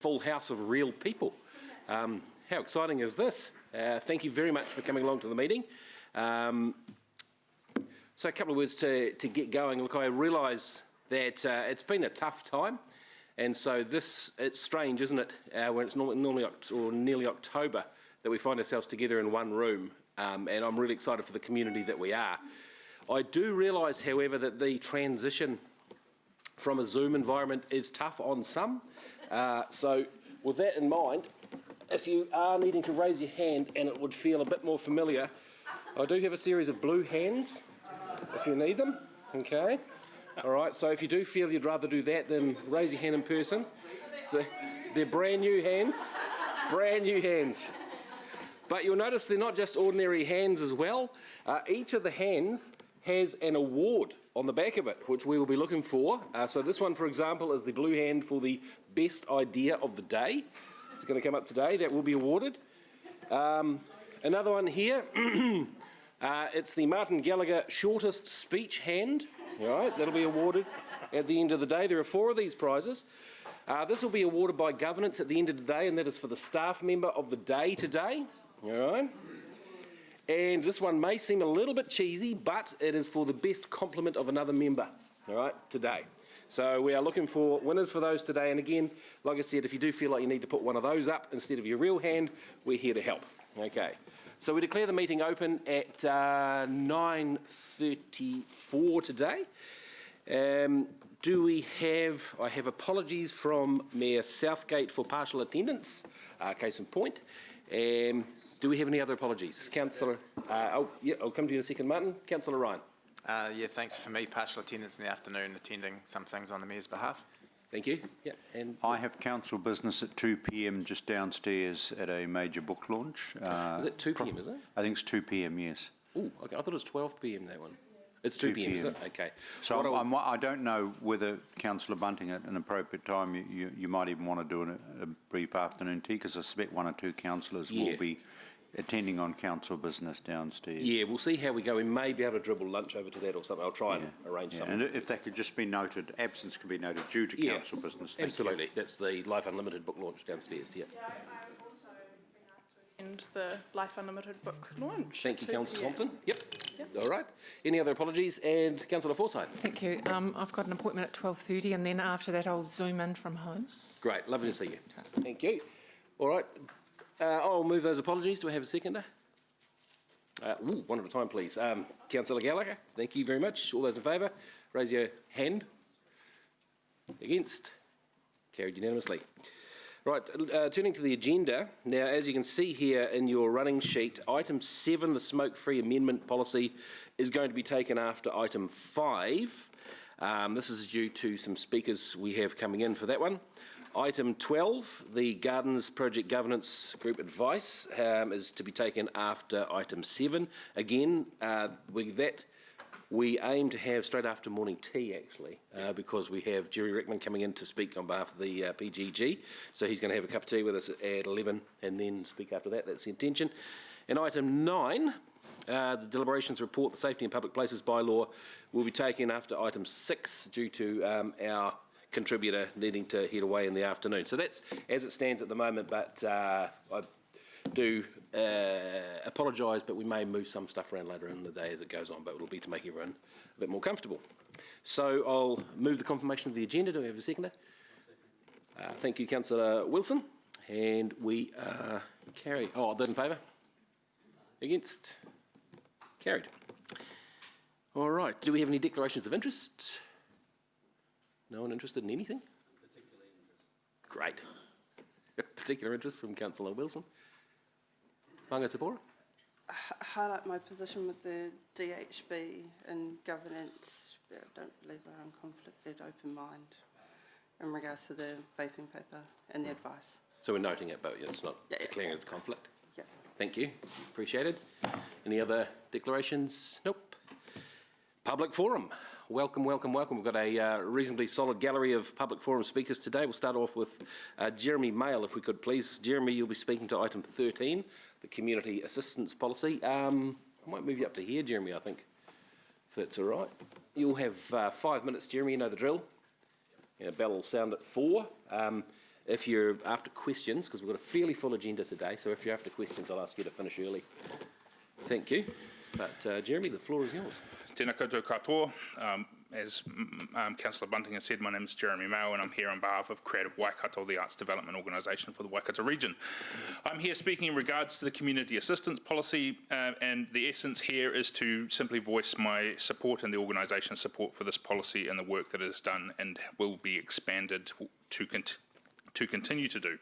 full house of real people. How exciting is this? Thank you very much for coming along to the meeting. So a couple of words to get going. Look, I realise that it's been a tough time, and so it's strange, isn't it, when it's nearly October that we find ourselves together in one room, and I'm really excited for the community that we are. I do realise, however, that the transition from a Zoom environment is tough on some. So with that in mind, if you are needing to raise your hand and it would feel a bit more familiar, I do have a series of blue hands if you need them. Okay. All right. So if you do feel you'd rather do that than raise your hand in person, so they're brand new hands. Brand new hands. But you'll notice they're not just ordinary hands as well. Each of the hands has an award on the back of it, which we will be looking for. So this one, for example, is the blue hand for the best idea of the day. It's going to come up today. That will be awarded. Another one here. It's the Martin Gallagher shortest speech hand. All right, that'll be awarded at the end of the day. There are 4 of these prizes. This will be awarded by governance at the end of the day, and that is for the staff member of the day today. All right. And this one may seem a little bit cheesy, but it is for the best compliment of another member, all right, today. So we are looking for winners for those today. And again, like I said, if you do feel like you need to put one of those up instead of your real hand, we're here to help. Okay. So we declare the meeting open at 9:34 today. I have apologies from Mayor Southgate for partial attendance, case in point. Do we have any other apologies? Councillor, I'll come to you in a second, Martin. Councillor Ryan. Yeah, thanks for me. Partial attendance in the afternoon, attending some things on the Mayor's behalf. Thank you. Yeah, and I have council business at 2 p.m. just downstairs at a major book launch. Is it 2 p.m, is it? I think it's 2 p.m, yes. Oh, okay. I thought it was 12 p.m, that one. It's 2 p.m, is it? Okay. So I don't know whether Councillor Bunting at an appropriate time, you might even want to do a brief afternoon tea, because I suspect 1 or 2 councillors will be attending on council business downstairs. Yeah, we'll see how we go. We may be able to dribble lunch over to that or something. I'll try and arrange something. And if that could just be noted, absence can be noted due to council business. Absolutely. That's the Life Unlimited book launch downstairs. Yeah. I would also been asked to attend the Life Unlimited book launch. Thank you, Councillor Thompson. Yep. All right. Any other apologies? And Councillor Forsyth. Thank you. I've got an appointment at 12:30, and then after that I'll Zoom in from home. Great. Lovely to see you. Thank you. All right. I'll move those apologies. Do I have a seconder? One at a time, please. Councillor Gallagher, thank you very much. All those in favour, raise your hand. Against? Carried unanimously. Right, turning to the agenda. Now, as you can see here in your running sheet, item 7, the smoke-free amendment policy, is going to be taken after item 5. This is due to some speakers we have coming in for that one. Item 12, the Gardens Project Governance Group Advice, is to be taken after item 7. Again, we aim to have straight after morning tea, actually, because we have Jerry Rickman coming in to speak on behalf of the PGG. So he's going to have a cup of tea with us at 11 and then speak after that. That's the intention. And item 9, the deliberations report, the Safety in Public Places bylaw, will be taken after item 6 due to our contributor needing to head away in the afternoon. So that's as it stands at the moment, but I do apologise, but we may move some stuff around later in the day as it goes on, but it'll be to make everyone a bit more comfortable. So I'll move the confirmation of the agenda. Do we have a seconder? Thank you, Councillor Wilson. And we carry. Oh, those in favour? Against? Carried. All right. Do we have any declarations of interest? No one interested in anything? Particular interest. Great. Particular interest from Councillor Wilson. Manga Tabora? Highlight my position with the DHB and governance. I don't believe they're in conflict. They're open mind in regards to the vaping paper and the advice. So we're noting it, but it's not declaring it's a conflict? Yeah. Thank you. Appreciated. Any other declarations? Nope. Public forum. Welcome, welcome, welcome. We've got a reasonably solid gallery of public forum speakers today. We'll start off with Jeremy Mail, if we could please. Jeremy, you'll be speaking to item 13, the Community Assistance Policy. I might move you up to here, Jeremy, I think, if that's all right. You'll have 5 minutes, Jeremy, you know the drill. A bell will sound at 4. if you're after questions, because we've got a fairly full agenda today, so if you're after questions, I'll ask you to finish early. Thank you. But Jeremy, the floor is yours. Tēnā koutou katoa. As Councillor Bunting has said, my name is Jeremy Mayo and I'm here on behalf of Creative Waikato, the arts development organisation for the Waikato region. I'm here speaking in regards to the community assistance policy, and the essence here is to simply voice my support and the organisation's support for this policy and the work that it has done and will be expanded to continue to do.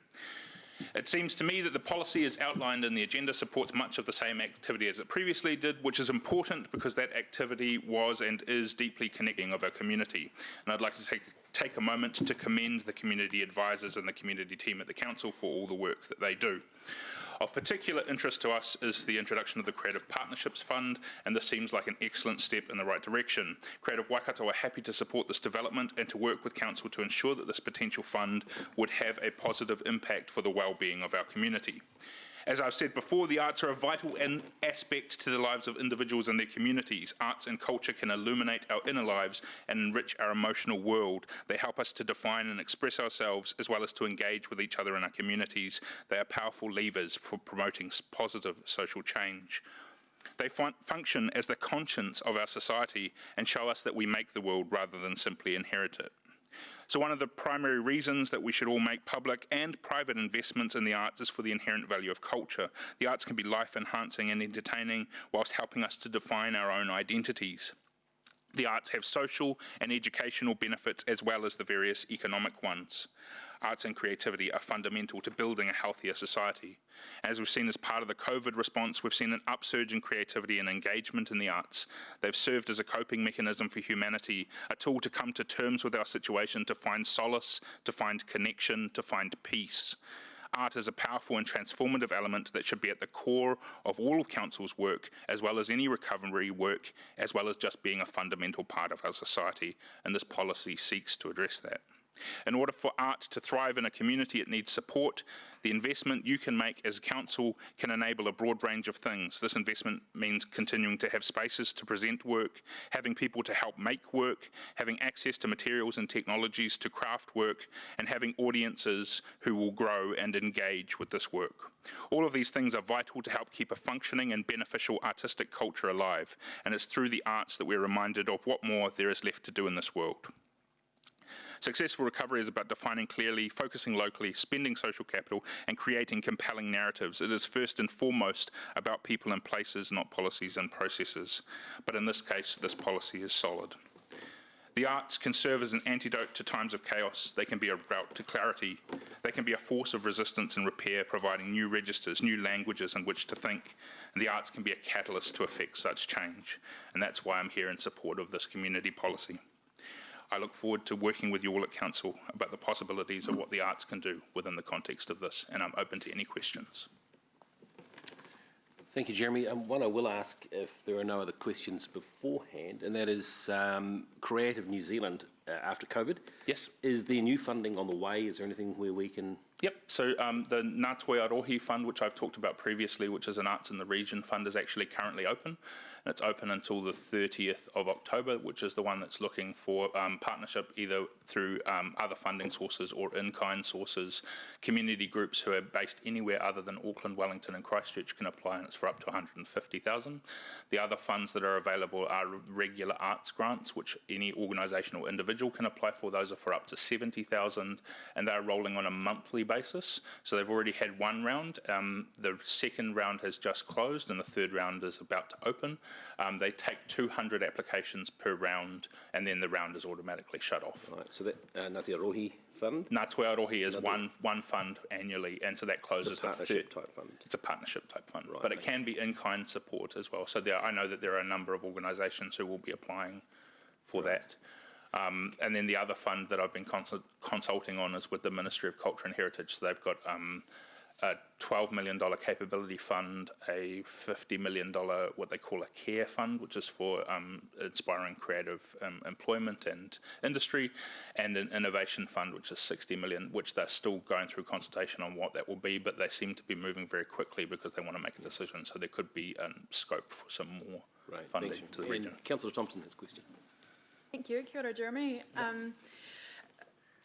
It seems to me that the policy as outlined in the agenda supports much of the same activity as it previously did, which is important because that activity was and is deeply connecting of our community. And I'd like to take a moment to commend the community advisors and the community team at the council for all the work that they do. Of particular interest to us is the introduction of the Creative Partnerships Fund, and this seems like an excellent step in the right direction. Creative Waikato are happy to support this development and to work with Council to ensure that this potential fund would have a positive impact for the well-being of our community. As I've said before, the arts are a vital aspect to the lives of individuals and their communities. Arts and culture can illuminate our inner lives and enrich our emotional world. They help us to define and express ourselves as well as to engage with each other in our communities. They are powerful levers for promoting positive social change. They function as the conscience of our society and show us that we make the world rather than simply inherit it. So one of the primary reasons that we should all make public and private investments in the arts is for the inherent value of culture. The arts can be life-enhancing and entertaining whilst helping us to define our own identities. The arts have social and educational benefits as well as the various economic ones. Arts and creativity are fundamental to building a healthier society. As we've seen as part of the COVID response, we've seen an upsurge in creativity and engagement in the arts. They've served as a coping mechanism for humanity, a tool to come to terms with our situation, to find solace, to find connection, to find peace. Art is a powerful and transformative element that should be at the core of all of Council's work, as well as any recovery work, as well as just being a fundamental part of our society, and this policy seeks to address that. In order for art to thrive in a community, it needs support. The investment you can make as council can enable a broad range of things. This investment means continuing to have spaces to present work, having people to help make work, having access to materials and technologies to craft work, and having audiences who will grow and engage with this work. All of these things are vital to help keep a functioning and beneficial artistic culture alive, and it's through the arts that we're reminded of what more there is left to do in this world. Successful recovery is about defining clearly, focusing locally, spending social capital, and creating compelling narratives. It is first and foremost about people and places, not policies and processes. But in this case, this policy is solid. The arts can serve as an antidote to times of chaos. They can be a route to clarity. They can be a force of resistance and repair, providing new registers, new languages in which to think. And the arts can be a catalyst to effect such change. And that's why I'm here in support of this community policy. I look forward to working with you all at Council about the possibilities of what the arts can do within the context of this, and I'm open to any questions. Thank you, Jeremy. One I will ask if there are no other questions beforehand, and that is Creative New Zealand after COVID. Yes. Is there new funding on the way? Is there anything where we can... Yep, so the Ngā Toi Arohi Fund, which I've talked about previously, which is an Arts in the Region fund, is actually currently open. And it's open until the 30th of October, which is the one that's looking for partnership either through other funding sources or in-kind sources. Community groups who are based anywhere other than Auckland, Wellington and Christchurch can apply, and it's for up to $150,000. The other funds that are available are regular arts grants, which any organisation or individual can apply for. Those are for up to $70,000, and they're rolling on a monthly basis. So they've already had one round. The second round has just closed, and the third round is about to open. They take 200 applications per round, and then the round is automatically shut off. Right, so that Ngā Te Arohi fund? Ngā Toi Arohi is one fund annually, and so that closes It's a partnership type fund. It's a partnership type fund, Right, but it can be in-kind support as well. So I know that there are a number of organisations who will be applying for that. And then the other fund that I've been consulting on is with the Ministry of Culture and Heritage. So they've got a $12 million capability fund, a $50 million what they call a care fund, which is for inspiring creative employment and industry, and an innovation fund, which is $60 million, which they're still going through consultation on what that will be, but they seem to be moving very quickly because they want to make a decision. So there could be scope for some more funding to the region. Councillor Thompson has a question. Thank you. Kia ora, Jeremy.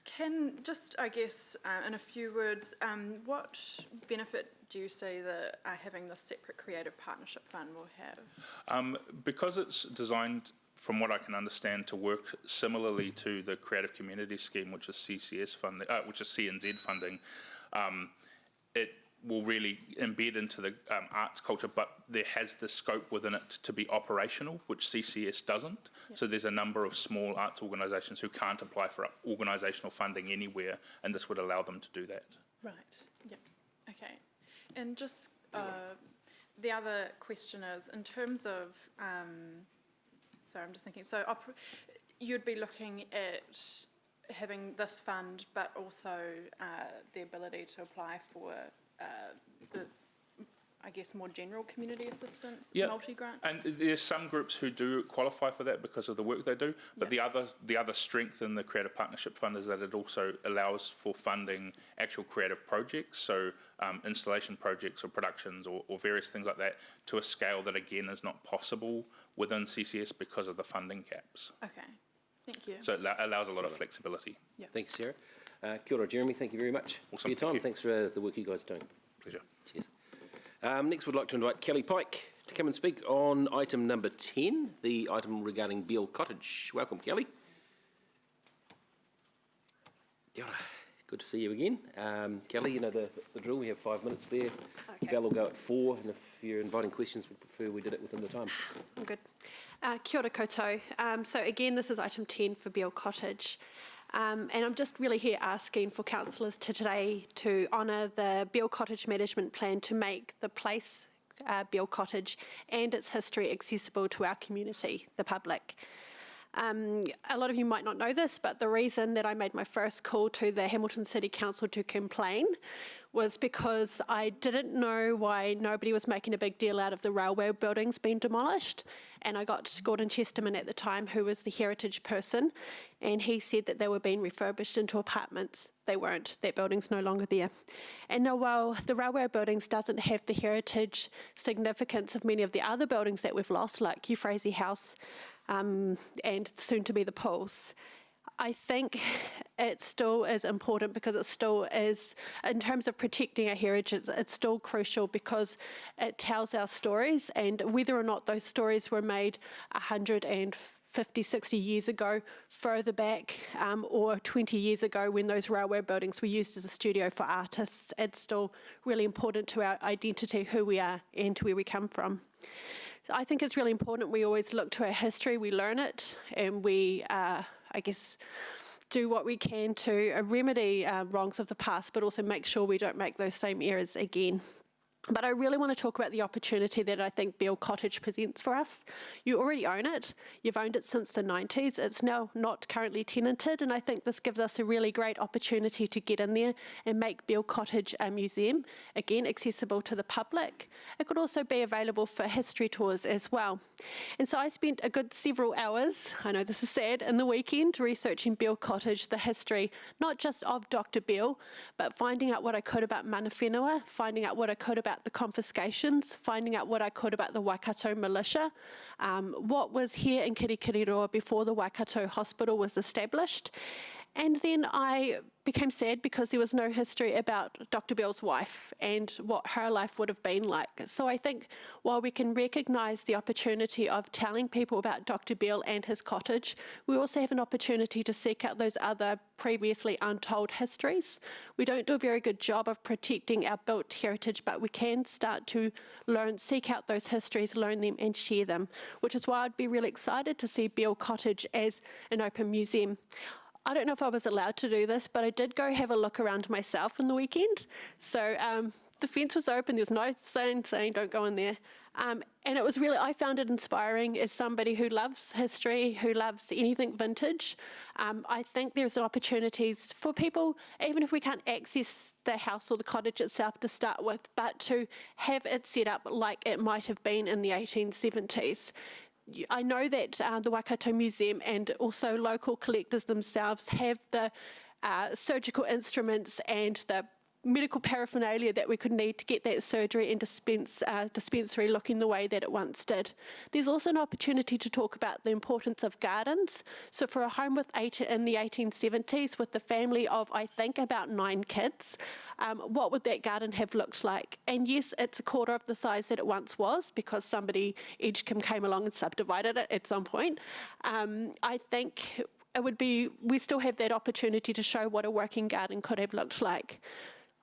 Can just, I guess, in a few words, what benefit do you see that having this separate creative partnership fund will have? Because it's designed, from what I can understand, to work similarly to the Creative Communities Scheme, which is CCS funding, which is CNZ funding, it will really embed into the arts culture, but there has the scope within it to be operational, which CCS doesn't. Yep. So there's a number of small arts organisations who can't apply for organisational funding anywhere, and this would allow them to do that. Right, yep, okay. And just the other question is, in terms of, sorry, I'm just thinking, so you'd be looking at having this fund, but also the ability to apply for the, I guess, more general community assistance, multi-grant? And there's some groups who do qualify for that because of the work they do, but the other strength in the Creative Partnership Fund is that it also allows for funding actual creative projects, so installation projects or productions or various things like that, to a scale that, again, is not possible within CCS because of the funding caps. Okay, thank you. So it allows a lot of flexibility. Yep. Thanks, Sarah. Kia ora, Jeremy, thank you very much for your time. Thank you. Thanks for the work you guys are doing. Pleasure. Cheers. Next, we'd like to invite Kelly Pike to come and speak on item number 10, the item regarding Beale Cottage. Welcome, Kelly. Kia ora. Good to see you again. Kelly, you know the drill. We have 5 minutes there. The bell will go at 4, and if you're inviting questions, we'd prefer we did it within the time. I'm good. Kia ora koutou. So again, this is item 10 for Beale Cottage. And I'm just really here asking for councillors today to honour the Beale Cottage Management Plan to make the place, Beale Cottage, and its history accessible to our community, the public. A lot of you might not know this, but the reason that I made my first call to the Hamilton City Council to complain was because I didn't know why nobody was making a big deal out of the railway buildings being demolished. And I got Gordon Chesterman at the time, who was the heritage person, and he said that they were being refurbished into apartments. They weren't. That building's no longer there. And now, while the railway buildings doesn't have the heritage significance of many of the other buildings that we've lost, like Euphrasie House and soon to be the Pools, I think it still is important because it still is, in terms of protecting our heritage, it's still crucial because it tells our stories, and whether or not those stories were made 150, 60 years ago, further back, or 20 years ago when those railway buildings were used as a studio for artists, it's still really important to our identity, who we are and where we come from. So I think it's really important we always look to our history, we learn it, and we, I guess, do what we can to remedy wrongs of the past, but also make sure we don't make those same errors again. But I really want to talk about the opportunity that I think Beale Cottage presents for us. You already own it. You've owned it since the 90s. It's now not currently tenanted, and I think this gives us a really great opportunity to get in there and make Beale Cottage a museum, again, accessible to the public. It could also be available for history tours as well. And so I spent a good several hours, I know this is sad, in the weekend researching Beale Cottage, the history, not just of Dr. Beale, but finding out what I could about Mana Whenua, finding out what I could about the confiscations, finding out what I could about the Waikato militia, what was here in Kirikiriroa before the Waikato Hospital was established. And then I became sad because there was no history about Dr. Beale's wife and what her life would have been like. So I think while we can recognise the opportunity of telling people about Dr. Beale and his cottage, we also have an opportunity to seek out those other previously untold histories. We don't do a very good job of protecting our built heritage, but we can start to seek out those histories, learn them and share them, which is why I'd be really excited to see Beale Cottage as an open museum. I don't know if I was allowed to do this, but I did go have a look around myself on the weekend. So the fence was open, there was no sign saying don't go in there. And it was really, I found it inspiring as somebody who loves history, who loves anything vintage. I think there's opportunities for people, even if we can't access the house or the cottage itself to start with, but to have it set up like it might have been in the 1870s. I know that the Waikato Museum and also local collectors themselves have the surgical instruments and the medical paraphernalia that we could need to get that surgery and dispensary looking the way that it once did. There's also an opportunity to talk about the importance of gardens. So for a home in the 1870s with the family of, I think, about 9 kids, what would that garden have looked like? And yes, it's a quarter of the size that it once was because somebody, Edgecombe, came along and subdivided it at some point. I think it would be, we still have that opportunity to show what a working garden could have looked like.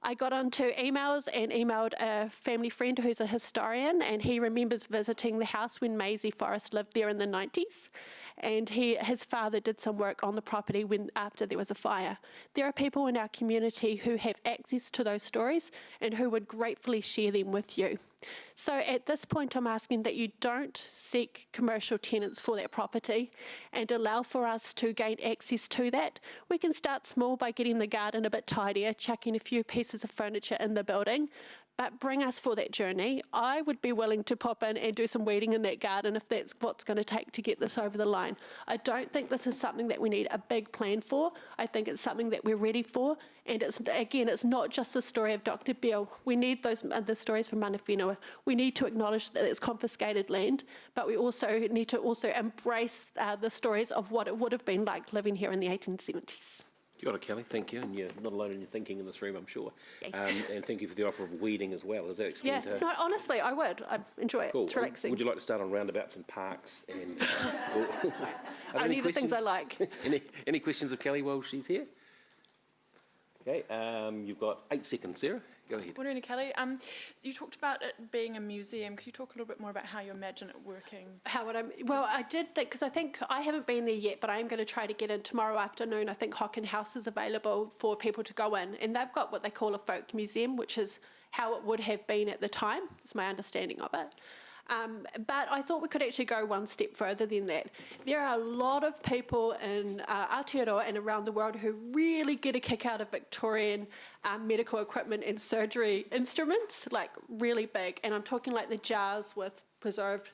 I got onto emails and emailed a family friend who's a historian, and he remembers visiting the house when Maisie Forrest lived there in the 90s. And his father did some work on the property after there was a fire. There are people in our community who have access to those stories and who would gratefully share them with you. So at this point, I'm asking that you don't seek commercial tenants for that property and allow for us to gain access to that. We can start small by getting the garden a bit tidier, chucking a few pieces of furniture in the building, but bring us for that journey. I would be willing to pop in and do some weeding in that garden if that's what's going to take to get this over the line. I don't think this is something that we need a big plan for. I think it's something that we're ready for. And it's not just the story of Dr. Beale. We need those other stories from Mana Whenua. We need to acknowledge that it's confiscated land, but we also need to embrace the stories of what it would have been like living here in the 1870s. Kia ora, Kelly, thank you, and you're not alone in your thinking in this room, I'm sure. And thank you for the offer of weeding as well. Does that extend to... No, honestly, I would. I enjoy it. Cool. It's relaxing. Would you like to start on roundabouts and parks? And Only the things I like. Any questions of Kelly while she's here? Okay, you've got 8 seconds, Sarah. Go ahead. Morena Kelly, you talked about it being a museum. Could you talk a little bit more about how you imagine it working? Well, I did think, because I think I haven't been there yet, but I am going to try to get in tomorrow afternoon. I think Hocken House is available for people to go in, and they've got what they call a folk museum, which is how it would have been at the time. That's my understanding of it. But I thought we could actually go one step further than that. There are a lot of people in Aotearoa and around the world who really get a kick out of Victorian medical equipment and surgery instruments, like really big. And I'm talking like the jars with preserved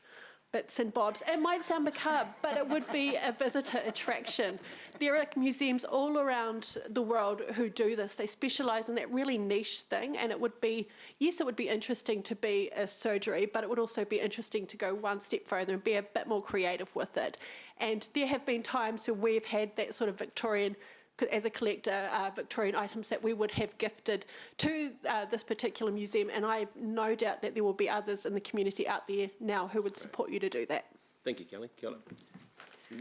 bits and bobs. It might sound macabre, but it would be a visitor attraction. There are museums all around the world who do this. They specialise in that really niche thing, and it would be, yes, it would be interesting to be a surgery, but it would also be interesting to go one step further and be a bit more creative with it. And there have been times where we've had that sort of Victorian, as a collector, Victorian items that we would have gifted to this particular museum, and I have no doubt that there will be others in the community out there now who would support you to do that. Thank you, Kelly. Kia ora.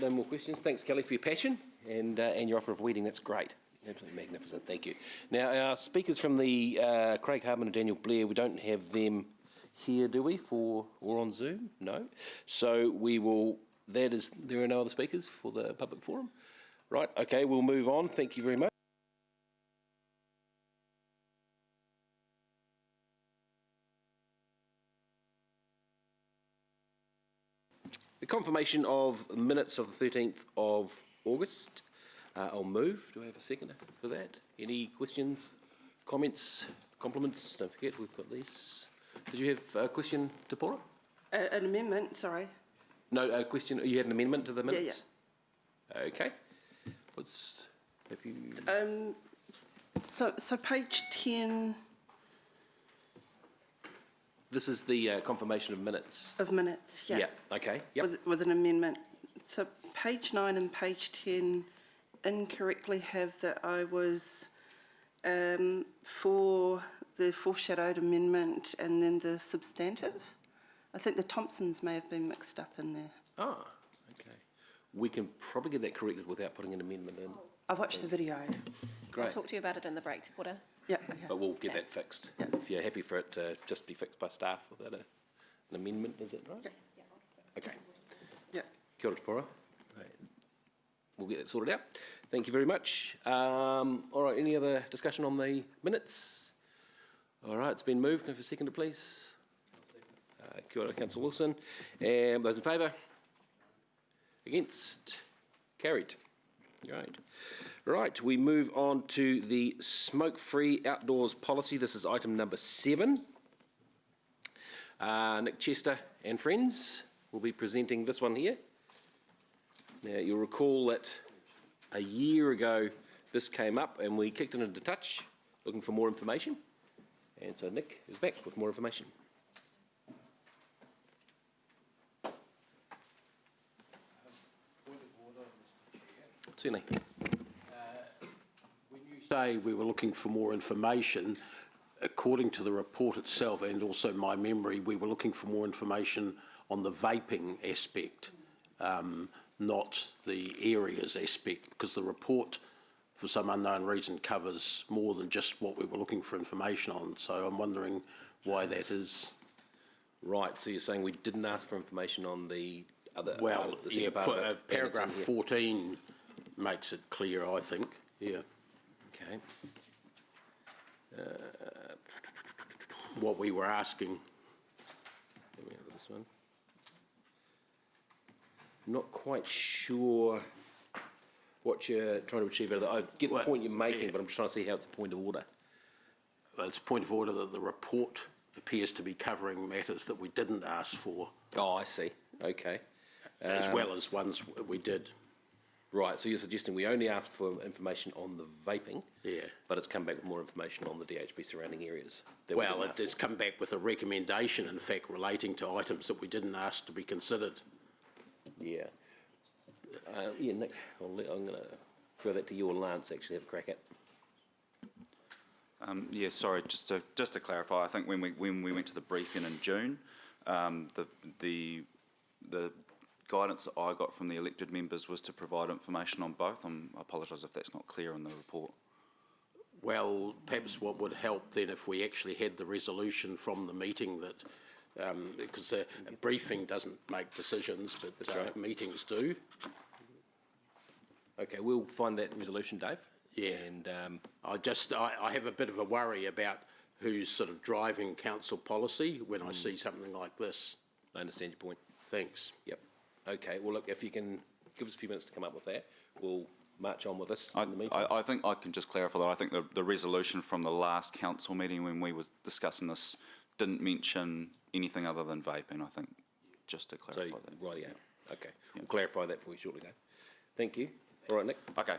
No more questions. Thanks, Kelly, for your passion and your offer of weeding. That's great. Absolutely magnificent. Thank you. Now, our speakers from the Craig Hardman and Daniel Blair, we don't have them here, do we, or on Zoom? No. So we will, there are no other speakers for the public forum? Right, okay, we'll move on. Thank you very much. The confirmation of minutes of the 13th of August. I'll move. Do I have a second for that? Any questions, comments, compliments? Don't forget, we've got these. Did you have a question, Te Pora? An amendment, sorry. No, a question. You had an amendment to the minutes? Yeah. Okay. If you... So page 10 This is the confirmation of minutes. of minutes, yeah. Yeah, okay, yep. With an amendment. So page 9 and page 10 incorrectly have that I was for the foreshadowed amendment and then the substantive. I think the Thompsons may have been mixed up in there. Ah, okay. We can probably get that corrected without putting an amendment in. I watched the video. Great. I'll talk to you about it in the break, Te Pora. Yeah, okay. But we'll get that fixed. Yeah. If you're happy for it to just be fixed by staff without an amendment, is it right? Yeah. Okay. Yeah. Kia ora, Te Pora. Right. We'll get that sorted out. Thank you very much. All right, any other discussion on the minutes? All right, it's been moved. Can I have a seconder, please? Kia ora, Councillor Wilson. And those in favour? Against? Carried. Right, we move on to the smoke-free outdoors policy. This is item number 7. Nick Chester and friends will be presenting this one here. Now, you'll recall that a year ago this came up and we kicked it into touch looking for more information. And so Nick is back with more information. Certainly. Say we were looking for more information, according to the report itself and also my memory, we were looking for more information on the vaping aspect, not the areas aspect, because the report, for some unknown reason, covers more than just what we were looking for information on. So I'm wondering why that is. Right, so you're saying we didn't ask for information on the other... Well, the second part of it, paragraph and it's 14 makes it clear, I think. Yeah. in here. Okay. What we were asking. Let me have this one. Not quite sure what you're trying to achieve out of that. I get the point you're making, but I'm just trying to see how it's a point of order. Well, it's a point of order that the report appears to be covering matters that we didn't ask for, Oh, I see. Okay. as well as ones we did. Right, so you're suggesting we only asked for information on the vaping, Yeah. but it's come back with more information on the DHB surrounding areas. that we Well, didn't ask it's for. come back with a recommendation, in fact, relating to items that we didn't ask to be considered. Yeah. Yeah, Nick, I'm going to throw that to you or Lance, actually, have a crack at. Yeah, sorry, just to clarify, I think when we went to the briefing in June, the guidance that I got from the elected members was to provide information on both. I apologise if that's not clear in the report. Well, perhaps what would help then if we actually had the resolution from the meeting that, because a briefing doesn't make decisions, but meetings do. Okay, we'll find that resolution, Dave. Yeah. And I have a bit of a worry about who's sort of driving council policy when I see something like this. I understand your point. Thanks. Yep. Okay, well, look, if you can give us a few minutes to come up with that, we'll march on with this in the meantime. I think I can just clarify that. I think the resolution from the last council meeting when we were discussing this didn't mention anything other than vaping, I think, just to clarify that. Rightio. Okay, we'll clarify that for you shortly, Dave. Thank you. All right, Nick. Okay.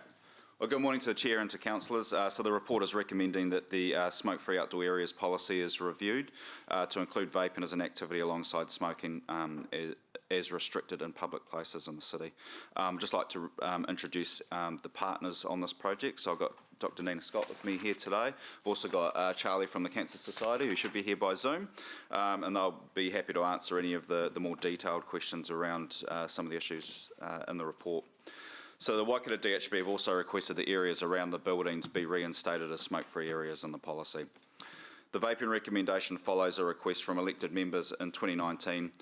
Well, good morning to the Chair and to councillors. So the report is recommending that the smoke-free outdoor areas policy is reviewed to include vaping as an activity alongside smoking as restricted in public places in the city. Just like to introduce the partners on this project. So I've got Dr. Nina Scott with me here today. I've also got Charlie from the Cancer Society, who should be here by Zoom, and they'll be happy to answer any of the more detailed questions around some of the issues in the report. So the Waikato DHB have also requested the areas around the buildings be reinstated as smoke-free areas in the policy. The vaping recommendation follows a request from elected members in 2019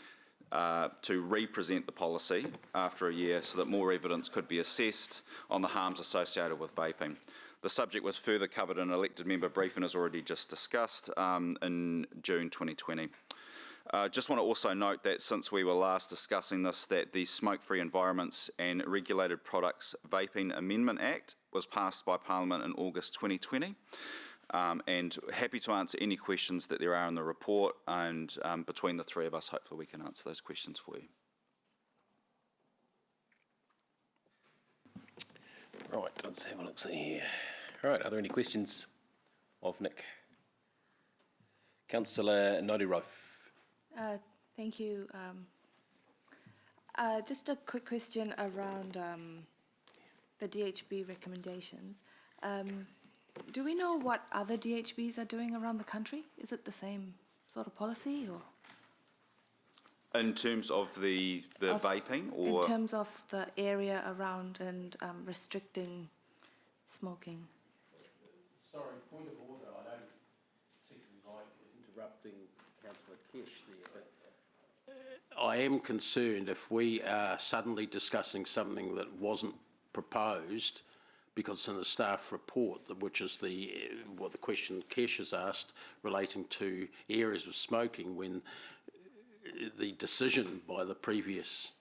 to re-present the policy after a year so that more evidence could be assessed on the harms associated with vaping. The subject was further covered in an elected member briefing, as already just discussed, in June 2020. Just want to also note that since we were last discussing this, that the Smoke-Free Environments and Regulated Products Vaping Amendment Act was passed by Parliament in August 2020. And happy to answer any questions that there are in the report, and between the three of us, hopefully we can answer those questions for you. Right, let's have a look see here. All right, are there any questions of Nick? Councillor Nodiroff. Thank you. Just a quick question around the DHB recommendations. Do we know what other DHBs are doing around the country? Is it the same sort of policy, or? In terms of the vaping, or? In terms of the area around and restricting smoking. Sorry, point of order. I don't particularly like interrupting Councillor Kesh there, but I am concerned if we are suddenly discussing something that wasn't proposed, because it's in the staff report, which is what the question Kesh has asked relating to areas of smoking, when the decision by the previous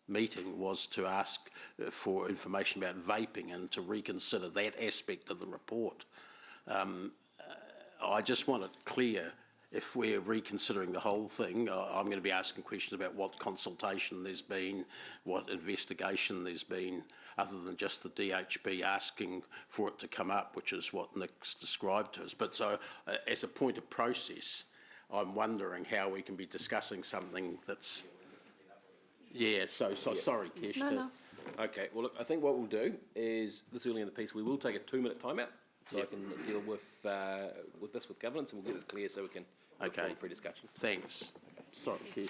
meeting was to ask for information about vaping and to reconsider that aspect of the report. I just want it clear if we're reconsidering the whole thing, I'm going to be asking questions about what consultation there's been, what investigation there's been, other than just the DHB asking for it to come up, which is what Nick's described to us. But so, as a point of process, I'm wondering how we can be discussing something that's... Yeah, so sorry, Kesh. No. Okay, well, look, I think what we'll do is, this early in the piece, we will take a 2-minute timeout, so I can deal with this with governance, and we'll get this clear so we can move forward for discussion. Thanks. Sorry, Kesh.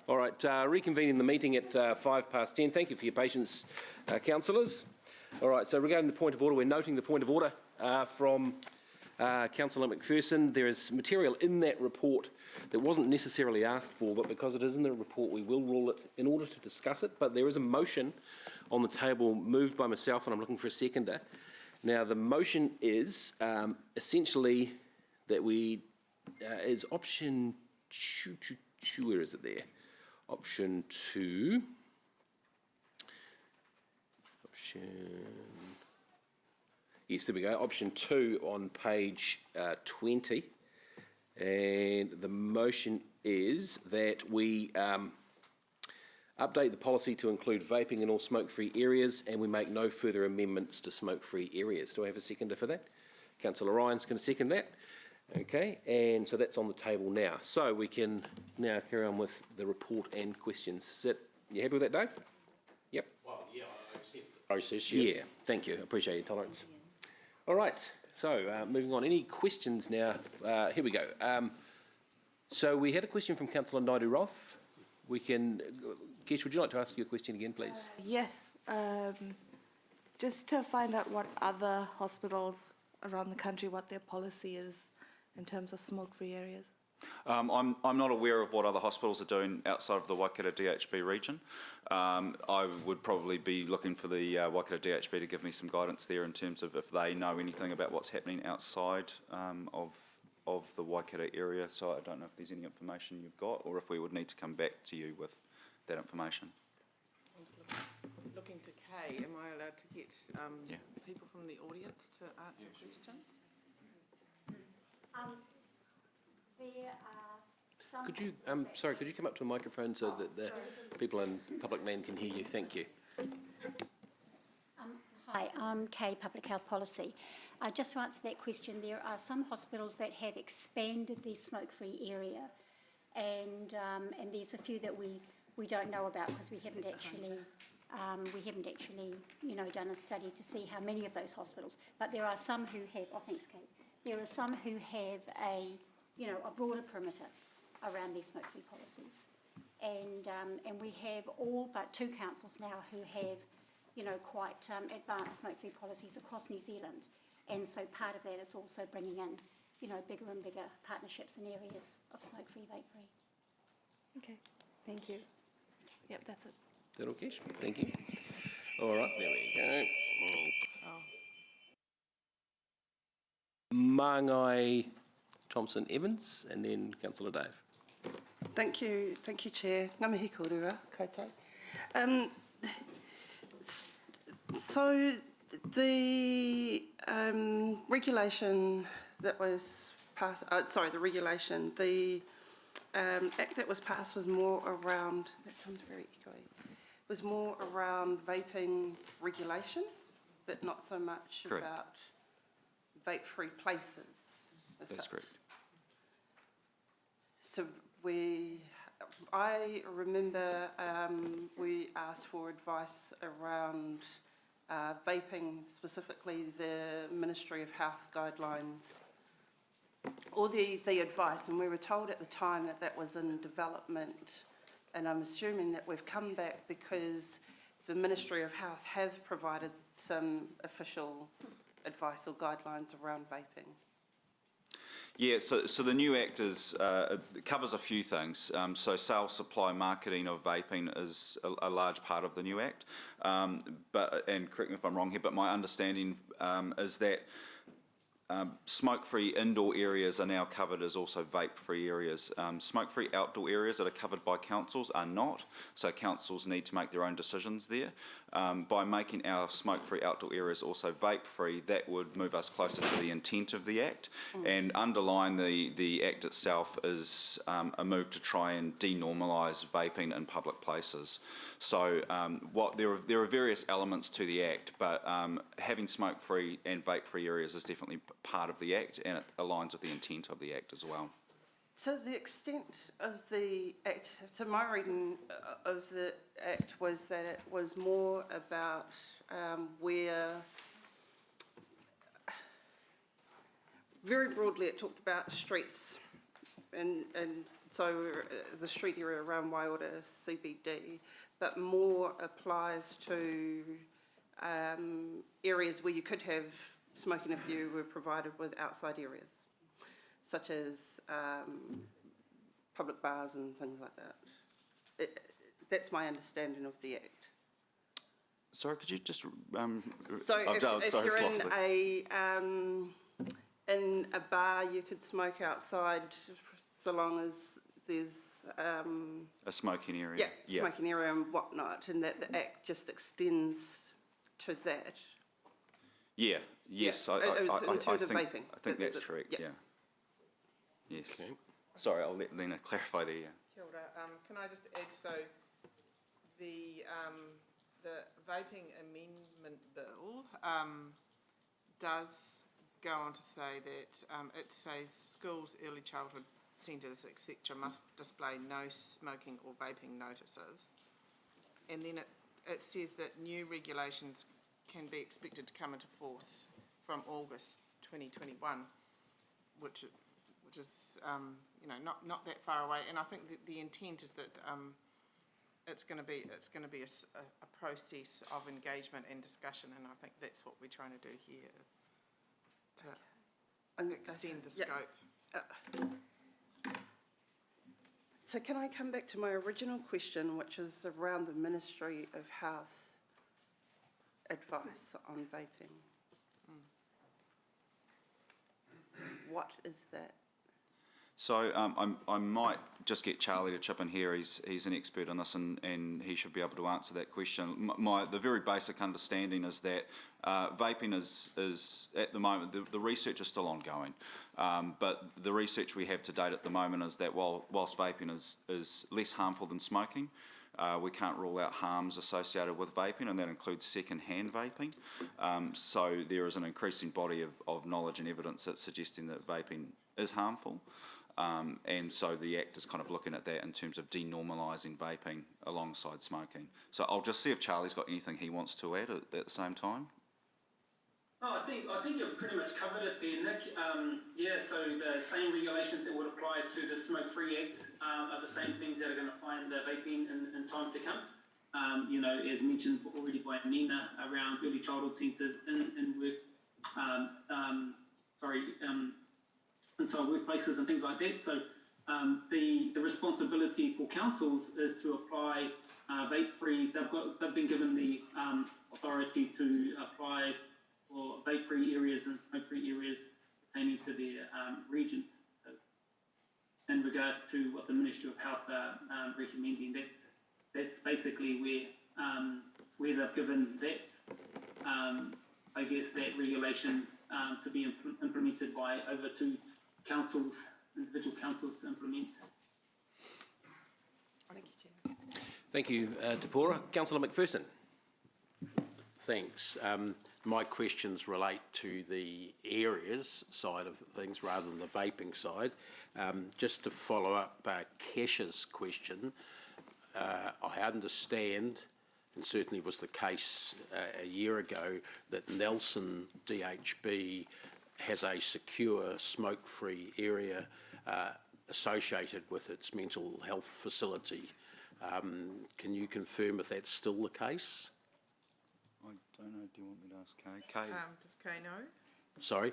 All right, reconvening the meeting at 10:05. Thank you for your patience, councillors. All right, so regarding the point of order, we're noting the point of order from Councillor McPherson. There is material in that report that wasn't necessarily asked for, but because it is in the report, we will rule it in order to discuss it. But there is a motion on the table moved by myself, and I'm looking for a seconder. Now, the motion is essentially that is option two, where is it there? Option 2. Yes, there we go. Option 2 on page 20. And the motion is that we update the policy to include vaping in all smoke-free areas, and we make no further amendments to smoke-free areas. Do I have a seconder for that? Councillor Ryan's going to second that. Okay, and so that's on the table now. So we can now carry on with the report and questions. You happy with that, Dave? Yep. Well, yeah, I accept the process, yeah. Yeah, thank you. I appreciate your tolerance. All right, so moving on. Any questions now? Here we go. So we had a question from Councillor Naidu-Roth. We can... Kesh, would you like to ask your question again, please? Yes, just to find out what other hospitals around the country, what their policy is in terms of smoke-free areas. I'm not aware of what other hospitals are doing outside of the Waikato DHB region. I would probably be looking for the Waikato DHB to give me some guidance there in terms of if they know anything about what's happening outside of the Waikato area. So I don't know if there's any information you've got, or if we would need to come back to you with that information. Looking to Kay, am I allowed to get people from the audience to answer questions? There are some... Could you, sorry, could you come up to a microphone so that the people in public land can hear you? Thank you. Hi, I'm Kay, Public Health Policy. Just to answer that question, there are some hospitals that have expanded their smoke-free area, and there's a few that we don't know about because we haven't actually done a study to see how many of those hospitals. But there are some who have. Oh, thanks, Kate. There are some who have a broader perimeter around their smoke-free policies, and we have all but 2 councils now who have, quite advanced smoke-free policies across New Zealand, and so part of that is also bringing in, bigger and bigger partnerships in areas of smoke-free, vape-free. Okay, thank you. Yep, that's it. Is that okay? Thank you. All right, there we go. Māngai Thompson Evans, and then Councillor Dave. Thank you, Chair. Ngā mihi kōrua, koutou. So the regulation that was passed, the act that was passed was more around, that sounds very echoey, was more around vaping regulations, but not so much Correct. about vape-free places. That's correct. So I remember we asked for advice around vaping, specifically the Ministry of Health guidelines, or the advice, and we were told at the time that that was in development, and I'm assuming that we've come back because the Ministry of Health have provided some official advice or guidelines around vaping. Yeah, so the new Act it covers a few things. So sale, supply, marketing of vaping is a large part of the new Act. And correct me if I'm wrong here, but my understanding is that smoke-free indoor areas are now covered as also vape-free areas. Smoke-free outdoor areas that are covered by councils are not, so councils need to make their own decisions there. By making our smoke-free outdoor areas also vape-free, that would move us closer to the intent of the Act. And underlying the Act itself is a move to try and denormalise vaping in public places. So there are various elements to the Act, but having smoke-free and vape-free areas is definitely part of the Act, and it aligns with the intent of the Act as well. So the extent of the Act, so my reading of the Act was that it was more about where, very broadly it talked about streets and so the street area around Waiora CBD, but more applies to areas where you could have smoking if you were provided with outside areas, such as public bars and things like that. That's my understanding of the Act. Sorry, could you just, So I've if sorry, you're lost it. in a bar, you could smoke outside so long as there's A smoking area? yeah, smoking area and whatnot, and that the Act just extends to that. Yeah, yes, Yeah, in terms of think, vaping. I think that's That's- correct, yeah. yeah. Yes. Okay. Sorry, I'll let Lena clarify there, yeah. Kia ora. Can I just add, so the vaping amendment bill does go on to say that it says schools, early childhood centres, etc. must display no smoking or vaping notices. And then it says that new regulations can be expected to come into force from August 2021, which is not that far away. And I think that the intent is that it's going to be a process of engagement and discussion, and I think that's what we're trying to do here, to extend the scope. So can I come back to my original question, which is around the Ministry of Health advice on vaping? What is that? So I might just get Charlie to chip in here. He's an expert on this, and he should be able to answer that question. The very basic understanding is that vaping is at the moment, the research is still ongoing, but the research we have to date at the moment is that whilst vaping is less harmful than smoking, we can't rule out harms associated with vaping, and that includes second-hand vaping. So there is an increasing body of knowledge and evidence that's suggesting that vaping is harmful. And so the Act is kind of looking at that in terms of denormalising vaping alongside smoking. So I'll just see if Charlie's got anything he wants to add at the same time. Oh, I think you've pretty much covered it there, Nick. Yeah, so the same regulations that would apply to the Smoke Free Act are the same things that are going to apply in the vaping in time to come. As mentioned already by Nina, around early childhood centres in work, inside workplaces and things like that. So the responsibility for councils is to apply vape-free. They've been given the authority to apply for vape-free areas and smoke-free areas pertaining to their regions. So in regards to what the Ministry of Health are recommending, that's basically where they've given that, I guess, that regulation to be implemented by over to councils, individual councils to implement. Thank you, Chair. Thank you, Te-Pora. Councillor McPherson. Thanks. My questions relate to the areas side of things rather than the vaping side. Just to follow up Kesh's question, I understand, and certainly was the case a year ago, that Nelson DHB has a secure smoke-free area associated with its mental health facility. Can you confirm if that's still the case? I don't know. Do you want me to ask Kay? Kay? Does Kay know? Sorry?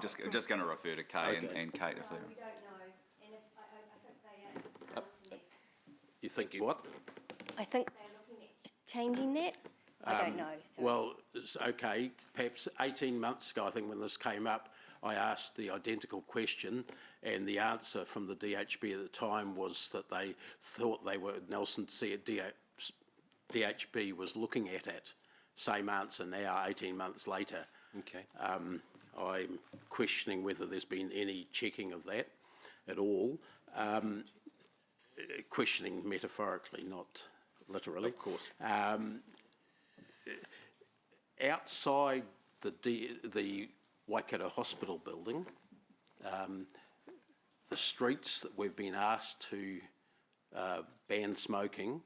Just going to refer to Kay Okay. and Kate if they're... We don't know, and I think they are looking at. You think what? I think they're looking at changing that. I don't know. So. Well, it's okay. Perhaps 18 months ago, I think, when this came up, I asked the identical question, and the answer from the DHB at the time was that they thought Nelson said DHB was looking at it. Same answer now, 18 months later. Okay. I'm questioning whether there's been any checking of that at all. Questioning metaphorically, not literally. Of course. Outside the Waikato Hospital building, the streets that we've been asked to ban smoking,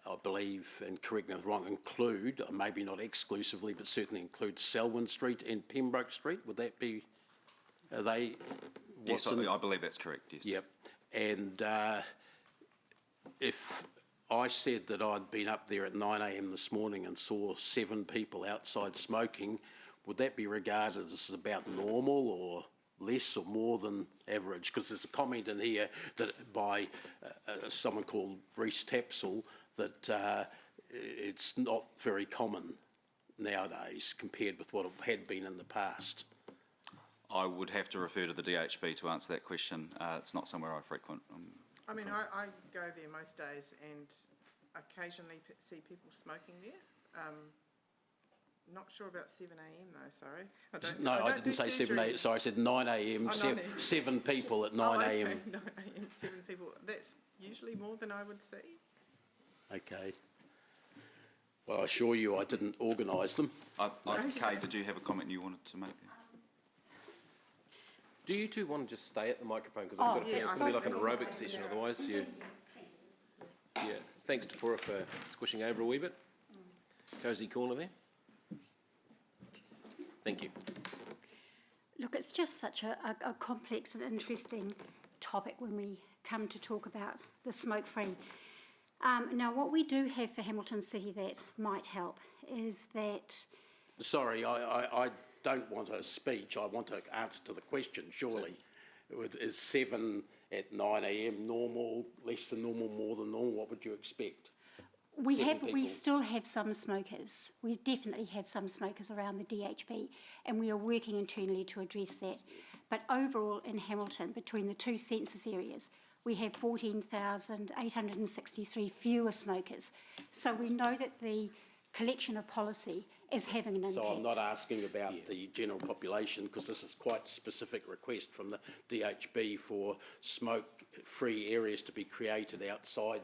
I believe, and correct me if I'm wrong, include, maybe not exclusively, but certainly include Selwyn Street and Pembroke Street. Would that be, are they? Yes, I believe that's correct, yes. Yep. And if I said that I'd been up there at 9 a.m. this morning and saw 7 people outside smoking, would that be regarded as about normal or less or more than average? Because there's a comment in here that by someone called Reece Tapsell that it's not very common nowadays compared with what it had been in the past. I would have to refer to the DHB to answer that question. It's not somewhere I frequent. I mean, I go there most days and occasionally see people smoking there. Not sure about 7 a.m. though, sorry. I didn't say 7 a.m. Sorry, I said 9 a.m. Oh, 9 a.m. 7 people at 9 Oh, okay, a.m. 9 a.m., 7 people. That's usually more than I would see. Okay. Well, I assure you I didn't organise them. Kay, did you have a comment you wanted to make there? Do you two want to just stay at the microphone? Because I've got a feeling it's going to be like an aerobic session otherwise. Yeah. Thanks to Pura for squishing over a wee bit. Cosy corner there. Thank you. Look, it's just such a complex and interesting topic when we come to talk about the smoke-free. Now, what we do have for Hamilton City that might help is that... Sorry, I don't want a speech. I want an answer to the question, surely. Is 7 at 9 a.m. normal, less than normal, more than normal? What would you expect? We still have some smokers. We definitely have some smokers around the DHB, and we are working internally to address that. But overall in Hamilton, between the two census areas, we have 14,863 fewer smokers. So we know that the collection of policy is having an impact. So I'm not asking about the general population, because this is quite a specific request from the DHB for smoke-free areas to be created outside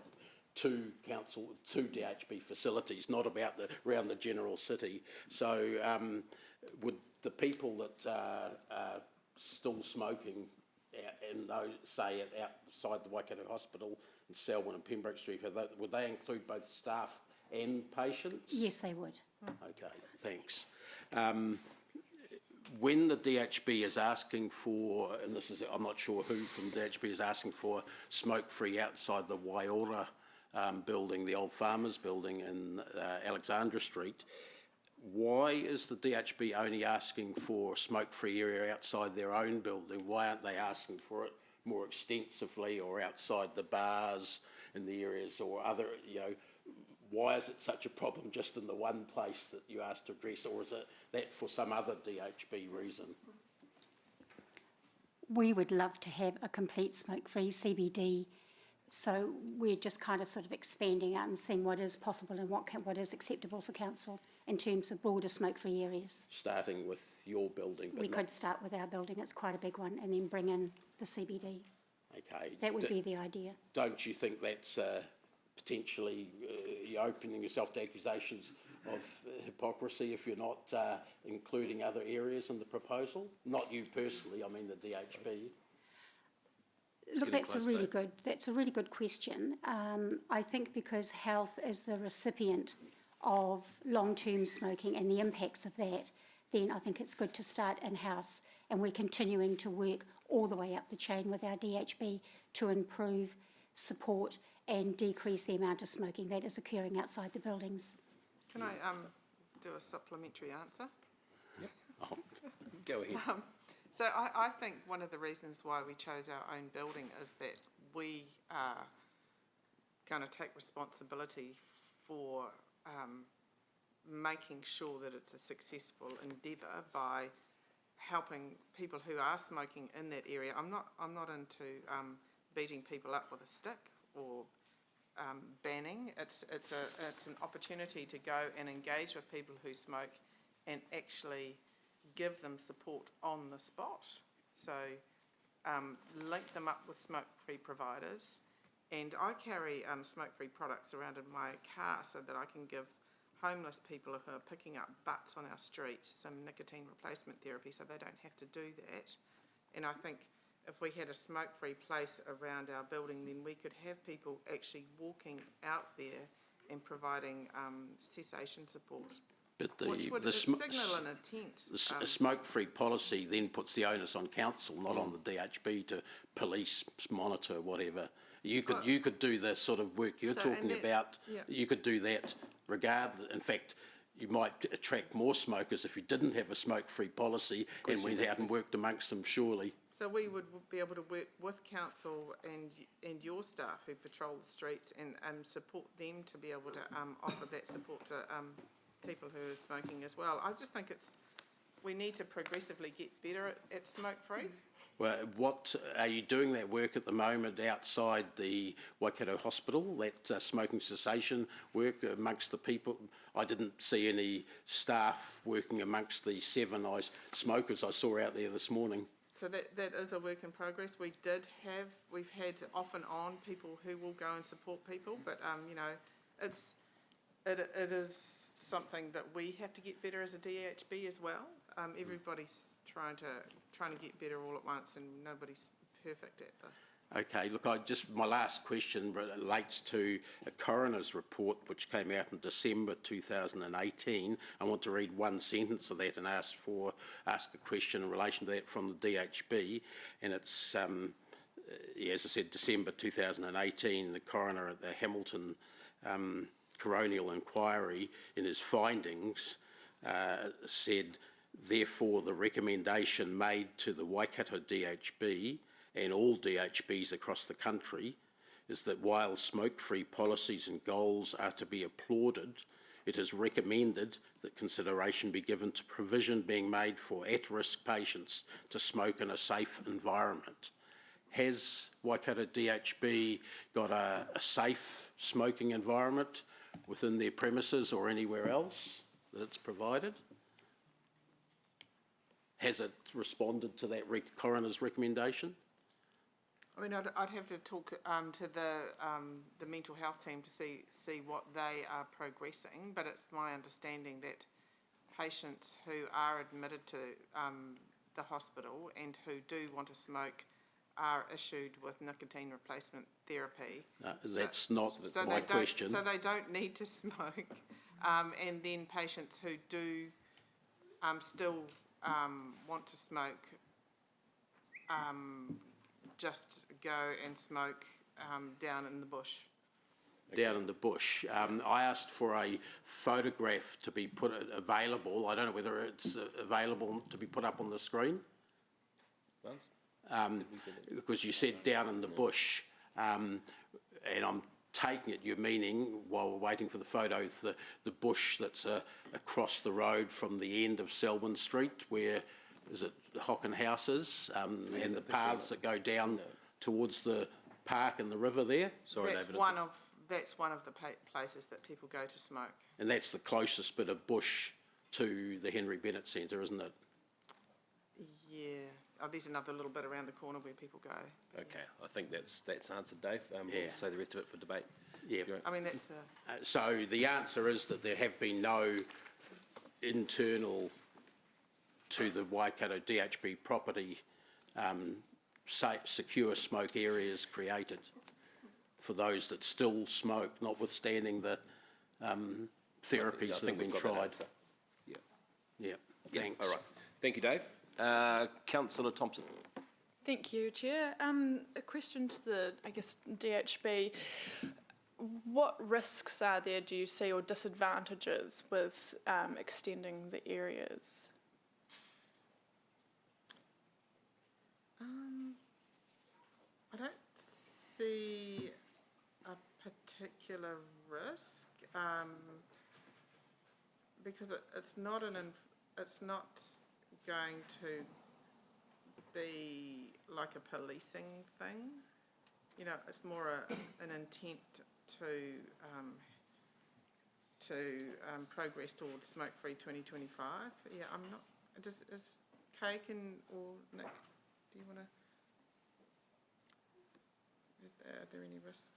two DHB facilities, not about around the general city. So would the people that are still smoking in those, say, outside the Waikato Hospital in Selwyn and Pembroke Street, would they include both staff and patients? Yes, they would. Okay, thanks. When the DHB is asking for, and this is, I'm not sure who from DHB is asking for smoke-free outside the Waiora building, the old Farmers building in Alexandra Street, why is the DHB only asking for a smoke-free area outside their own building? Why aren't they asking for it more extensively or outside the bars in the areas or other, why is it such a problem just in the one place that you asked to address, or is it that for some other DHB reason? We would love to have a complete smoke-free CBD, so we're just kind of sort of expanding out and seeing what is possible and what is acceptable for council in terms of broader smoke-free areas. Starting with your building? We could start with our building, it's quite a big one, and then bring in the CBD. Okay. That would be the idea. Don't you think that's potentially you're opening yourself to accusations of hypocrisy if you're not including other areas in the proposal? Not you personally, I mean the DHB. Look, that's a really good question. I think because health is the recipient of long-term smoking and the impacts of that, then I think it's good to start in-house, and we're continuing to work all the way up the chain with our DHB to improve support and decrease the amount of smoking that is occurring outside the buildings. Can I do a supplementary answer? Yep. Go ahead. So I think one of the reasons why we chose our own building is that we are going to take responsibility for making sure that it's a successful endeavour by helping people who are smoking in that area. I'm not into beating people up with a stick or banning. It's an opportunity to go and engage with people who smoke and actually give them support on the spot. So link them up with smoke-free providers. And I carry smoke-free products around in my car so that I can give homeless people who are picking up butts on our streets some nicotine replacement therapy so they don't have to do that. And I think if we had a smoke-free place around our building, then we could have people actually walking out there and providing cessation support But Which would signal an intent. a smoke-free policy then puts the onus on council, not on the DHB, to police, monitor, whatever. You could do the sort of work you're talking about. yeah. You could do that regardless. In fact, you might attract more smokers if you didn't have a smoke-free policy and went out and worked amongst them, surely. So we would be able to work with council and your staff who patrol the streets and support them to be able to offer that support to people who are smoking as well. I just think we need to progressively get better at smoke-free. Well, what are you doing that work at the moment outside the Waikato Hospital, that smoking cessation work amongst the people? I didn't see any staff working amongst the 7 smokers I saw out there this morning. So that is a work in progress. We've had off and on people who will go and support people, but you know, it is something that we have to get better as a DHB as well. Everybody's trying to get better all at once, and nobody's perfect at this. Okay, look, my last question relates to a coroner's report which came out in December 2018. I want to read one sentence of that and ask a question in relation to that from the DHB. And it's, as I said, December 2018, the coroner at the Hamilton Coronial Inquiry, in his findings, said, therefore, the recommendation made to the Waikato DHB and all DHBs across the country is that while smoke-free policies and goals are to be applauded, it is recommended that consideration be given to provision being made for at-risk patients to smoke in a safe environment. Has Waikato DHB got a safe smoking environment within their premises or anywhere else that it's provided? Has it responded to that coroner's recommendation? I mean, I'd have to talk to the mental health team to see what they are progressing, but it's my understanding that patients who are admitted to the hospital and who do want to smoke are issued with nicotine replacement therapy. That's not my question. So they don't need to smoke. And then patients who do still want to smoke just go and smoke down in the bush. Down in the bush. I asked for a photograph to be available. I don't know whether it's available to be put up on the screen. Because you said down in the bush, and I'm taking it you're meaning, while we're waiting for the photo, the bush that's across the road from the end of Selwyn Street, where is it the Hocken Houses, and the paths that go down towards the park and the river there? Sorry, David. That's one of the places that people go to smoke. And that's the closest bit of bush to the Henry Bennett Centre, isn't it? Yeah. Oh, there's another little bit around the corner where people go. Okay, I think that's answered, Dave. We'll save the rest of it for debate. Yeah. I mean, that's so the answer is that there have been no internal to the Waikato DHB property secure smoke areas created for those that still smoke, notwithstanding the therapies that have been tried. Yeah, thanks. All right, thank you, Dave. Councillor Thompson. Thank you, Chair. A question to the, DHB. What risks are there, do you see, or disadvantages with extending the areas? I don't see a particular risk because it's not going to be like a policing thing. You know, it's more an intent to progress towards smoke-free 2025. Yeah, I'm not. Is Kay or Nick? Do you want to? Are there any risks?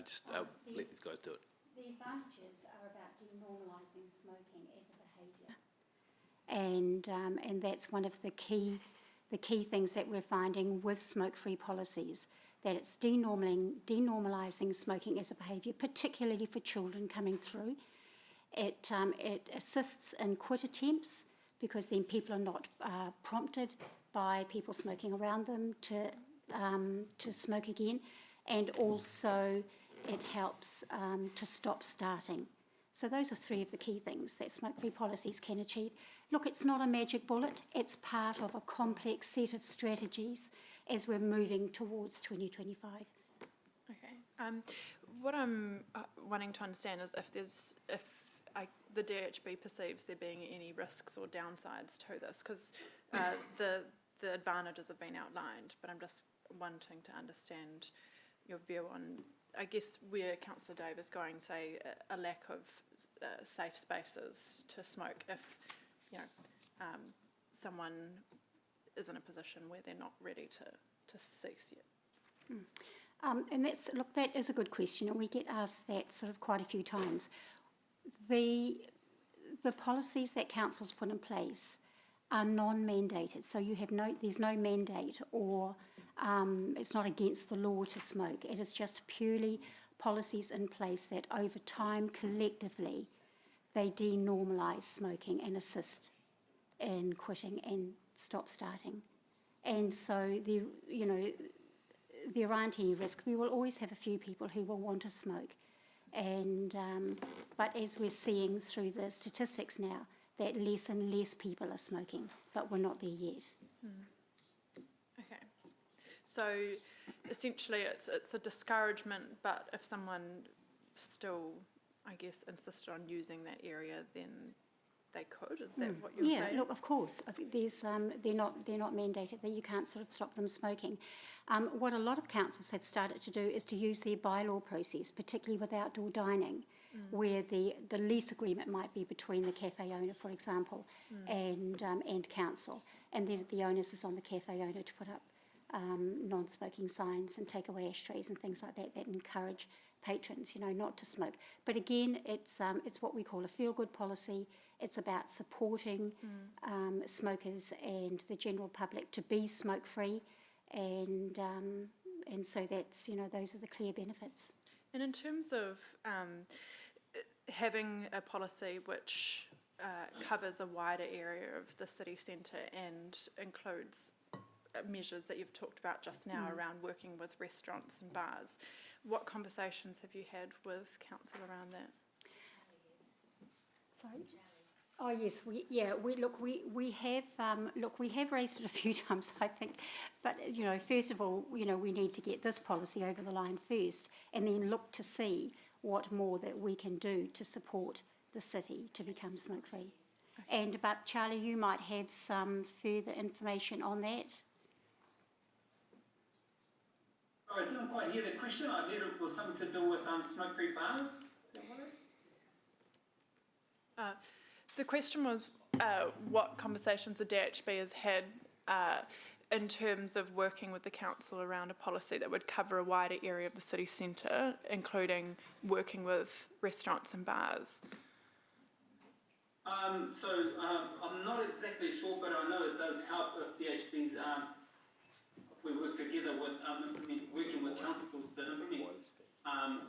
Just let these guys do it. The advantages are about denormalising smoking as a behaviour, and that's one of the key things that we're finding with smoke-free policies, that it's denormalising smoking as a behaviour, particularly for children coming through. It assists in quit attempts because then people are not prompted by people smoking around them to smoke again, and also it helps to stop starting. So those are three of the key things that smoke-free policies can achieve. Look, it's not a magic bullet. It's part of a complex set of strategies as we're moving towards 2025. Okay. What I'm wanting to understand is if the DHB perceives there being any risks or downsides to this, because the advantages have been outlined, but I'm just wanting to understand your view on, I guess, where Councillor Dave is going, say, a lack of safe spaces to smoke if, you know, someone is in a position where they're not ready to cease yet. And that is a good question, and we get asked that sort of quite a few times. The policies that councils put in place are non-mandated, so there's no mandate or it's not against the law to smoke. It is just purely policies in place that over time, collectively, they denormalise smoking and assist in quitting and stop starting. And so there aren't any risk. We will always have a few people who will want to smoke. And but as we're seeing through the statistics now, that less and less people are smoking, but we're not there yet. Okay. So essentially it's a discouragement, but if someone still, I guess, insisted on using that area, then they could. Is that what you're saying? Yeah, look, of course. They're not mandated, that you can't sort of stop them smoking. What a lot of councils have started to do is to use their bylaw process, particularly with outdoor dining, where the lease agreement might be between the cafe owner, for example, and council, and then the onus is on the cafe owner to put up non-smoking signs and take away ashtrays and things like that encourage patrons, not to smoke. But again, it's what we call a feel-good policy. It's about supporting smokers and the general public to be smoke-free, and so that's, those are the clear benefits. And in terms of having a policy which covers a wider area of the city centre and includes measures that you've talked about just now around working with restaurants and bars, what conversations have you had with council around that? Sorry? Oh yes, we have raised it a few times, I think, but first of all, we need to get this policy over the line first, and then look to see what more that we can do to support the city to become smoke-free. Okay. But Charlie, you might have some further information on that. Sorry, I didn't quite hear the question. I heard it was something to do with smoke-free bars. Is that what it? The question was what conversations the DHB has had in terms of working with the council around a policy that would cover a wider area of the city centre, including working with restaurants and bars. I'm not exactly sure, but I know it does help if DHBs, we work together with working with councils to implement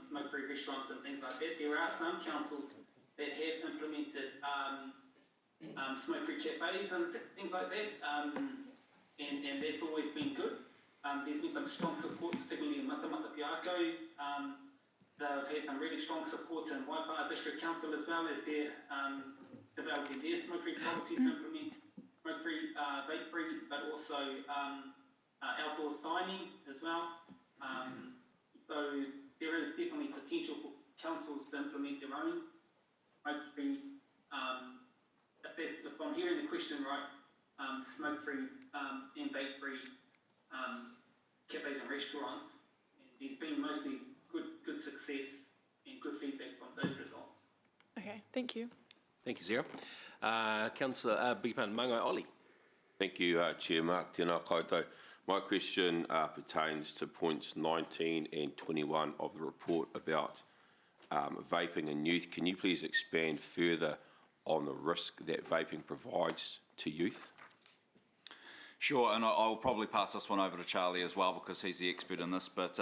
smoke-free restaurants and things like that. There are some councils that have implemented smoke-free cafes and things like that, and that's always been good. There's been some strong support, particularly in Matamata Piako. They've had some really strong support in Waipara District Council as well as they're developing their smoke-free policy to implement smoke-free, vape-free, but also outdoors dining as well. So there is definitely potential for councils to implement their own smoke-free, if I'm hearing the question right, smoke-free and vape-free cafes and restaurants. And there's been mostly good success and good feedback from those results. Okay, thank you. Thank you, Sarah. Councillor Mangai Oli. Thank you, Chair Mark. Tēnā koutou. My question pertains to points 19 and 21 of the report about vaping in youth. Can you please expand further on the risk that vaping provides to youth? Sure, and I'll probably pass this one over to Charlie as well because he's the expert in this. But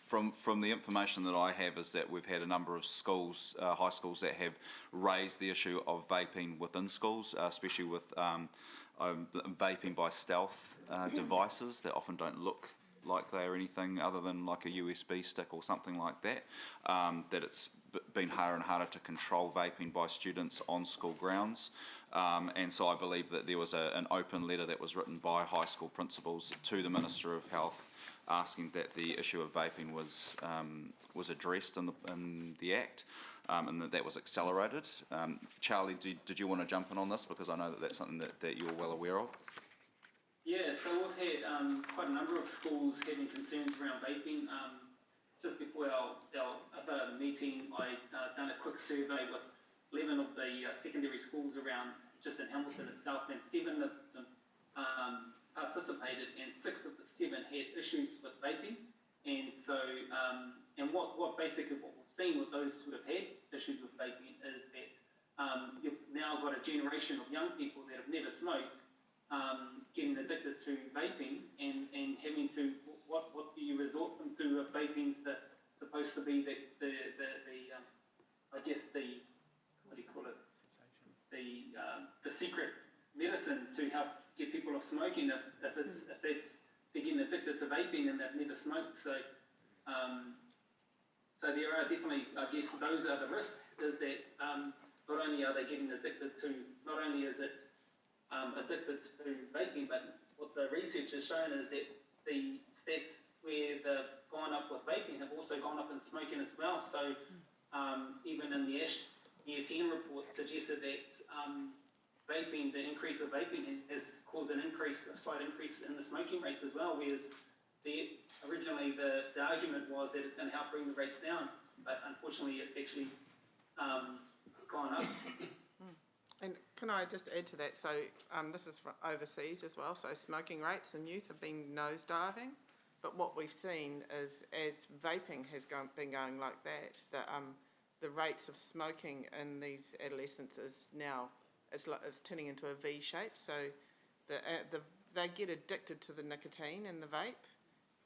from the information that I have is that we've had a number of schools, high schools, that have raised the issue of vaping within schools, especially with vaping by stealth devices that often don't look like they are anything other than like a USB stick or something like that. That it's been harder and harder to control vaping by students on school grounds. And so I believe that there was an open letter that was written by high school principals to the Minister of Health asking that the issue of vaping was addressed in the Act and that was accelerated. Charlie, did you want to jump in on this? Because I know that that's something that you're well aware of. Yeah, so we've had quite a number of schools having concerns around vaping. Just before our meeting, I done a quick survey with 11 of the secondary schools around just in Hamilton itself, and 7 of them participated, and 6 of the 7 had issues with vaping. And so, and what basically what we've seen with those who have had issues with vaping is that you've now got a generation of young people that have never smoked getting addicted to vaping and having to, what do you resort them to if vaping's supposed to be the I guess the, what do you call it, the secret medicine to help get people off smoking if they're getting addicted to vaping and they've never smoked. So so there are definitely, I guess those are the risks, is that not only are they getting addicted to, not only is it addicted to vaping, but what the research has shown is that the stats where they've gone up with vaping have also gone up in smoking as well. So even in the Year 10 report suggested that vaping, the increase of vaping has caused a slight increase in the smoking rates as well, whereas originally the argument was that it's going to help bring the rates down, but unfortunately it's actually gone up. And can I just add to that? So this is from overseas as well. So smoking rates in youth have been nosediving, but what we've seen is as vaping has been going like that, the rates of smoking in these adolescents is now it's turning into a V shape. So they get addicted to the nicotine in the vape,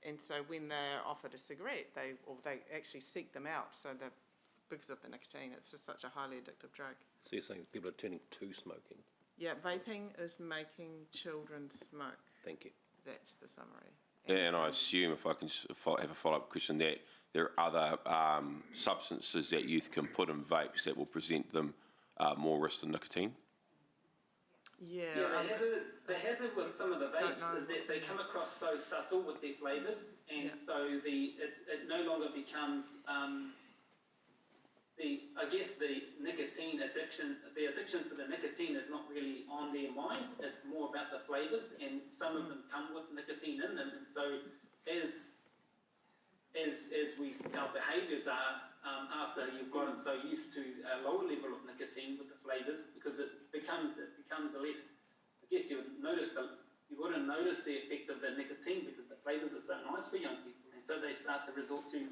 and so when they're offered a cigarette, they actually seek them out. So because of the nicotine, it's just such a highly addictive drug. So you're saying people are turning to smoking? Yeah, vaping is making children smoke. Thank you. That's the summary. And I assume, if I can have a follow-up question, that there are other substances that youth can put in vapes that will present them more risk than nicotine? Yeah. The hazard with some of the vapes is that they come across so subtle with their flavours, and so it no longer becomes I guess the nicotine addiction. The addiction to the nicotine is not really on their mind. It's more about the flavours, and some of them come with nicotine in them, and so as our behaviours are after you've gotten so used to a lower level of nicotine with the flavours, because it becomes a less. I guess you wouldn't notice the effect of the nicotine because the flavours are so nice for young people, and so they start to resort to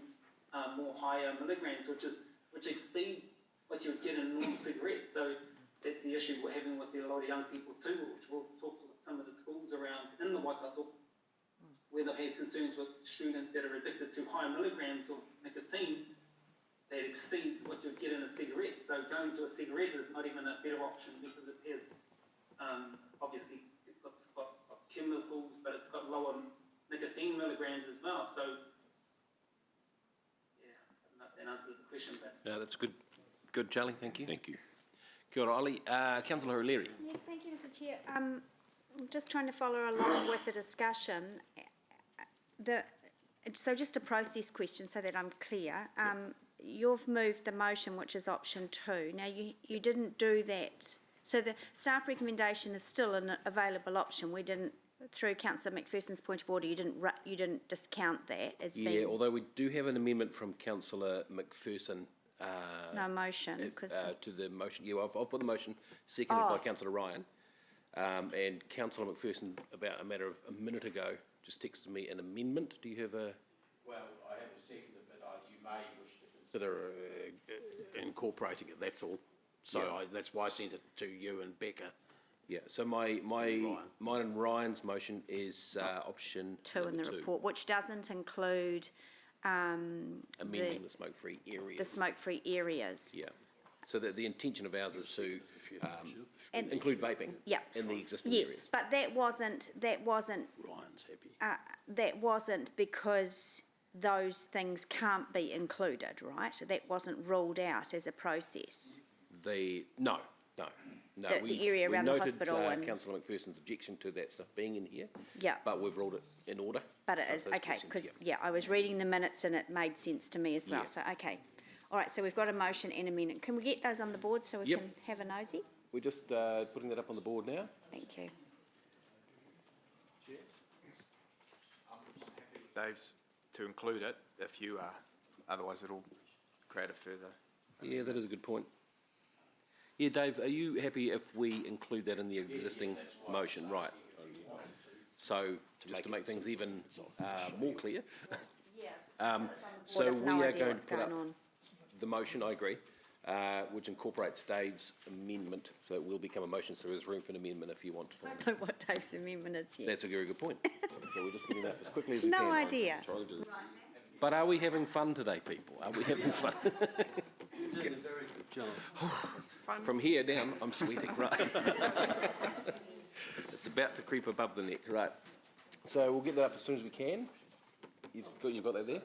more higher milligrams, which exceeds what you would get in a normal cigarette. So that's the issue we're having with a lot of young people too, which we'll talk with some of the schools around in the Waikato, where they've had concerns with students that are addicted to high milligrams of nicotine that exceeds what you'd get in a cigarette. So going to a cigarette is not even a better option because it has, obviously, it's got chemicals, but it's got lower nicotine milligrams as well. So, yeah, I don't know if that answers the question, but... No, that's good. Good, Charlie, thank you. Thank you. Kia ora, Ollie. Councillor O'Leary. Yeah, thank you, Mr Chair. I'm just trying to follow along with the discussion. So just a process question so that I'm clear. You've moved the motion, which is option 2. Now, you didn't do that. So the staff recommendation is still an available option. We didn't, through Councillor McPherson's point of order, you didn't discount that as being... Yeah, although we do have an amendment from Councillor McPherson. No motion, because... to the motion. Yeah, I'll put the motion, seconded by Councillor Ryan. And Councillor McPherson, about a matter of a minute ago, just texted me an amendment. Do you have a... Well, I haven't seconded, but you may wish to consider incorporating it, that's all. So Yeah. that's why I sent it to you and Becca Yeah, so mine and Ryan's motion is option 2 in the number 2. report, which doesn't include Amending the smoke-free areas. the smoke-free areas. Yeah, so the intention of ours is to And- include vaping Yeah. in the existing Yes, areas. but that wasn't Ryan's happy. that wasn't because those things can't be included, right? That wasn't ruled out as a process. No. The area around the hospital We and- noted Councillor McPherson's objection to that stuff being in here. Yeah. But we've ruled it in order. But it Ask is, those okay, questions, because, yeah. I was reading the minutes and it made sense to me as well, Yeah. so, okay. All right, so we've got a motion and a minute. Can we get those on the board so we Yep. can have a nosy? We're just putting that up on the board now. Thank you. Dave's to include it if you are, otherwise it'll create a further. Yeah, that is a good point. Yeah, Dave, are you happy if we include that in the existing motion? Right. So, just to make things even more clear. So Board have we no are idea going what's to put up going on. the motion, I agree, which incorporates Dave's amendment. So it will become a motion, so there's room for an amendment if you want to. I don't know what Dave's amendment is yet. That's a very good point. So we're just getting that as quickly as we can. No idea. Try to do it. But are we having fun today, people? Are we having fun? Doing a very good job. From here down, I'm sweating, right? It's about to creep above the neck, right? So we'll get that up as soon as we can. You've got that there?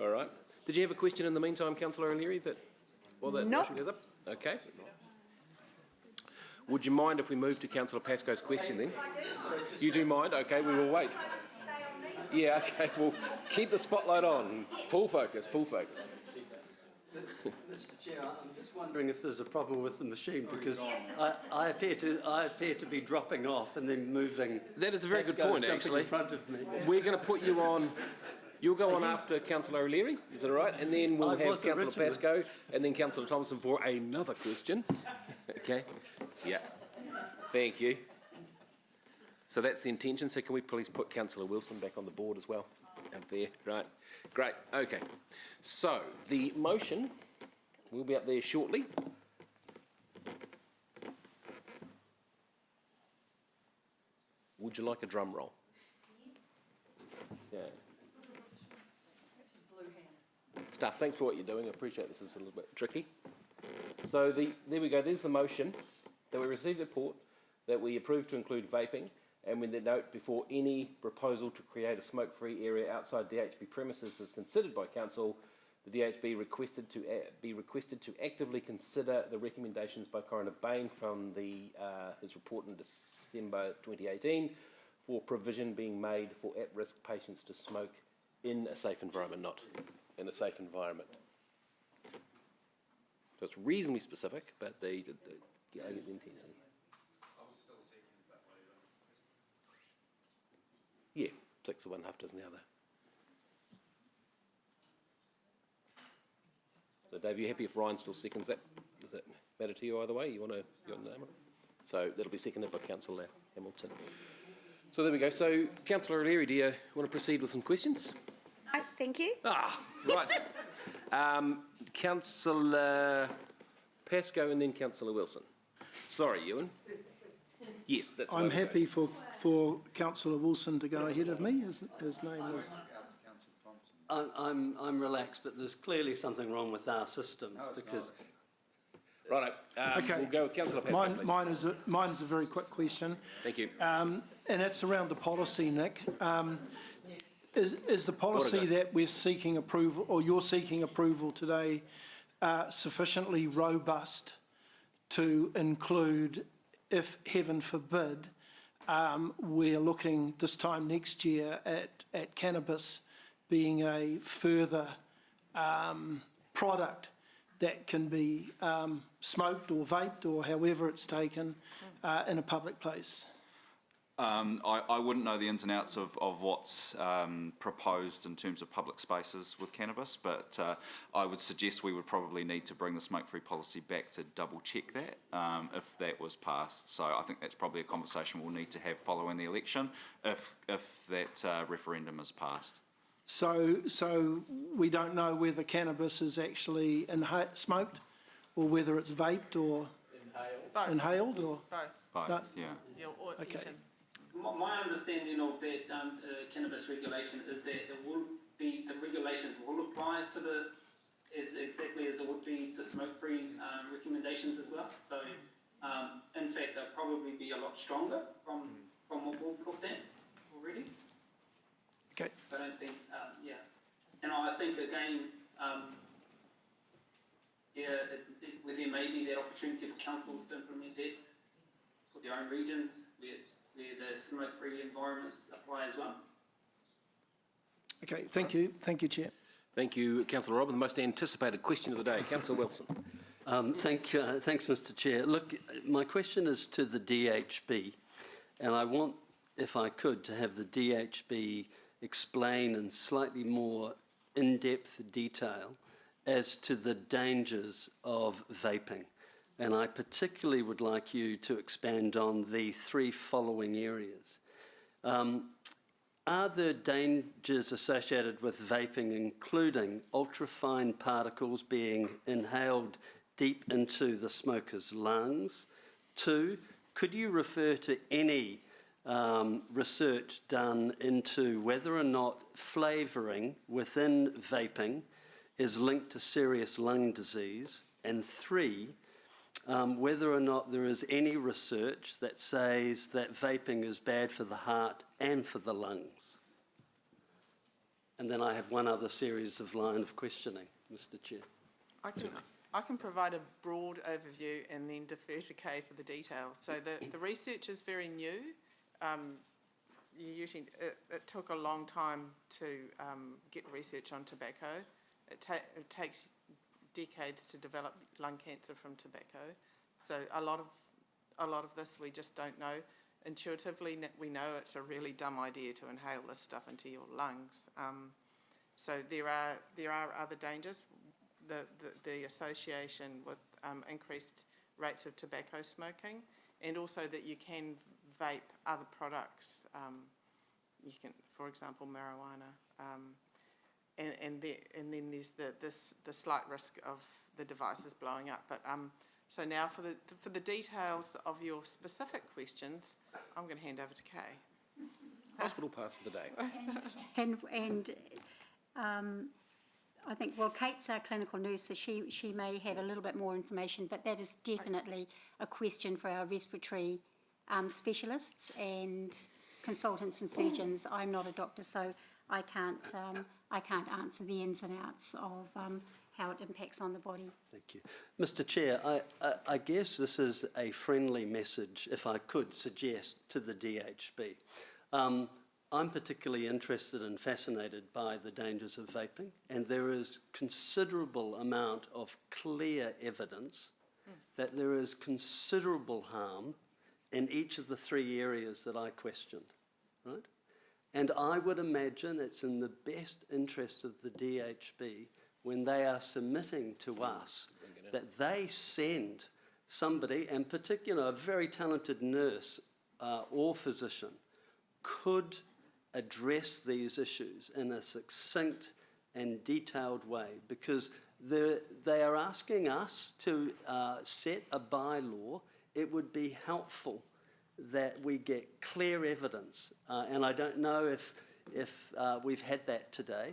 All right. Did you have a question in the meantime, Councillor O'Leary, while that Nope. motion goes up? Okay. Would you mind if we move to Councillor Pascoe's question then? You do mind? Okay, we will wait. Yeah, okay, well, keep the spotlight on. Full focus, full focus. Mr. Chair, I'm just wondering if there's a problem with the machine because I appear to be dropping off and then moving. That is a very good Pasco's point, jumping actually. in front of me. We're going to put you on. You'll go on after Councillor O'Leary, is that all right? And then we'll I have was Councillor originally. Pascoe and then Councillor Thompson for another question. Okay? Yeah. Thank you. So that's the intention. So can we please put Councillor Wilson back on the board as well? Up there, right? Great. Okay. So the motion will be up there shortly. Would you like a drum roll? Yeah. Staff, thanks for what you're doing. I appreciate this is a little bit tricky. So there we go. There's the motion that we received a report that we approved to include vaping, and with the note before any proposal to create a smoke-free area outside DHB premises is considered by council, the DHB requested to actively consider the recommendations by Coroner Bain from his report in December 2018 for provision being made for at-risk patients to smoke in a safe environment, not in a safe environment. So it's reasonably specific, but I get the intention. Yeah, 6 of one, half dozen the other. So Dave, you happy if Ryan still seconds that? Does that matter to you either way? You want to name it? So that'll be seconded by Councillor Hamilton. So there we go. So Councillor O'Leary, do you want to proceed with some questions? No, thank you. Right. Councillor Pascoe and then Councillor Wilson. Sorry, Ewan. Yes, that's I'm happy for Councillor Wilson to go ahead of me. His name is. I'm relaxed, but there's clearly something wrong with our systems because. Right. Okay. We'll go with Councillor Pascoe, please. Mine is a very quick question. Thank you. And that's around the policy, Nick. Is the policy Order, that we're seeking approval, or you're seeking approval today, sufficiently robust to include, if heaven forbid, we're looking this time next year at cannabis being a further product that can be smoked or vaped or however it's taken in a public place? I wouldn't know the ins and outs of what's proposed in terms of public spaces with cannabis, but I would suggest we would probably need to bring the smoke-free policy back to double-check that if that was passed. So I think that's probably a conversation we'll need to have following the election if that referendum is passed. So we don't know whether cannabis is actually smoked or whether it's vaped or Both. inhaled or? Both. No. Yeah, or Okay. eaten. My understanding of that cannabis regulation is that the regulations will apply to exactly as it would be to smoke-free recommendations as well. So, in fact, they'll probably be a lot stronger from what we've looked at already. Okay. I don't think, and I think again, where there may be that opportunity for councils to implement that for their own regions, where the smoke-free environments apply as well. Okay, thank you, Chair. Thank you, Councillor Robin. The most anticipated question of the day, Councillor Wilson. Thanks, Mr. Chair. Look, my question is to the DHB, and I want, if I could, to have the DHB explain in slightly more in-depth detail as to the dangers of vaping. And I particularly would like you to expand on the three following areas. Are there dangers associated with vaping, including ultrafine particles being inhaled deep into the smoker's lungs? 2, could you refer to any research done into whether or not flavouring within vaping is linked to serious lung disease? And 3, whether or not there is any research that says that vaping is bad for the heart and for the lungs. And then I have one other series of line of questioning, Mr. Chair. I can provide a broad overview and then defer to Kay for the details. So the research is very new. It took a long time to get research on tobacco. It takes decades to develop lung cancer from tobacco. So a lot of this we just don't know. Intuitively, we know it's a really dumb idea to inhale this stuff into your lungs. So there are other dangers. The association with increased rates of tobacco smoking, and also that you can vape other products. You can, for example, marijuana. And then there's the slight risk of the devices blowing up. But so now for the details of your specific questions, I'm going to hand over to Kay. Hospital pass of the day. And I think, well, Kate's our clinical nurse, so she may have a little bit more information, but that is definitely a question for our respiratory specialists and consultants and surgeons. I'm not a doctor, so I can't answer the ins and outs of how it impacts on the body. Thank you. Mr. Chair, I guess this is a friendly message, if I could suggest, to the DHB. I'm particularly interested and fascinated by the dangers of vaping, and there is considerable amount of clear evidence that there is considerable harm in each of the three areas that I questioned, right? And I would imagine it's in the best interest of the DHB when they are submitting to us that they send somebody, and particularly a very talented nurse or physician, could address these issues in a succinct and detailed way, because they are asking us to set a bylaw. It would be helpful that we get clear evidence, and I don't know if we've had that today,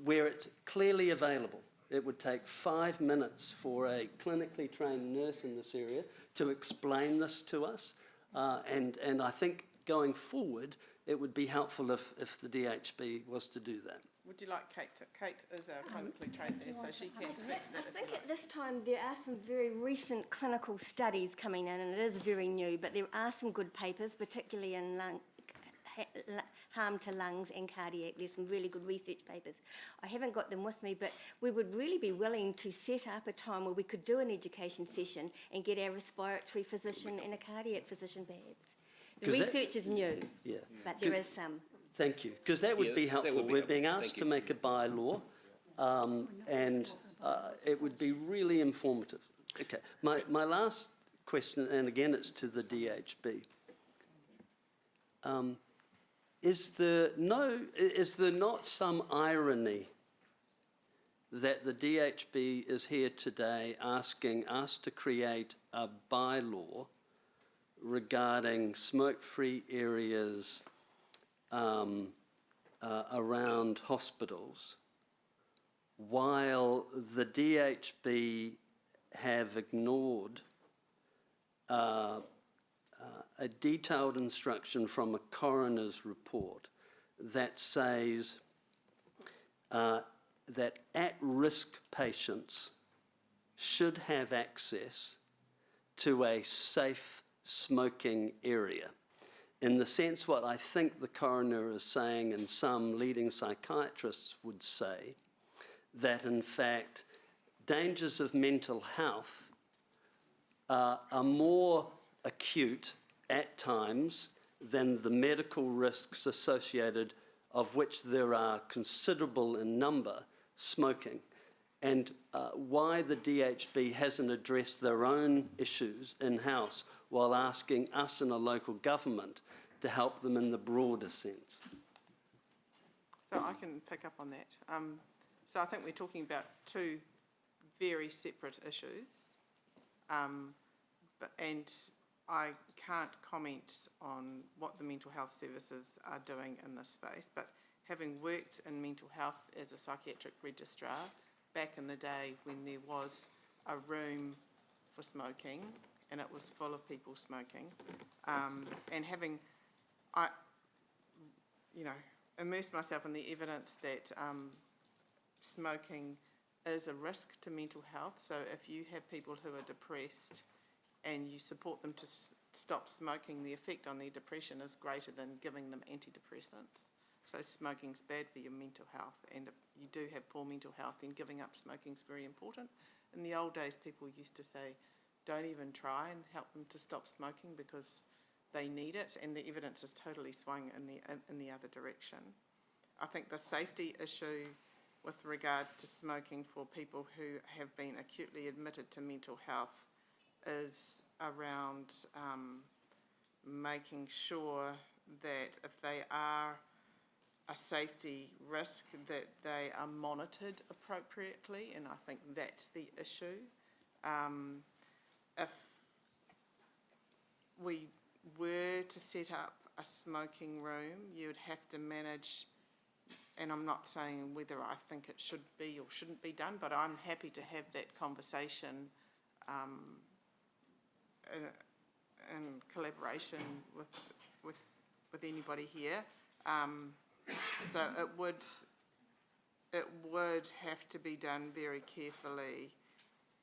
where it's clearly available. It would take 5 minutes for a clinically trained nurse in this area to explain this to us, and I think going forward it would be helpful if the DHB was to do that. Would you like Kate? Kate is our clinically trained nurse, so she can speak to that. I think at this time there are some very recent clinical studies coming in, and it is very new, but there are some good papers, particularly in harm to lungs and cardiac. There's some really good research papers. I haven't got them with me, but we would really be willing to set up a time where we could do an education session and get our respiratory physician and a cardiac physician perhaps. The research is new, but there is some. Thank you, because that would be helpful. We're being asked to make a bylaw, and it would be really informative. Okay, my last question, and again it's to the DHB. Is there not some irony that the DHB is here today asking us to create a bylaw regarding smoke-free areas around hospitals, while the DHB have ignored a detailed instruction from a coroner's report that says that at-risk patients should have access to a safe smoking area. In the sense what I think the coroner is saying, and some leading psychiatrists would say, that in fact dangers of mental health are more acute at times than the medical risks associated, of which there are considerable in number, smoking. And why the DHB hasn't addressed their own issues in-house while asking us in a local government to help them in the broader sense. So I can pick up on that. So I think we're talking about two very separate issues. And I can't comment on what the mental health services are doing in this space, but having worked in mental health as a psychiatric registrar back in the day when there was a room for smoking and it was full of people smoking, and having, immersed myself in the evidence that smoking is a risk to mental health. So if you have people who are depressed and you support them to stop smoking, the effect on their depression is greater than giving them antidepressants. So smoking's bad for your mental health, and if you do have poor mental health, then giving up smoking's very important. In the old days, people used to say, don't even try and help them to stop smoking because they need it, and the evidence has totally swung in the other direction. I think the safety issue with regards to smoking for people who have been acutely admitted to mental health is around making sure that if they are a safety risk, that they are monitored appropriately, and I think that's the issue. If we were to set up a smoking room, you'd have to manage, and I'm not saying whether I think it should be or shouldn't be done, but I'm happy to have that conversation in collaboration with anybody here. So it would have to be done very carefully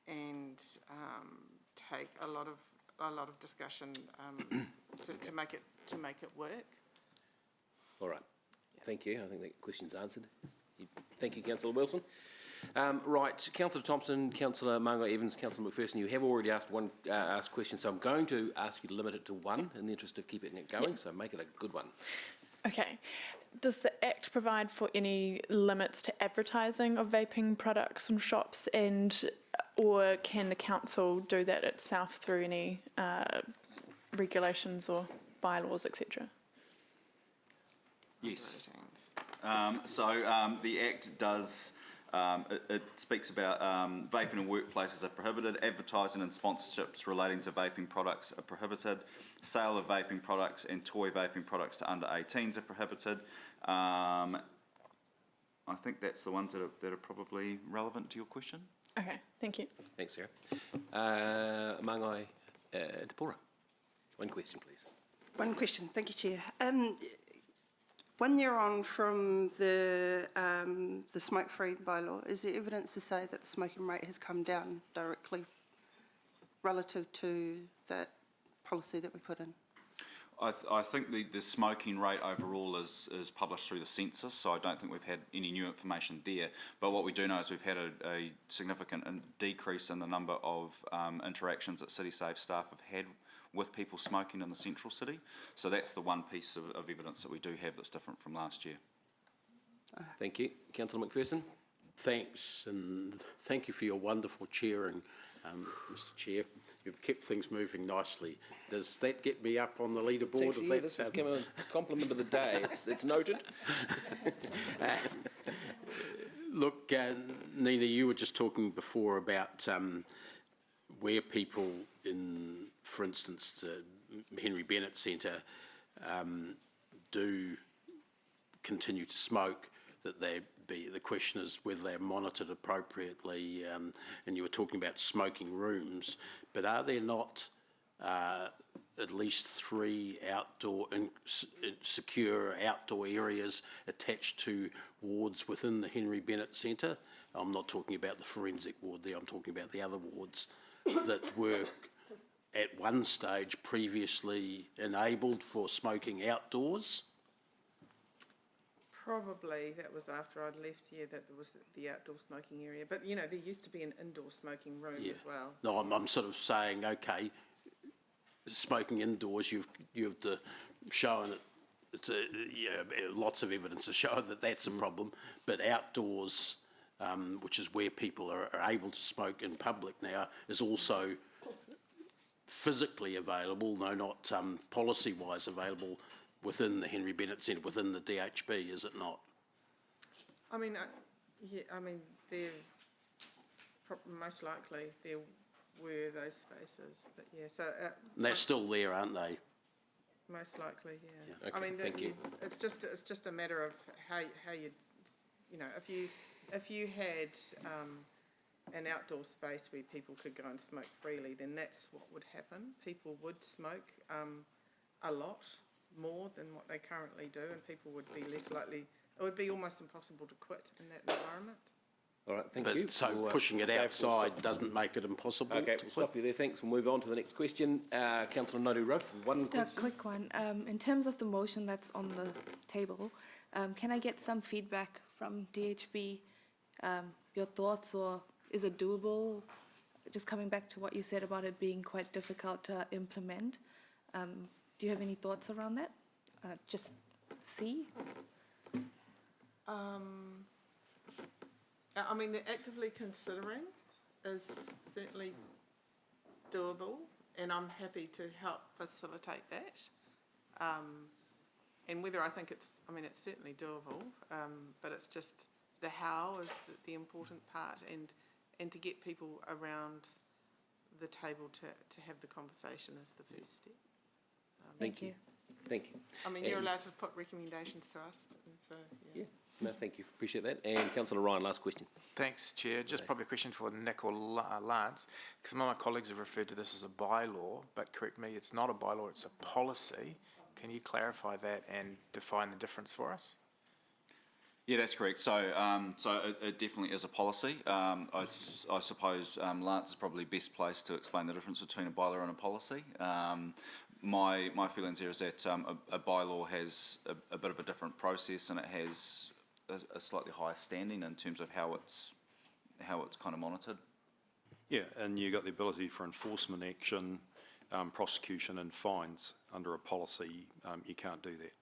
and take a lot of discussion to make it work. All right. Thank you. I think that question's answered. Thank you, Councillor Wilson. Right, Councillor Thompson, Councillor Maunga Evans, Councillor McPherson, you have already asked questions, so I'm going to ask you to limit it to one in the interest of keeping it going, so make it a good one. Okay. Does the Act provide for any limits to advertising of vaping products in shops, or can the council do that itself through any regulations or bylaws, etc.? Yes. The Act does, it speaks about vaping in workplaces are prohibited, advertising and sponsorships relating to vaping products are prohibited, sale of vaping products and toy vaping products to under 18s are prohibited. I think that's the ones that are probably relevant to your question. Okay, thank you. Thanks, Sarah. Mangai Te Pora. One question, please. One question, thank you, Chair. 1 year on from the smoke-free bylaw, is there evidence to say that the smoking rate has come down directly relative to that policy that we put in? I think the smoking rate overall is published through the census, so I don't think we've had any new information there. But what we do know is we've had a significant decrease in the number of interactions that CitySafe staff have had with people smoking in the central city. So that's the one piece of evidence that we do have that's different from last year. Thank you. Councillor McPherson. Thanks, and thank you for your wonderful chairing, Mr. Chair. You've kept things moving nicely. Does that get me up on the leaderboard? Actually, yeah, this is given a compliment of the day. It's noted. Look, Nina, you were just talking before about where people in, for instance, the Henry Bennett Centre do continue to smoke, that the question is whether they're monitored appropriately, and you were talking about smoking rooms, but are there not at least 3 outdoor secure outdoor areas attached to wards within the Henry Bennett Centre? I'm not talking about the forensic ward there, I'm talking about the other wards that were at one stage previously enabled for smoking outdoors. Probably that was after I'd left here that there was the outdoor smoking area. But, you know, there used to be an indoor smoking room as well. No, I'm sort of saying, okay, smoking indoors, you've shown that it's lots of evidence has shown that that's a problem, but outdoors, which is where people are able to smoke in public now, is also physically available, no, not policy-wise available within the Henry Bennett Centre, within the DHB, is it not? I mean, they're most likely there were those spaces, but yeah, so. And they're still there, aren't they? Most likely, yeah. Okay, I mean, thank you. It's just a matter of how you know, if you had an outdoor space where people could go and smoke freely, then that's what would happen. People would smoke a lot more than what they currently do, and people would be less likely. It would be almost impossible to quit in that environment. All right, thank you. So We'll, pushing it Dave, we'll outside stop. doesn't make it impossible? Okay, we'll stop you there, thanks. We'll move on to the next question. Councillor Nodu-Rofe, one Just question. a quick one. In terms of the motion that's on the table, can I get some feedback from DHB, your thoughts, or is it doable? Just coming back to what you said about it being quite difficult to implement, do you have any thoughts around that? Just see? I mean, they're actively considering is certainly doable, and I'm happy to help facilitate that. And whether I think it's certainly doable, but it's just the how is the important part, and to get people around the table to have the conversation is the first step. Thank you. Thank you. I mean, you're allowed to put recommendations to us, and so, yeah. No, thank you, appreciate that. And Councillor Ryan, last question. Thanks, Chair. Just probably a question for Nick or Lance, because some of my colleagues have referred to this as a bylaw, but correct me, it's not a bylaw, it's a policy. Can you clarify that and define the difference for us? Yeah, that's correct. So, it definitely is a policy. I suppose Lance is probably best placed to explain the difference between a bylaw and a policy. My feelings there is that a bylaw has a bit of a different process, and it has a slightly higher standing in terms of how it's kind of monitored. Yeah, and you got the ability for enforcement action, prosecution and fines. Under a policy, you can't do that.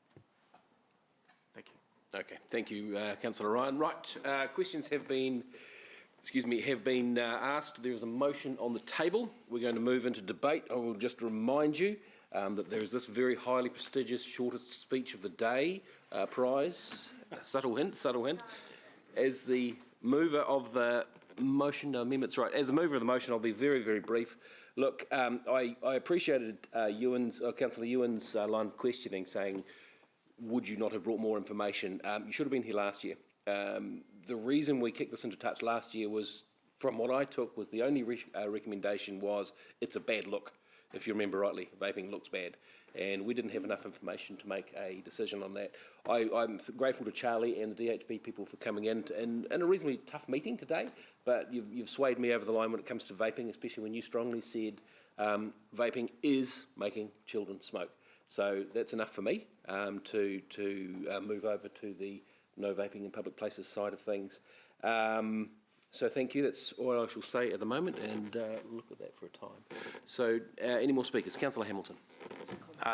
Thank you. Okay, thank you, Councillor Ryan. Right, questions have been asked. There is a motion on the table. We're going to move into debate. I will just remind you that there is this very highly prestigious shortest speech of the day prize. Subtle hint. As the mover of the motion, no amendments, right. As the mover of the motion, I'll be very, very brief. Look, I appreciated Councillor Ewan's line of questioning, saying, would you not have brought more information? You should have been here last year. The reason we kicked this into touch last year was, from what I took, was the only recommendation was it's a bad look. If you remember rightly, vaping looks bad. And we didn't have enough information to make a decision on that. I'm grateful to Charlie and the DHB people for coming in a reasonably tough meeting today, but you've swayed me over the line when it comes to vaping, especially when you strongly said vaping is making children smoke. So that's enough for me to move over to the no vaping in public places side of things. So thank you, that's all I shall say at the moment, and look at that for a time. So any more speakers? Councillor Hamilton.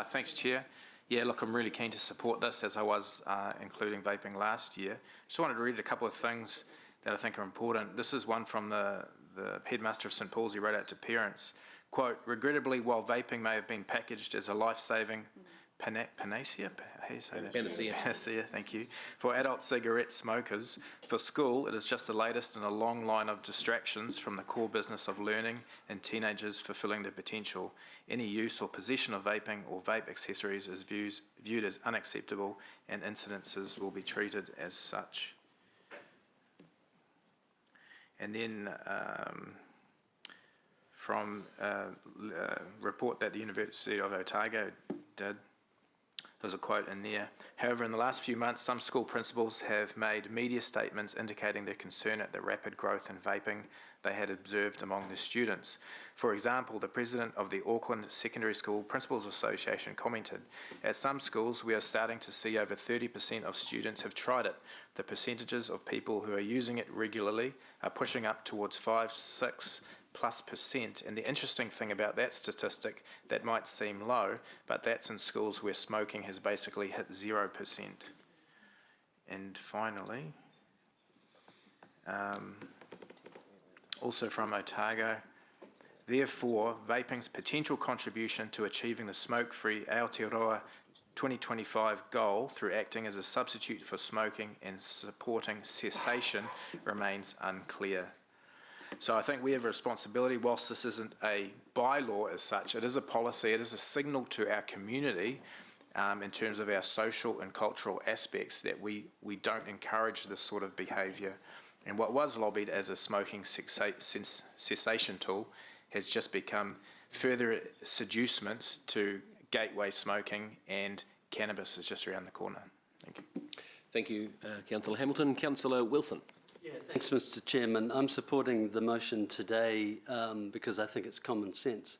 Thanks, Chair. Yeah, look, I'm really keen to support this, as I was including vaping last year. Just wanted to read a couple of things that I think are important. This is one from the headmaster of St Paul's. He wrote out to parents, quote, regrettably, while vaping may have been packaged as a life-saving Panacea? How do you say that? Panacea. Panacea, thank you. For adult cigarette smokers. For school, it is just the latest in a long line of distractions from the core business of learning and teenagers fulfilling their potential. Any use or possession of vaping or vape accessories is viewed as unacceptable, and incidences will be treated as such. And then from a report that the University of Otago did, there's a quote in there. However, in the last few months, some school principals have made media statements indicating their concern at the rapid growth in vaping they had observed among the students. For example, the president of the Auckland Secondary School Principals Association commented, "At some schools, we are starting to see over 30% of students have tried it. The percentages of people who are using it regularly are pushing up towards 5-6+%. And the interesting thing about that statistic, that might seem low, but that's in schools where smoking has basically hit 0%. And finally, also from Otago, therefore, vaping's potential contribution to achieving the smoke-free Aotearoa 2025 goal through acting as a substitute for smoking and supporting cessation remains unclear. So I think we have a responsibility, whilst this isn't a bylaw as such, it is a policy, it is a signal to our community in terms of our social and cultural aspects that we don't encourage this sort of behaviour. And what was lobbied as a smoking cessation tool has just become further seducements to gateway smoking, and cannabis is just around the corner. Thank you. Thank you, Councillor Hamilton. Councillor Wilson. Yeah, thanks, Mr. Chairman. I'm supporting the motion today because I think it's common sense.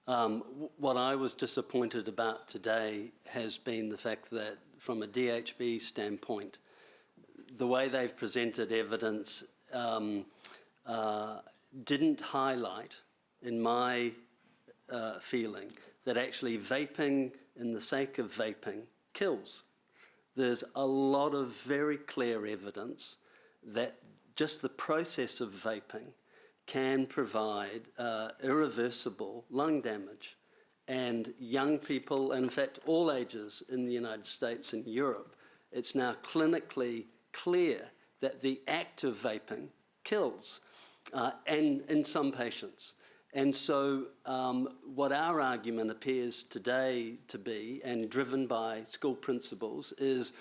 What I was disappointed about today has been the fact that from a DHB standpoint, the way they've presented evidence didn't highlight, in my feeling, that actually vaping in the sake of vaping kills. There's a lot of very clear evidence that just the process of vaping can provide irreversible lung damage. And young people, and in fact all ages in the United States and Europe, it's now clinically clear that the act of vaping kills, and in some patients. And so what our argument appears today to be, and driven by school principals, is,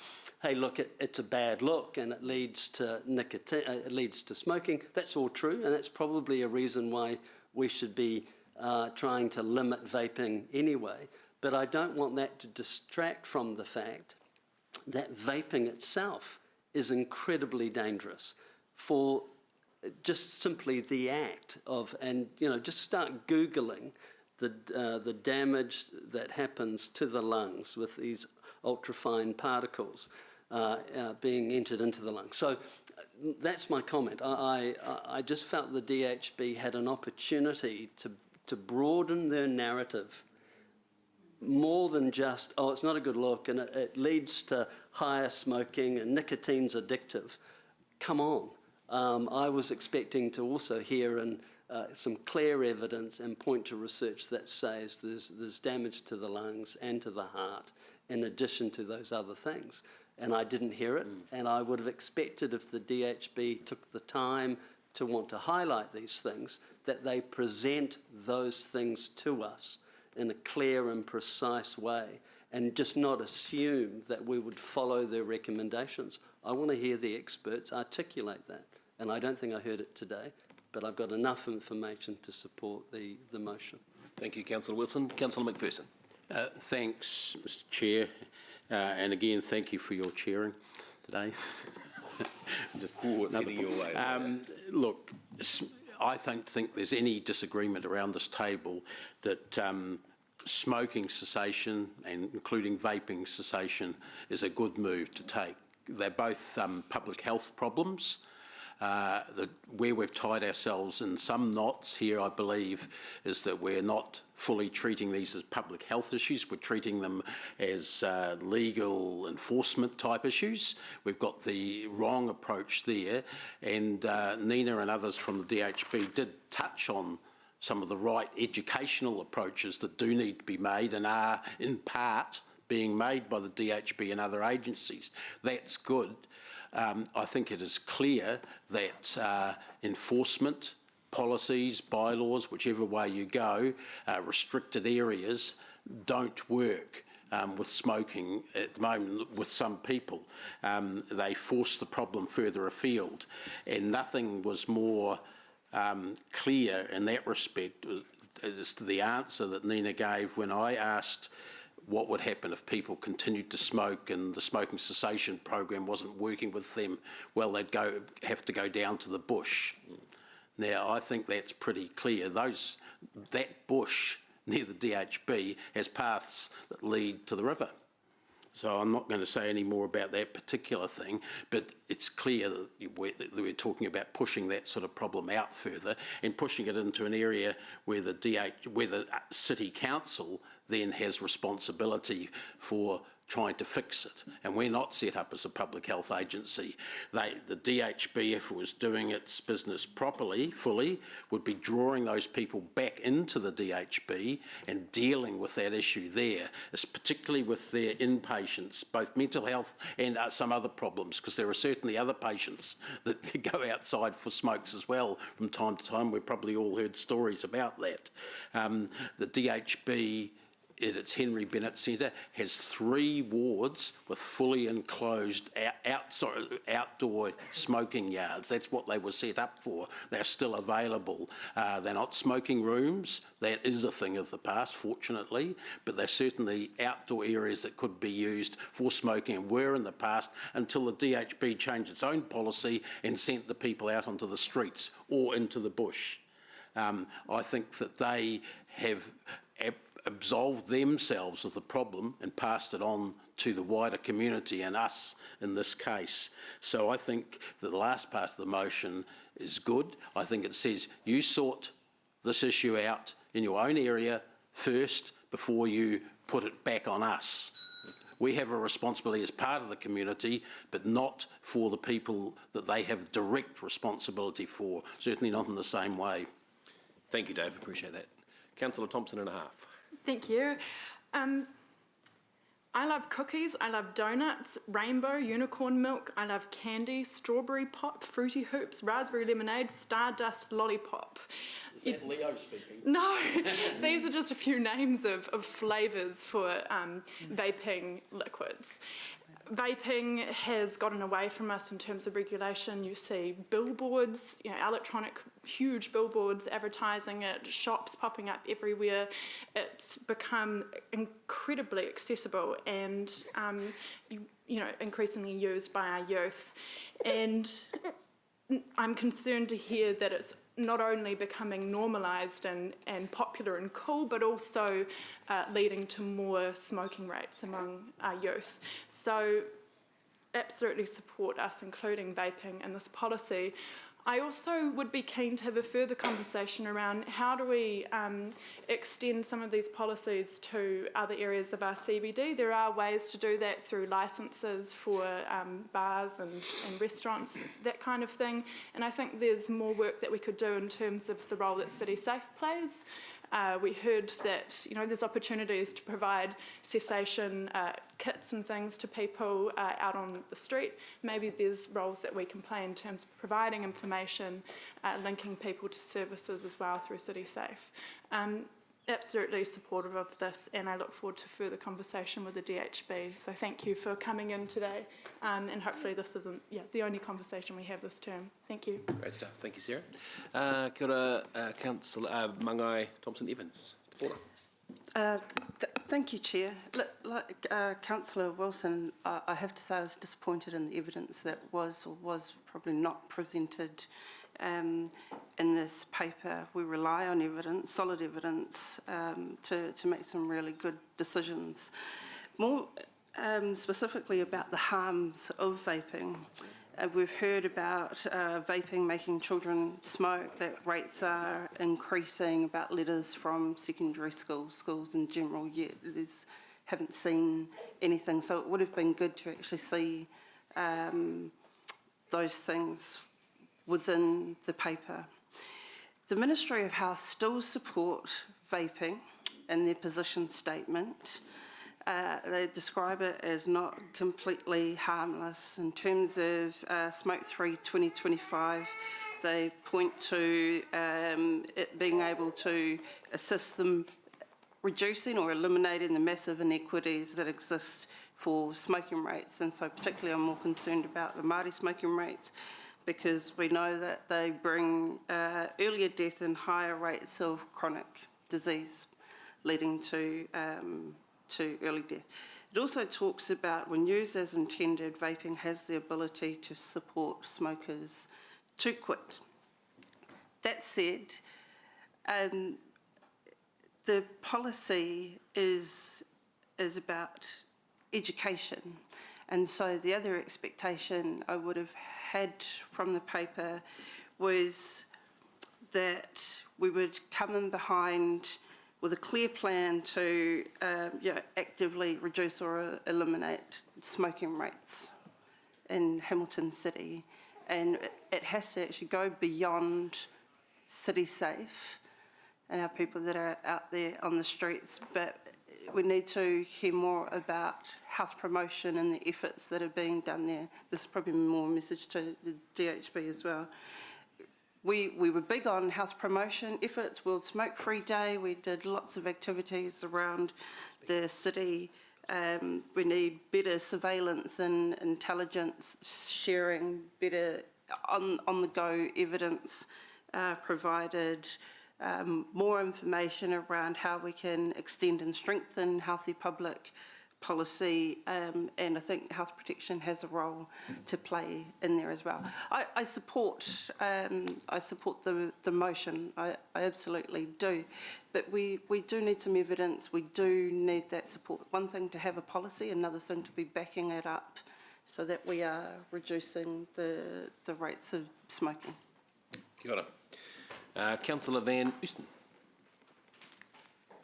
hey, look, it's a bad look and it leads to nicotine, it leads to smoking. That's all true, and that's probably a reason why we should be trying to limit vaping anyway. But I don't want that to distract from the fact that vaping itself is incredibly dangerous for just simply the act of, and just start Googling the damage that happens to the lungs with these ultrafine particles being entered into the lungs. So that's my comment. I just felt the DHB had an opportunity to broaden their narrative more than just, oh, it's not a good look and it leads to higher smoking and nicotine's addictive. Come on. I was expecting to also hear some clear evidence and point to research that says there's damage to the lungs and to the heart in addition to those other things. And I didn't hear it, and I would have expected if the DHB took the time to want to highlight these things, that they present those things to us in a clear and precise way, and just not assume that we would follow their recommendations. I want to hear the experts articulate that, and I don't think I heard it today, but I've got enough information to support the motion. Thank you, Councillor Wilson. Councillor McPherson. Thanks, Mr. Chair, and again, thank you for your chairing today. Just it's heading your way. Look, I don't think there's any disagreement around this table that smoking cessation, and including vaping cessation, is a good move to take. They're both public health problems. Where we've tied ourselves in some knots here, I believe, is that we're not fully treating these as public health issues. We're treating them as legal enforcement type issues. We've got the wrong approach there, and Nina and others from the DHB did touch on some of the right educational approaches that do need to be made and are in part being made by the DHB and other agencies. That's good. I think it is clear that enforcement, policies, bylaws, whichever way you go, restricted areas don't work. With smoking at the moment with some people. They force the problem further afield, and nothing was more clear in that respect as to the answer that Nina gave when I asked what would happen if people continued to smoke and the smoking cessation program wasn't working with them. Well, they'd have to go down to the bush. Now, I think that's pretty clear. That bush near the DHB has paths that lead to the river. So I'm not going to say any more about that particular thing, but it's clear that we're talking about pushing that sort of problem out further and pushing it into an area where the City Council then has responsibility for trying to fix it. And we're not set up as a public health agency. The DHB, if it was doing its business properly, fully, would be drawing those people back into the DHB and dealing with that issue there, particularly with their inpatients, both mental health and some other problems, because there are certainly other patients that go outside for smokes as well from time to time. We've probably all heard stories about that. The DHB at its Henry Bennett Centre has 3 wards with fully enclosed outdoor smoking yards. That's what they were set up for. They're still available. They're not smoking rooms. That is a thing of the past, fortunately, but they're certainly outdoor areas that could be used for smoking and were in the past until the DHB changed its own policy and sent the people out onto the streets or into the bush. I think that they have absolved themselves of the problem and passed it on to the wider community and us in this case. So I think the last part of the motion is good. I think it says you sort this issue out in your own area first before you put it back on us. We have a responsibility as part of the community, but not for the people that they have direct responsibility for, certainly not in the same way. Thank you, Dave. Appreciate that. Councillor Thompson and a half. Thank you. I love cookies, I love donuts, rainbow, unicorn milk, I love candy, strawberry pop, fruity hoops, raspberry lemonade, stardust lollipop. Is that Leo speaking? No, these are just a few names of flavours for vaping liquids. Vaping has gotten away from us in terms of regulation. You see billboards, electronic, huge billboards advertising it, shops popping up everywhere. It's become incredibly accessible and, increasingly used by our youth. And I'm concerned to hear that it's not only becoming normalised and popular and cool, but also leading to more smoking rates among our youth. So absolutely support us including vaping in this policy. I also would be keen to have a further conversation around how do we extend some of these policies to other areas of our CBD. There are ways to do that through licences for bars and restaurants, that kind of thing. And I think there's more work that we could do in terms of the role that City Safe plays. We heard that there's opportunities to provide cessation kits and things to people out on the street. Maybe there's roles that we can play in terms of providing information, linking people to services as well through City Safe. Absolutely supportive of this, and I look forward to further conversation with the DHB. So thank you for coming in today, and hopefully this isn't the only conversation we have this term. Thank you. Great stuff. Thank you, Sarah. Kia ora, Councillor Mangai Thompson-Evans. Thank you, Chair. Like Councillor Wilson, I have to say I was disappointed in the evidence that was or was probably not presented in this paper. We rely on evidence, solid evidence, to make some really good decisions. More specifically about the harms of vaping. We've heard about vaping making children smoke, that rates are increasing, about letters from secondary schools in general, yet haven't seen anything. So it would have been good to actually see those things within the paper. The Ministry of Health still support vaping in their position statement. They describe it as not completely harmless. In terms of Smoke-Free 2025, they point to it being able to assist them reducing or eliminating the massive inequities that exist for smoking rates. And so particularly I'm more concerned about the Māori smoking rates, because we know that they bring earlier death and higher rates of chronic disease, leading to early death. It also talks about, when used as intended, vaping has the ability to support smokers to quit. That said, the policy is about education, and so the other expectation I would have had from the paper was that we would come in behind with a clear plan to actively reduce or eliminate smoking rates in Hamilton City. And it has to actually go beyond City Safe and our people that are out there on the streets, but we need to hear more about health promotion and the efforts that are being done there. This is probably more a message to the DHB as well. We were big on health promotion efforts, World Smoke Free Day. We did lots of activities around the city. We need better surveillance and intelligence sharing, better on-the-go evidence provided, more information around how we can extend and strengthen healthy public policy, and I think health protection has a role to play in there as well. I support the motion. I absolutely do, but we do need some evidence. We do need that support. One thing to have a policy, another thing to be backing it up, so that we are reducing the rates of smoking. Kia ora. Councillor Van Oosten.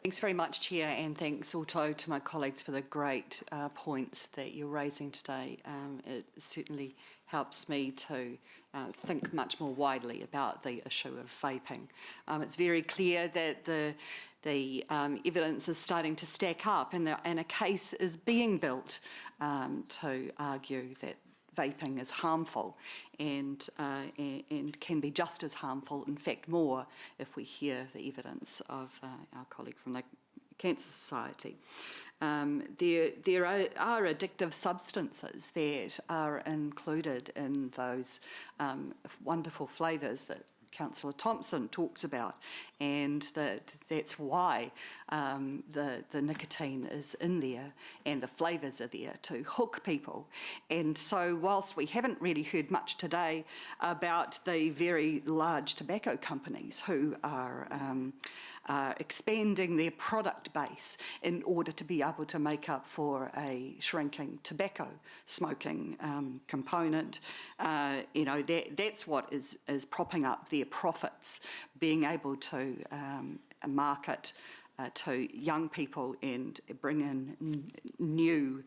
Thanks very much, Chair, and thanks also to my colleagues for the great points that you're raising today. It certainly helps me to think much more widely about the issue of vaping. It's very clear that the evidence is starting to stack up, and a case is being built to argue that vaping is harmful and can be just as harmful, in fact more, if we hear the evidence of our colleague from the Cancer Society. There are addictive substances that are included in those wonderful flavours that Councillor Thompson talks about, and that's why the nicotine is in there and the flavours are there to hook people. And so whilst we haven't really heard much today about the very large tobacco companies who are expanding their product base in order to be able to make up for a shrinking tobacco smoking component, that's what is propping up their profits, being able to market to young people and bring in new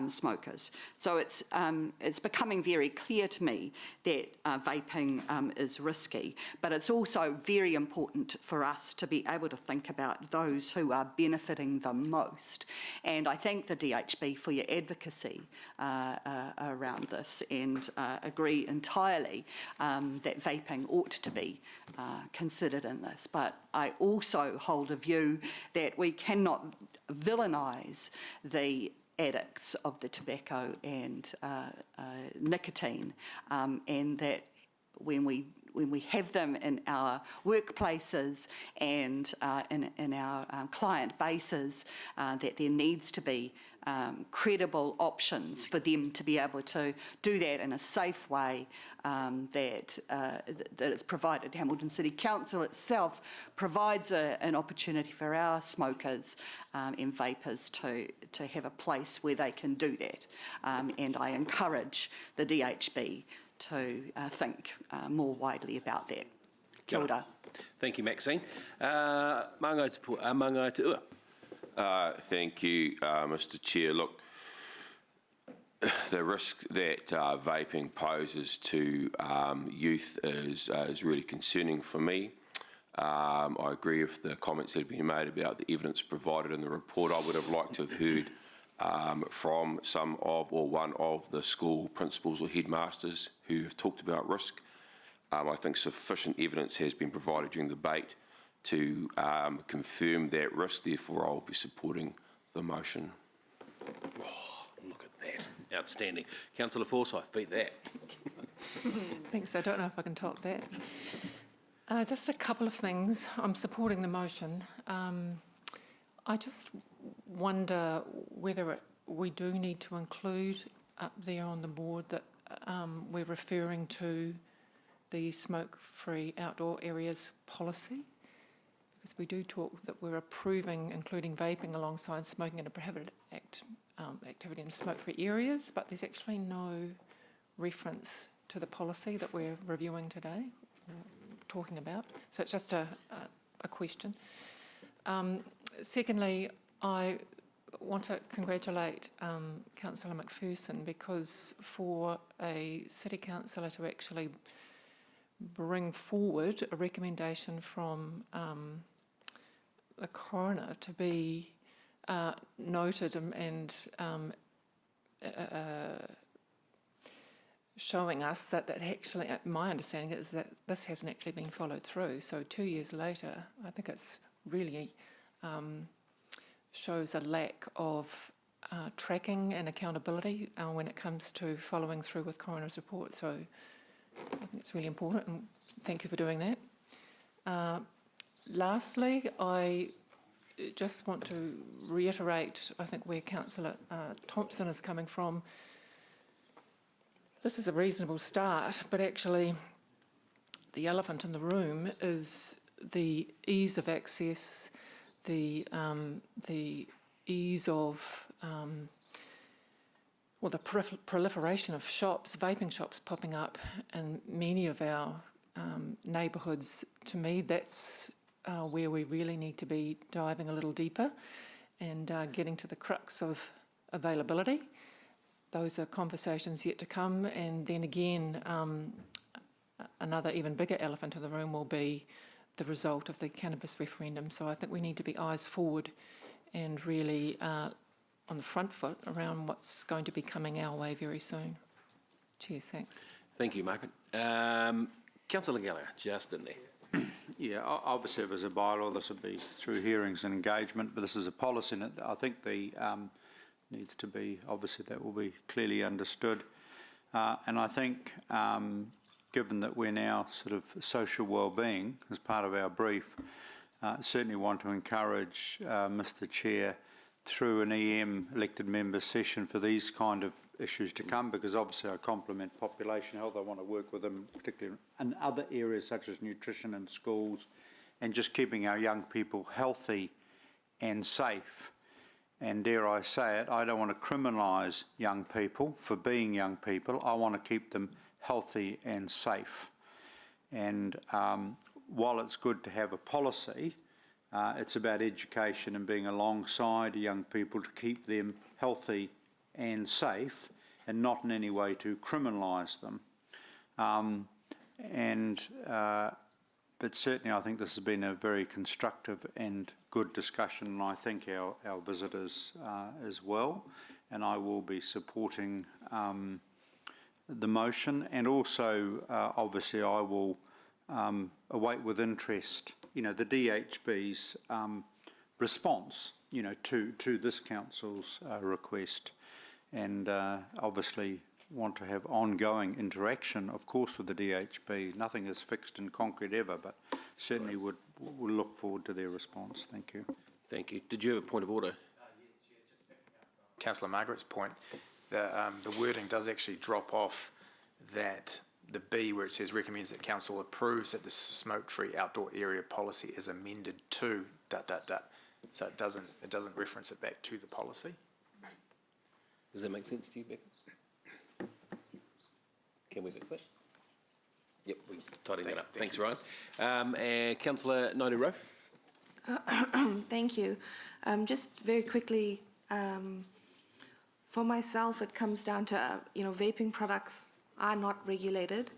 smokers. So it's becoming very clear to me that vaping is risky, but it's also very important for us to be able to think about those who are benefiting the most. And I thank the DHB for your advocacy around this, and agree entirely that vaping ought to be considered in this. But I also hold a view that we cannot villainise the addicts of the tobacco and nicotine, and that when we have them in our workplaces and in our client bases, that there needs to be credible options for them to be able to do that in a safe way that is provided. Hamilton City Council itself provides an opportunity for our smokers and vapers to have a place where they can do that. And I encourage the DHB to think more widely about that. Kia ora. Thank you, Maxine. Māngai te ua. Thank you, Mr. Chair. Look, the risk that vaping poses to youth is really concerning for me. I agree with the comments that have been made about the evidence provided in the report. I would have liked to have heard from some of or one of the school principals or headmasters who have talked about risk. I think sufficient evidence has been provided during the debate to confirm that risk. Therefore, I'll be supporting the motion. Oh, look at that. Outstanding. Councillor Forsyth, beat that. Thanks. I don't know if I can top that. Just a couple of things. I'm supporting the motion. I just wonder whether we do need to include up there on the board that we're referring to the smoke-free outdoor areas policy, because we do talk that we're approving including vaping alongside smoking in a prohibited activity in smoke-free areas, but there's actually no reference to the policy that we're reviewing today, talking about. So it's just a question. Secondly, I want to congratulate Councillor McPherson, because for a City Councillor to actually bring forward a recommendation from the coroner to be noted and showing us that actually, my understanding is that this hasn't actually been followed through. So 2 years later, I think it's really shows a lack of tracking and accountability when it comes to following through with coroner's report. So I think it's really important, and thank you for doing that. Lastly, I just want to reiterate, I think, where Councillor Thompson is coming from. This is a reasonable start, but actually the elephant in the room is the ease of access, the ease of, well, the proliferation of shops, vaping shops popping up in many of our neighbourhoods. To me, that's where we really need to be diving a little deeper and getting to the crux of availability. Those are conversations yet to come, and then again, another even bigger elephant in the room will be the result of the cannabis referendum. So I think we need to be eyes forward and really on the front foot around what's going to be coming our way very soon. Cheers, thanks. Thank you, Margaret. Councillor Gallagher, just in there. Yeah, obviously if it was a bylaw, this would be through hearings and engagement, but this is a policy, and I think the needs to be, obviously that will be clearly understood. And I think given that we're now sort of social wellbeing as part of our brief, certainly want to encourage Mr Chair through an EM elected member session for these kind of issues to come, because obviously I compliment population health. I want to work with them, particularly in other areas such as nutrition in schools and just keeping our young people healthy and safe. And dare I say it, I don't want to criminalise young people for being young people. I want to keep them healthy and safe. And while it's good to have a policy, it's about education and being alongside young people to keep them healthy and safe, and not in any way to criminalise them. But certainly I think this has been a very constructive and good discussion, and I thank our visitors as well. And I will be supporting the motion, and also obviously I will await with interest, the DHB's response, to this council's request, and obviously want to have ongoing interaction, of course, with the DHB. Nothing is fixed in concrete ever, but certainly would look forward to their response. Thank you. Thank you. Did you have a point of order? Councillor Margaret's point, the wording does actually drop off that the B, where it says recommends that council approves that the smoke-free outdoor area policy is amended to ... So it doesn't reference it back to the policy. Does that make sense to you, Becca? Can we fix that? Yep, we're tidying that up. Thanks, Ryan. And Councillor Naidu-Rowe. Thank you. Just very quickly, for myself, it comes down to, vaping products are not regulated,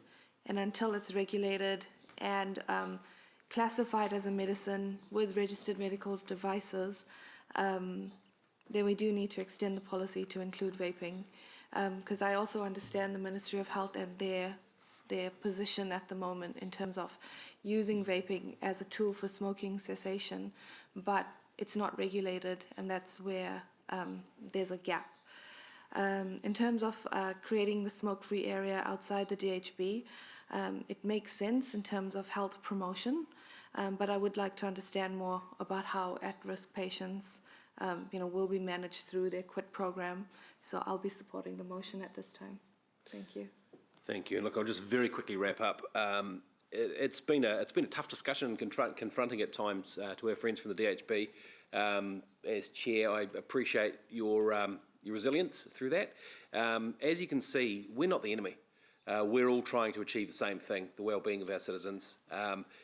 and until it's regulated and classified as a medicine with registered medical devices, then we do need to extend the policy to include vaping. Because I also understand the Ministry of Health and their position at the moment in terms of using vaping as a tool for smoking cessation, but it's not regulated, and that's where there's a gap. In terms of creating the smoke-free area outside the DHB, it makes sense in terms of health promotion, but I would like to understand more about how at-risk patients will be managed through their QUIT program. So I'll be supporting the motion at this time. Thank you. Thank you. And look, I'll just very quickly wrap up. It's been a tough discussion, confronting at times to our friends from the DHB. As chair, I appreciate your resilience through that. As you can see, we're not the enemy. We're all trying to achieve the same thing, the well-being of our citizens.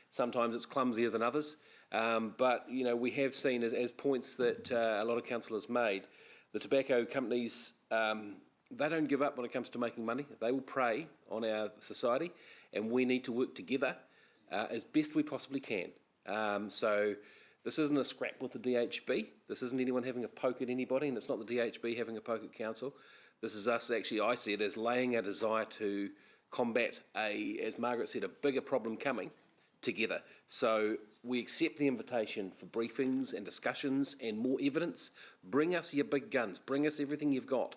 Sometimes it's clumsier than others, but we have seen as points that a lot of councillors made, the tobacco companies, they don't give up when it comes to making money. They will prey on our society, and we need to work together as best we possibly can. So this isn't a scrap with the DHB. This isn't anyone having a poke at anybody, and it's not the DHB having a poke at council. This is us actually, I see it as laying our desire to combat as Margaret said, a bigger problem coming together. So we accept the invitation for briefings and discussions and more evidence. Bring us your big guns. Bring us everything you've got,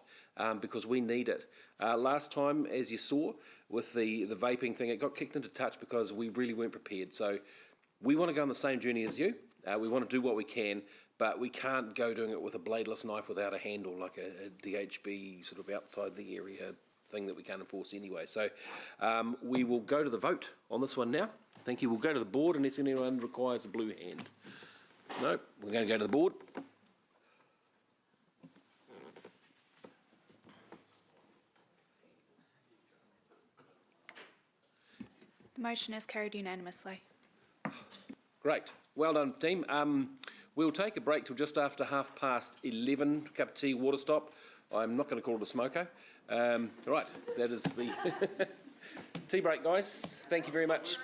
because we need it. Last time, as you saw, with the vaping thing, it got kicked into touch because we really weren't prepared. So we want to go on the same journey as you. We want to do what we can, but we can't go doing it with a bladeless knife without a handle, like a DHB sort of outside the area thing that we can't enforce anyway. So we will go to the vote on this one now. Thank you. We'll go to the board unless anyone requires a blue hand. No, we're going to go to the board. The motion is carried unanimously. Great. Well done, team. We'll take a break till just after 11:30, cup of tea, water stop. I'm not going to call it a smoko. Right, that is the tea break, guys. Thank you very much.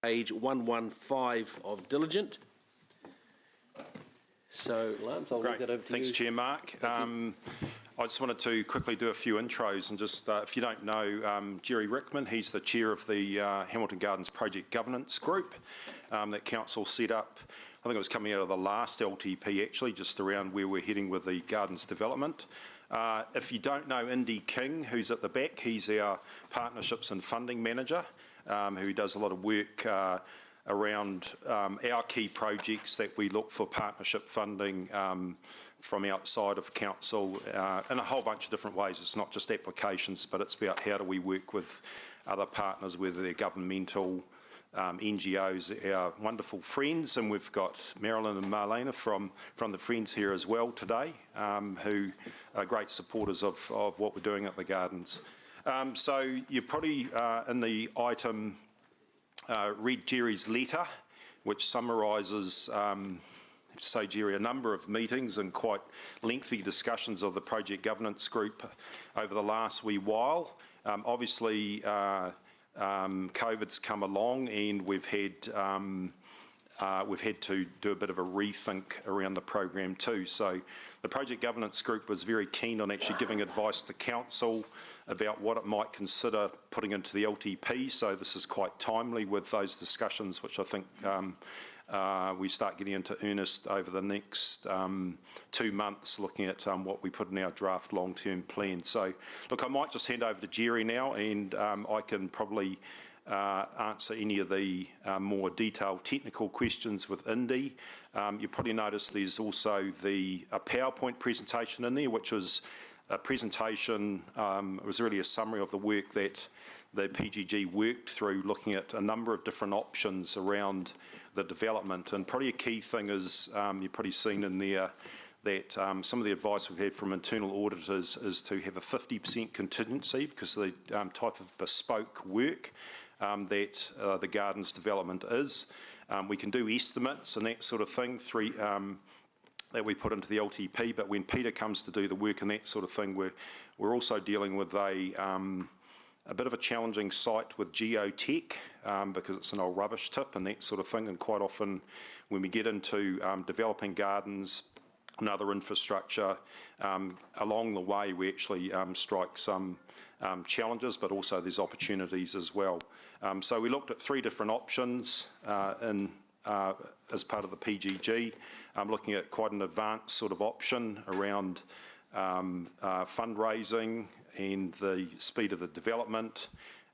page 115 of Diligent. So, Lance, I'll leave that over to you. Thanks, Chair Mark. I just wanted to quickly do a few intros and just, if you don't know, Jerry Rickman, he's the chair of the Hamilton Gardens Project Governance Group that Council set up. I think it was coming out of the last LTP actually, just around where we're heading with the gardens development. If you don't know Indy King, who's at the back, he's our partnerships and funding manager, who does a lot of work around our key projects that we look for partnership funding from outside of council in a whole bunch of different ways. It's not just applications, but it's about how do we work with other partners, whether they're governmental, NGOs, our wonderful friends, and we've got Marilyn and Marlena from the Friends here as well today, who are great supporters of what we're doing at the gardens. So you probably, in the item, read Jerry's letter, which summarises, say, Jerry, a number of meetings and quite lengthy discussions of the project governance group over the last wee while. Obviously, COVID's come along and we've had to do a bit of a rethink around the program too. So the project governance group was very keen on actually giving advice to council about what it might consider putting into the LTP. So this is quite timely with those discussions, which I think we start getting into earnest over the next 2 months, looking at what we put in our draft long-term plan. So, look, I might just hand over to Jerry now, and I can probably answer any of the more detailed technical questions with Indy. You probably noticed there's also a PowerPoint presentation in there, which was a presentation, it was really a summary of the work that the PGG worked through, looking at a number of different options around the development. And probably a key thing is, you've probably seen in there that some of the advice we've had from internal auditors is to have a 50% contingency because of the type of bespoke work that the gardens development is. We can do estimates and that sort of thing that we put into the LTP, but when Peter comes to do the work and that sort of thing, we're also dealing with a bit of a challenging site with geotech because it's an old rubbish tip and that sort of thing, and quite often when we get into developing gardens and other infrastructure, along the way we actually strike some challenges, but also there's opportunities as well. So we looked at 3 different options as part of the PGG, looking at quite an advanced sort of option around fundraising and the speed of the development,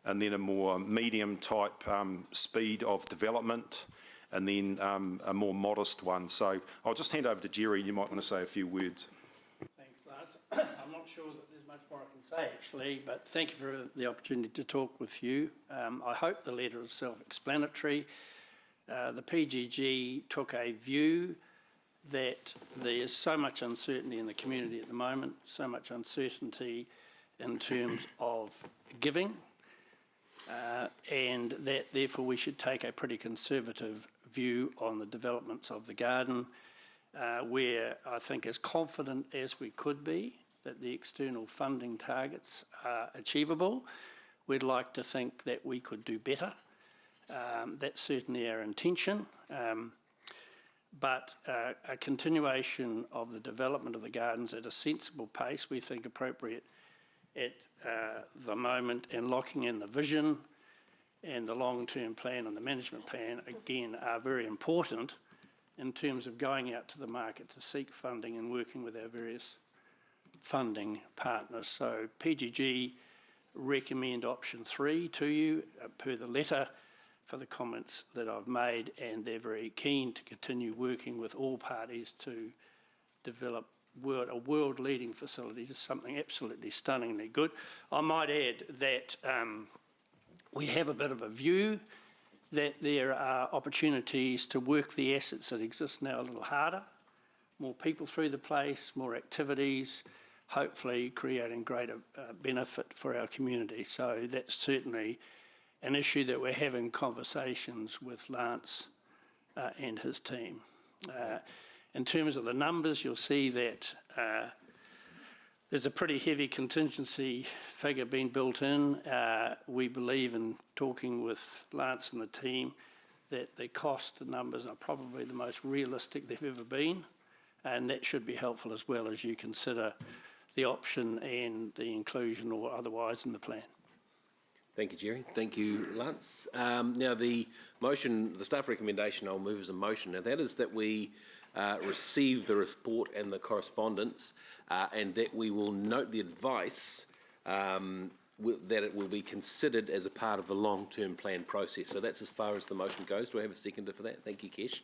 and then a more medium type speed of development, and then a more modest one. So I'll just hand over to Jerry. You might want to say a few words. Thanks, Lance. I'm not sure that there's much more I can say actually, but thank you for the opportunity to talk with you. I hope the letter is self-explanatory. The PGG took a view that there is so much uncertainty in the community at the moment, so much uncertainty in terms of giving, and that therefore we should take a pretty conservative view on the developments of the garden. We're, I think, as confident as we could be that the external funding targets are achievable. We'd like to think that we could do better. That's certainly our intention. But a continuation of the development of the gardens at a sensible pace, we think appropriate at the moment, and locking in the vision and the long-term plan and the management plan, again, are very important in terms of going out to the market to seek funding and working with our various funding partners. So PGG recommend option 3 to you per the letter for the comments that I've made, and they're very keen to continue working with all parties to develop a world-leading facility, just something absolutely stunningly good. I might add that we have a bit of a view that there are opportunities to work the assets that exist now a little harder, more people through the place, more activities, hopefully creating greater benefit for our community. So that's certainly an issue that we're having conversations with Lance and his team. In terms of the numbers, you'll see that there's a pretty heavy contingency figure being built in. We believe, in talking with Lance and the team, that the cost numbers are probably the most realistic they've ever been, and that should be helpful as well as you consider the option and the inclusion or otherwise in the plan. Thank you, Jerry. Thank you, Lance. Now, the motion, the staff recommendation, I'll move as a motion. Now, that is that we receive the report and the correspondence, and that we will note the advice that it will be considered as a part of the long-term plan process. So that's as far as the motion goes. Do I have a seconder for that? Thank you, Kesh.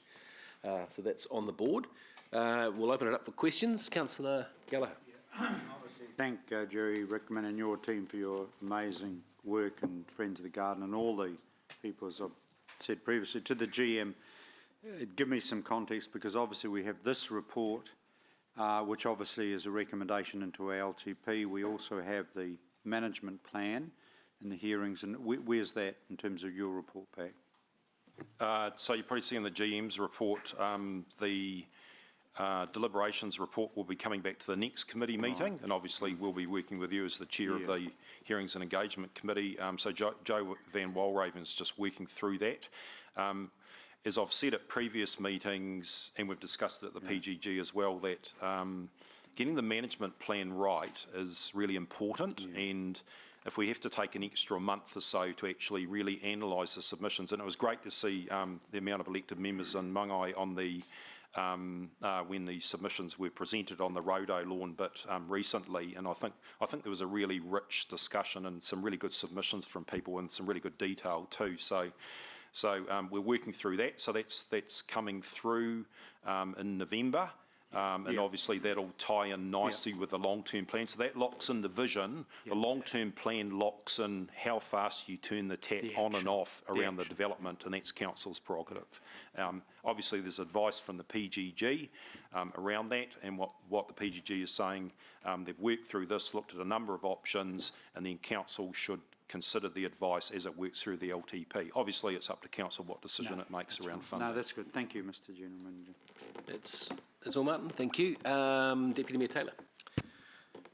So that's on the board. We'll open it up for questions. Councillor Gallagher. Obviously, thank Jerry Rickman and your team for your amazing work, and Friends of the Garden and all the people, as I've said previously. To the GM, give me some context, because obviously we have this report, which obviously is a recommendation into our LTP. We also have the management plan and the hearings, and where's that in terms of your report back? So you probably see in the GM's report, the deliberations report will be coming back to the next committee meeting, and obviously we'll be working with you as the chair of the Hearings and Engagement Committee. So Joe Van Walraven's just working through that. As I've said at previous meetings, and we've discussed it at the PGG as well, that getting the management plan right is really important, and if we have to take an extra month or so to actually really analyse the submissions, and it was great to see the amount of elected members in Mangai on the when the submissions were presented on the Rodo lawn bit recently, and I think there was a really rich discussion and some really good submissions from people and some really good detail too. So we're working through that. So that's coming through in November. And obviously that'll tie in nicely with the long-term plan. So that locks in the vision. The long-term plan locks in how fast you turn the tap on and off around the development, and that's council's prerogative. Obviously there's advice from the PGG around that, and what the PGG is saying, they've worked through this, looked at a number of options, and then council should consider the advice as it works through the LTP. Obviously it's up to council what decision it makes around funding. No, that's good. Thank you, Mr. General Manager. That's all, Martin. Thank you. Deputy Mayor Taylor.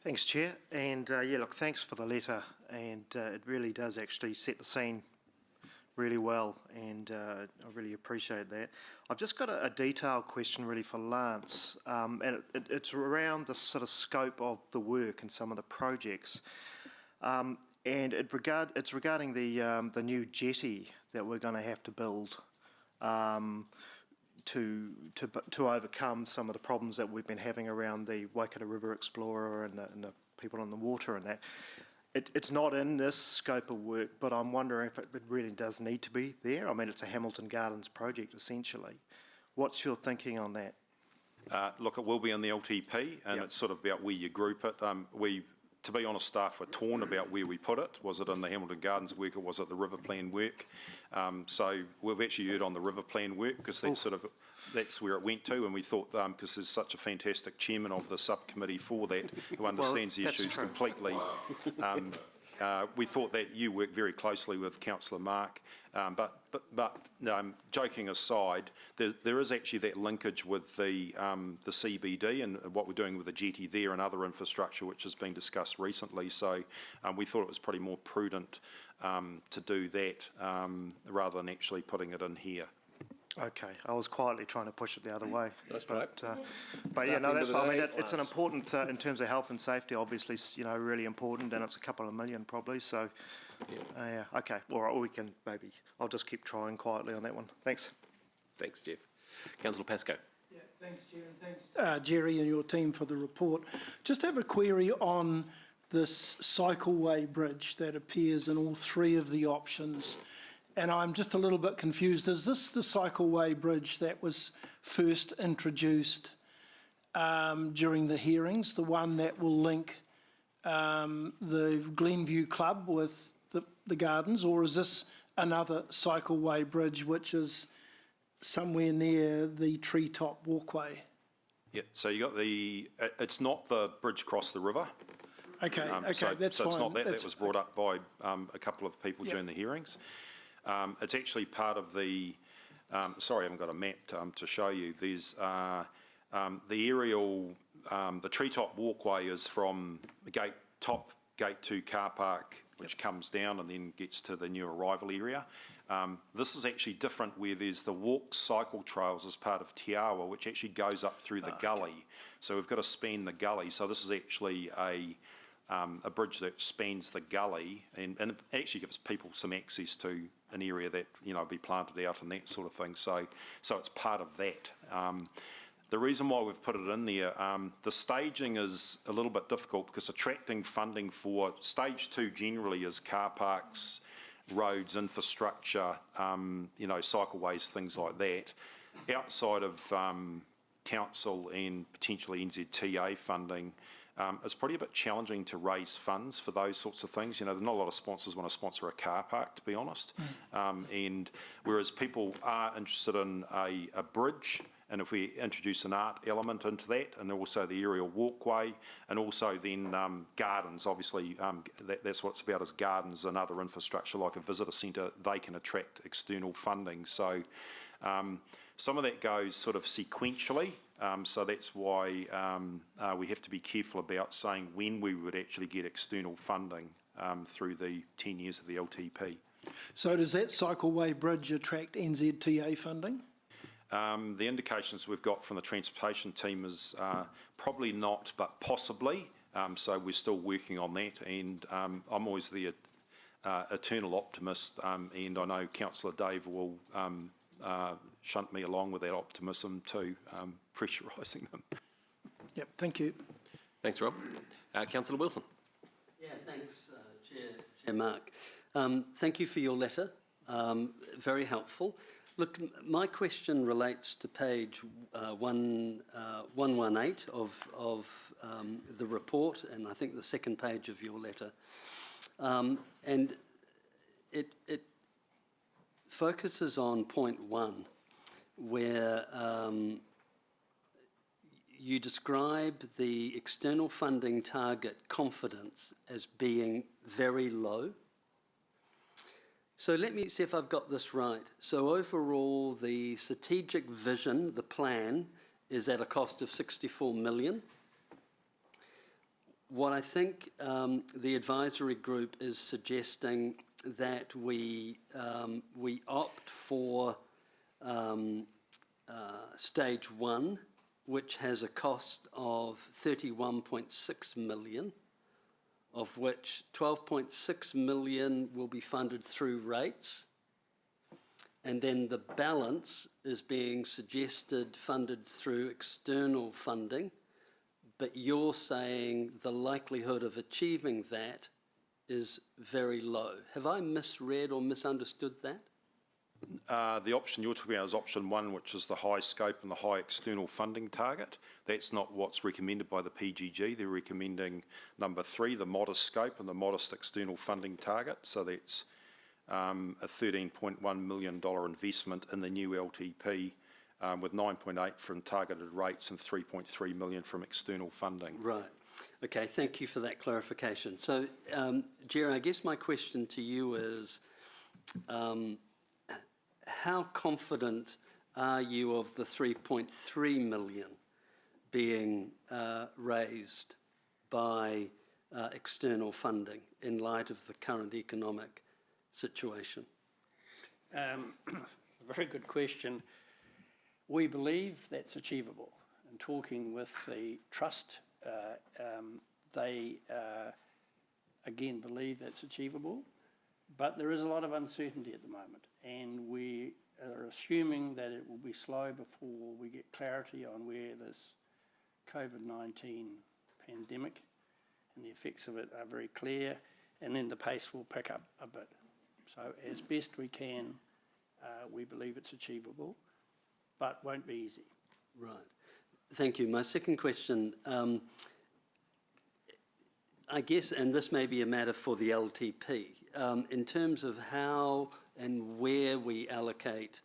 Thanks, Chair. And yeah, look, thanks for the letter. And it really does actually set the scene really well. And I really appreciate that. I've just got a detailed question really for Lance. And it's around the sort of scope of the work and some of the projects. And it's regarding the new jetty that we're going to have to build to overcome some of the problems that we've been having around the Waikato River Explorer and the people on the water and that. It's not in this scope of work, but I'm wondering if it really does need to be there. I mean, it's a Hamilton Gardens project, essentially. What's your thinking on that? Look, it will be in the LTP, and it's sort of about where you group it. To be honest, staff were torn about where we put it. Was it in the Hamilton Gardens work, or was it the river plan work? So we've actually heard on the river plan work, because that's where it went to, and we thought, because there's such a fantastic chairman of the subcommittee for that, who understands the issues completely, we thought that you work very closely with Councillor Mark. But joking aside, there is actually that linkage with the CBD and what we're doing with the jetty there and other infrastructure which has been discussed recently. So we thought it was pretty more prudent to do that rather than actually putting it in here. Okay, I was quietly trying to push it the other way. That's right. But yeah, no, that's fine. I mean, it's an important, in terms of health and safety, obviously, really important, and it's a couple of million probably, so, yeah, okay. All right, we can maybe, I'll just keep trying quietly on that one. Thanks. Thanks, Jeff. Councillor Pascoe. Yeah, thanks, Chair, and thanks, Jerry and your team for the report. Just have a query on this cycleway bridge that appears in all three of the options. And I'm just a little bit confused. Is this the cycleway bridge that was first introduced during the hearings, the one that will link the Glenview Club with the gardens, or is this another cycleway bridge which is somewhere near the treetop walkway? Yeah, so you got it's not the bridge across the river. Okay, that's so fine. It's not that. That was brought up by a couple of people during the hearings. It's actually part of the, sorry, I haven't got a map to show you. There's the aerial, the treetop walkway is from the gate top Gate 2 car park, which comes down and then gets to the new arrival area. This is actually different where there's the walk cycle trails as part of Te Awa, which actually goes up through the gully. So we've got to span the gully. So this is actually a bridge that spans the gully and it actually gives people some access to an area that, be planted out and that sort of thing. So it's part of that. The reason why we've put it in there, the staging is a little bit difficult because attracting funding for stage 2 generally is car parks, roads, infrastructure, cycleways, things like that. Outside of council and potentially NZTA funding, it's probably a bit challenging to raise funds for those sorts of things. There's not a lot of sponsors want to sponsor a car park, to be honest. And whereas people are interested in a bridge, and if we introduce an art element into that, and also the aerial walkway, and also then gardens, obviously that's what it's about, is gardens and other infrastructure like a visitor centre, they can attract external funding. So some of that goes sort of sequentially, so that's why we have to be careful about saying when we would actually get external funding through the 10 years of the LTP. So does that cycleway bridge attract NZTA funding? The indications we've got from the transportation team is probably not, but possibly. So we're still working on that, and I'm always the eternal optimist, and I know Councillor Dave will shunt me along with that optimism too, pressurising them. Yep, thank you. Thanks, Rob. Councillor Wilson. Yeah, thanks, Chair Mark. Thank you for your letter. Very helpful. Look, my question relates to page 118 of the report, and I think the second page of your letter. And it focuses on point 1, where you describe the external funding target confidence as being very low. So let me see if I've got this right. So overall, the strategic vision, the plan, is at a cost of 64 million. What I think the advisory group is suggesting that we opt for stage 1, which has a cost of 31.6 million, of which 12.6 million will be funded through rates, and then the balance is being suggested funded through external funding, but you're saying the likelihood of achieving that is very low. Have I misread or misunderstood that? The option you're talking about is option 1, which is the high scope and the high external funding target. That's not what's recommended by the PGG. They're recommending number 3, the modest scope and the modest external funding target. So that's a $13.1 million investment in the new LTP, with 9.8 from targeted rates and 3.3 million from external funding. Right. Okay, thank you for that clarification. So, Jerry, I guess my question to you is, how confident are you of the 3.3 million being raised by external funding in light of the current economic situation? A very good question. We believe that's achievable. In talking with the Trust, they again believe that's achievable, but there is a lot of uncertainty at the moment, and we are assuming that it will be slow before we get clarity on where this COVID-19 pandemic and the effects of it are very clear, and then the pace will pick up a bit. So as best we can, we believe it's achievable, but won't be easy. Right. Thank you. My second question, I guess, and this may be a matter for the LTP, in terms of how and where we allocate,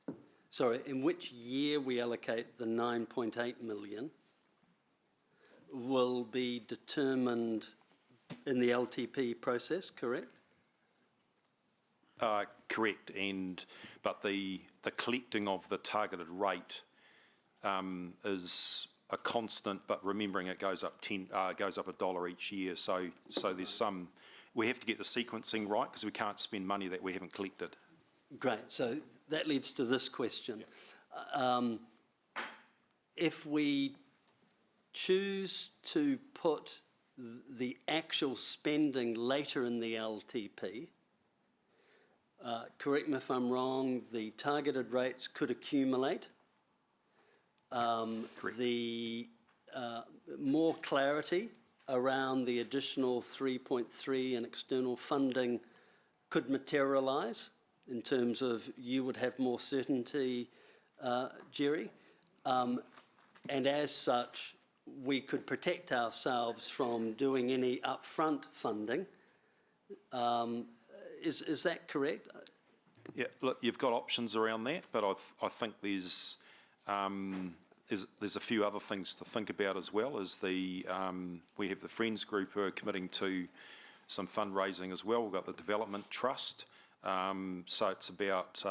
in which year we allocate the 9.8 million will be determined in the LTP process, correct? Correct, but the collecting of the targeted rate is a constant, but remembering it goes up $1 each year. So there's some we have to get the sequencing right because we can't spend money that we haven't collected. Great. So that leads to this question. If we choose to put the actual spending later in the LTP, correct me if I'm wrong, the targeted rates could accumulate. The more clarity around the additional 3.3 and external funding could materialise in terms of you would have more certainty, Jerry. And as such, we could protect ourselves from doing any upfront funding. Is that correct? Yeah, look, you've got options around that, but I think there's a few other things to think about as well. As we have the Friends Group who are committing to some fundraising as well. We've got the Development Trust. So it's about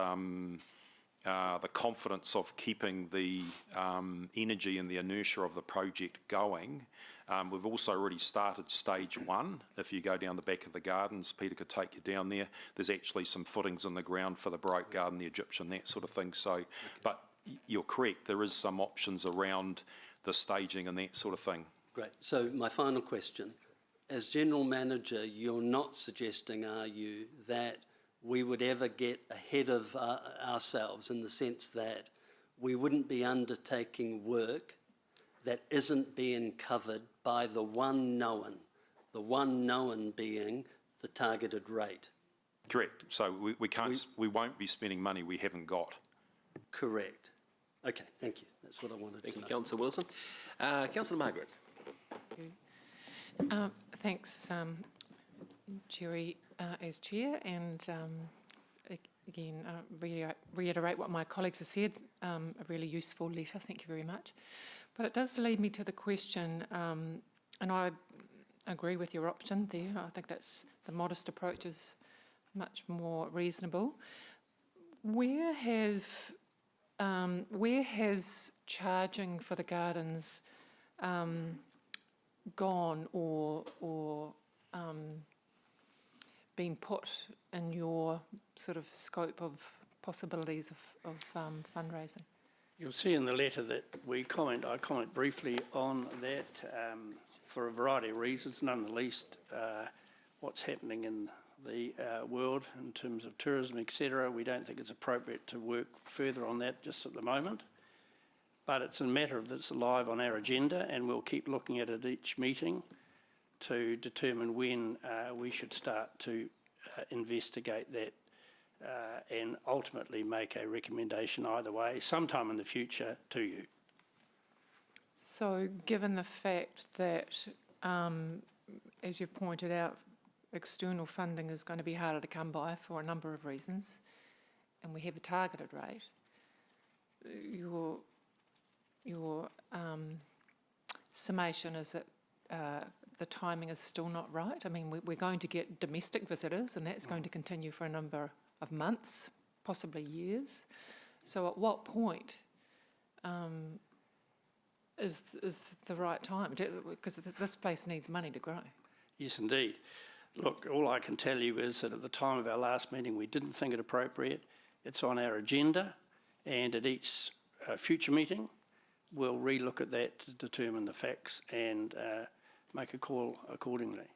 the confidence of keeping the energy and the inertia of the project going. We've also already started stage 1. If you go down the back of the gardens, Peter could take you down there. There's actually some footings in the ground for the Baroque Garden, the Egyptian, that sort of thing. So, but you're correct, there is some options around the staging and that sort of thing. Great. So my final question. As General Manager, you're not suggesting, are you, that we would ever get ahead of ourselves in the sense that we wouldn't be undertaking work that isn't being covered by the one known being the targeted rate? Correct. So we won't be spending money we haven't got. Correct. Okay, thank you. That's what I wanted to know. Thank you, Councillor Wilson. Councillor Margaret. Thanks, Jerry, as Chair, and again, reiterate what my colleagues have said, a really useful letter, thank you very much. But it does lead me to the question, and I agree with your option there, I think that's the modest approach is much more reasonable. Where has charging for the gardens gone or been put in your sort of scope of possibilities of fundraising? You'll see in the letter that I comment briefly on that for a variety of reasons, none the least what's happening in the world in terms of tourism, etc. We don't think it's appropriate to work further on that just at the moment. But it's a matter of that's live on our agenda, and we'll keep looking at it each meeting to determine when we should start to investigate that and ultimately make a recommendation either way, sometime in the future, to you. So given the fact that, as you've pointed out, external funding is going to be harder to come by for a number of reasons, and we have a targeted rate, your summation is that the timing is still not right. I mean, we're going to get domestic visitors, and that's going to continue for a number of months, possibly years. So at what point is the right time? Because this place needs money to grow. Yes, indeed. Look, all I can tell you is that at the time of our last meeting, we didn't think it appropriate. It's on our agenda, and at each future meeting, we'll relook at that to determine the facts and make a call accordingly.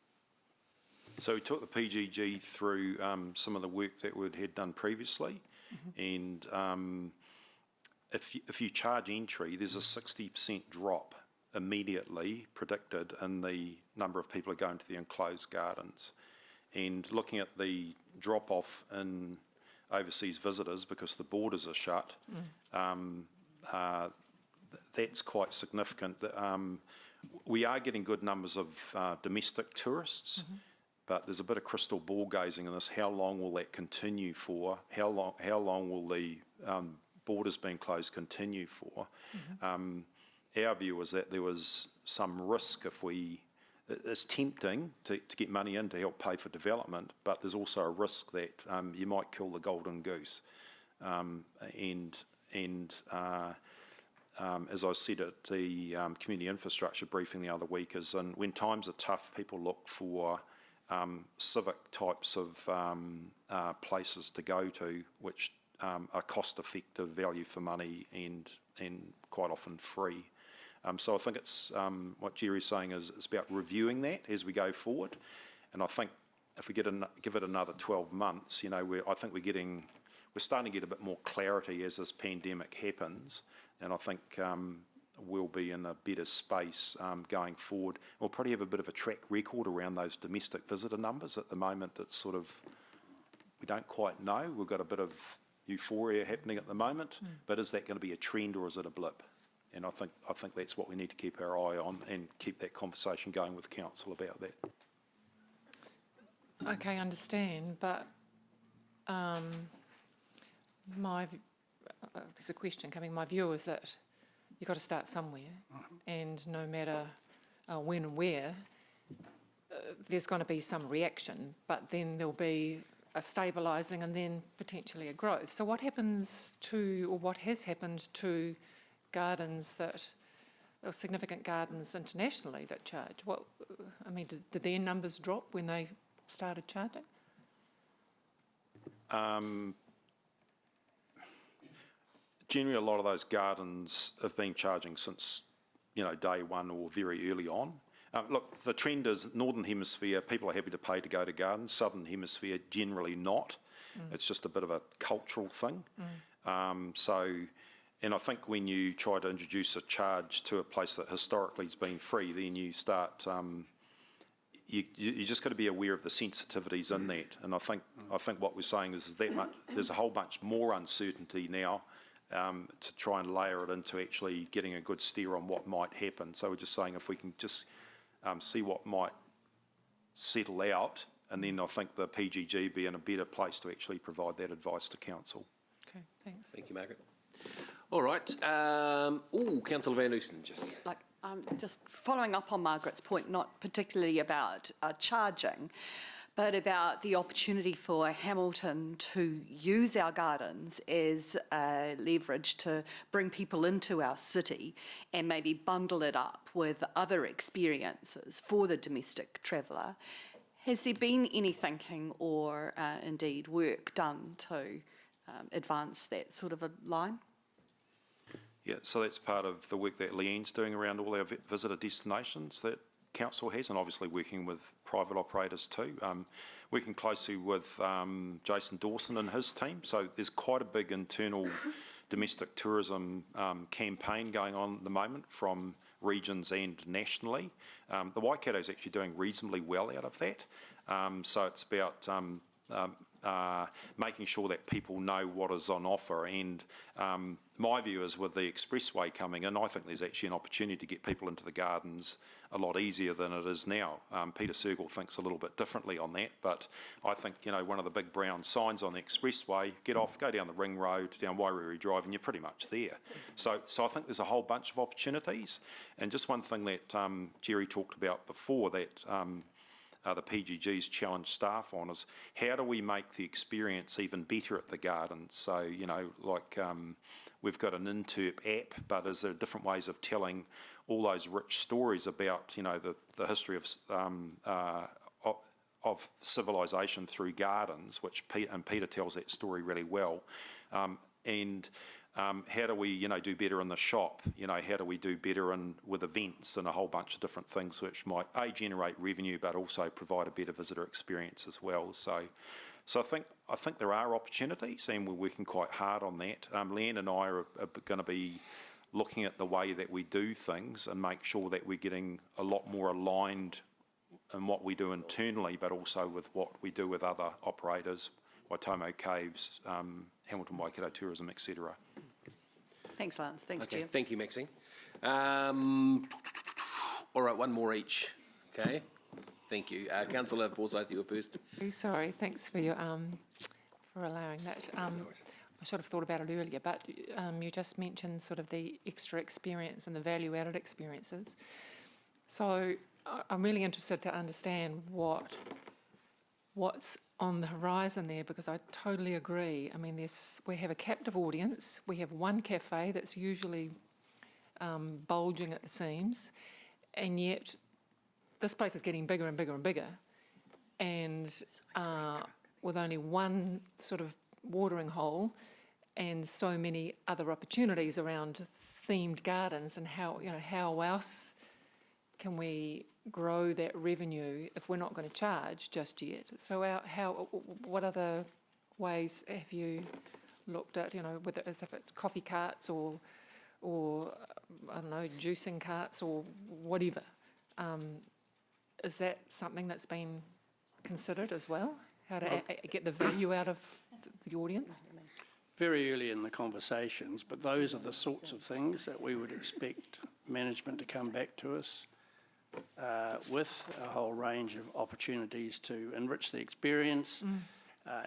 So we took the PGG through some of the work that we'd had done previously, and if you charge entry, there's a 60% drop immediately predicted in the number of people who go into the enclosed gardens. And looking at the drop-off in overseas visitors because the borders are shut, that's quite significant. We are getting good numbers of domestic tourists, but there's a bit of crystal ball gazing in this. How long will that continue for? How long will the borders being closed continue for? Our view was that there was some risk if it's tempting to get money in to help pay for development, but there's also a risk that you might kill the golden goose. As I said at the community infrastructure briefing the other week, when times are tough, people look for civic types of places to go to, which are cost-effective, value for money, and quite often free. So I think it's what Jerry's saying is it's about reviewing that as we go forward, and I think if we give it another 12 months, I think we're starting to get a bit more clarity as this pandemic happens, and I think we'll be in a better space going forward. We'll probably have a bit of a track record around those domestic visitor numbers. At the moment, it's sort of, we don't quite know. We've got a bit of euphoria happening at the moment, but is that going to be a trend or is it a blip? And I think that's what we need to keep our eye on and keep that conversation going with council about that. Okay, I understand, but there's a question coming. My view is that you've got to start somewhere, and no matter when and where, there's going to be some reaction, but then there'll be a stabilising and then potentially a growth. So what happens to, or what has happened to gardens or significant gardens internationally that charge? Did their numbers drop when they started charging? Generally, a lot of those gardens have been charging since, day one or very early on. Look, the trend is Northern Hemisphere, people are happy to pay to go to gardens. Southern Hemisphere, generally not. It's just a bit of a cultural thing. And I think when you try to introduce a charge to a place that historically has been free, then you start, you just got to be aware of the sensitivities in that. And I think what we're saying is there's a whole bunch more uncertainty now to try and layer it into actually getting a good steer on what might happen. So we're just saying if we can just see what might settle out, and then I think the PGG be in a better place to actually provide that advice to council. Okay, thanks. Thank you, Margaret. All right. Councillor Van Oosten, just... Just following up on Margaret's point, not particularly about charging, but about the opportunity for Hamilton to use our gardens as leverage to bring people into our city and maybe bundle it up with other experiences for the domestic traveller. Has there been any thinking or indeed work done to advance that sort of a line? Yeah, so that's part of the work that Leanne's doing around all our visitor destinations that council has, and obviously working with private operators too, working closely with Jason Dawson and his team. So there's quite a big internal domestic tourism campaign going on at the moment from regions and nationally. The Waikato is actually doing reasonably well out of that. So it's about making sure that people know what is on offer. And my view is with the expressway coming in, I think there's actually an opportunity to get people into the gardens a lot easier than it is now. Peter Sergel thinks a little bit differently on that, but I think, one of the big brown signs on the expressway, get off, go down the ring road, down Wairere Drive, and you're pretty much there. So I think there's a whole bunch of opportunities. And just one thing that Jerry talked about before that the PGG's challenged staff on is how do we make the experience even better at the gardens? So, we've got an Interp app, but is there different ways of telling all those rich stories about, the history of civilization through gardens, which Peter tells that story really well. How do we, do better in the shop? How do we do better with events and a whole bunch of different things which might generate revenue, but also provide a better visitor experience as well. So I think there are opportunities, and we're working quite hard on that. Leanne and I are going to be looking at the way that we do things and make sure that we're getting a lot more aligned in what we do internally, but also with what we do with other operators, Waitomo Caves, Hamilton Waikato Tourism, etc. Thanks, Lance. Thanks, Okay, Jim. thank you, Maxine. All right, one more each. Okay, thank you. Councillor Forsyth, you were first. Sorry, thanks for your for allowing that. I should have thought about it earlier, but you just mentioned sort of the extra experience and the value-added experiences. So I'm really interested to understand what's on the horizon there, because I totally agree. I mean, we have a captive audience. We have one cafe that's usually bulging at the seams, and yet this place is getting bigger and bigger and bigger. and with only one sort of watering hole and so many other opportunities around themed gardens, and how else can we grow that revenue if we're not going to charge just yet? So what other ways have you looked at, whether as if it's coffee carts or I don't know, juicing carts or whatever? Is that something that's been considered as well? How to get the value out of the audience? Very early in the conversations, but those are the sorts of things that we would expect management to come back to us with a whole range of opportunities to enrich the experience,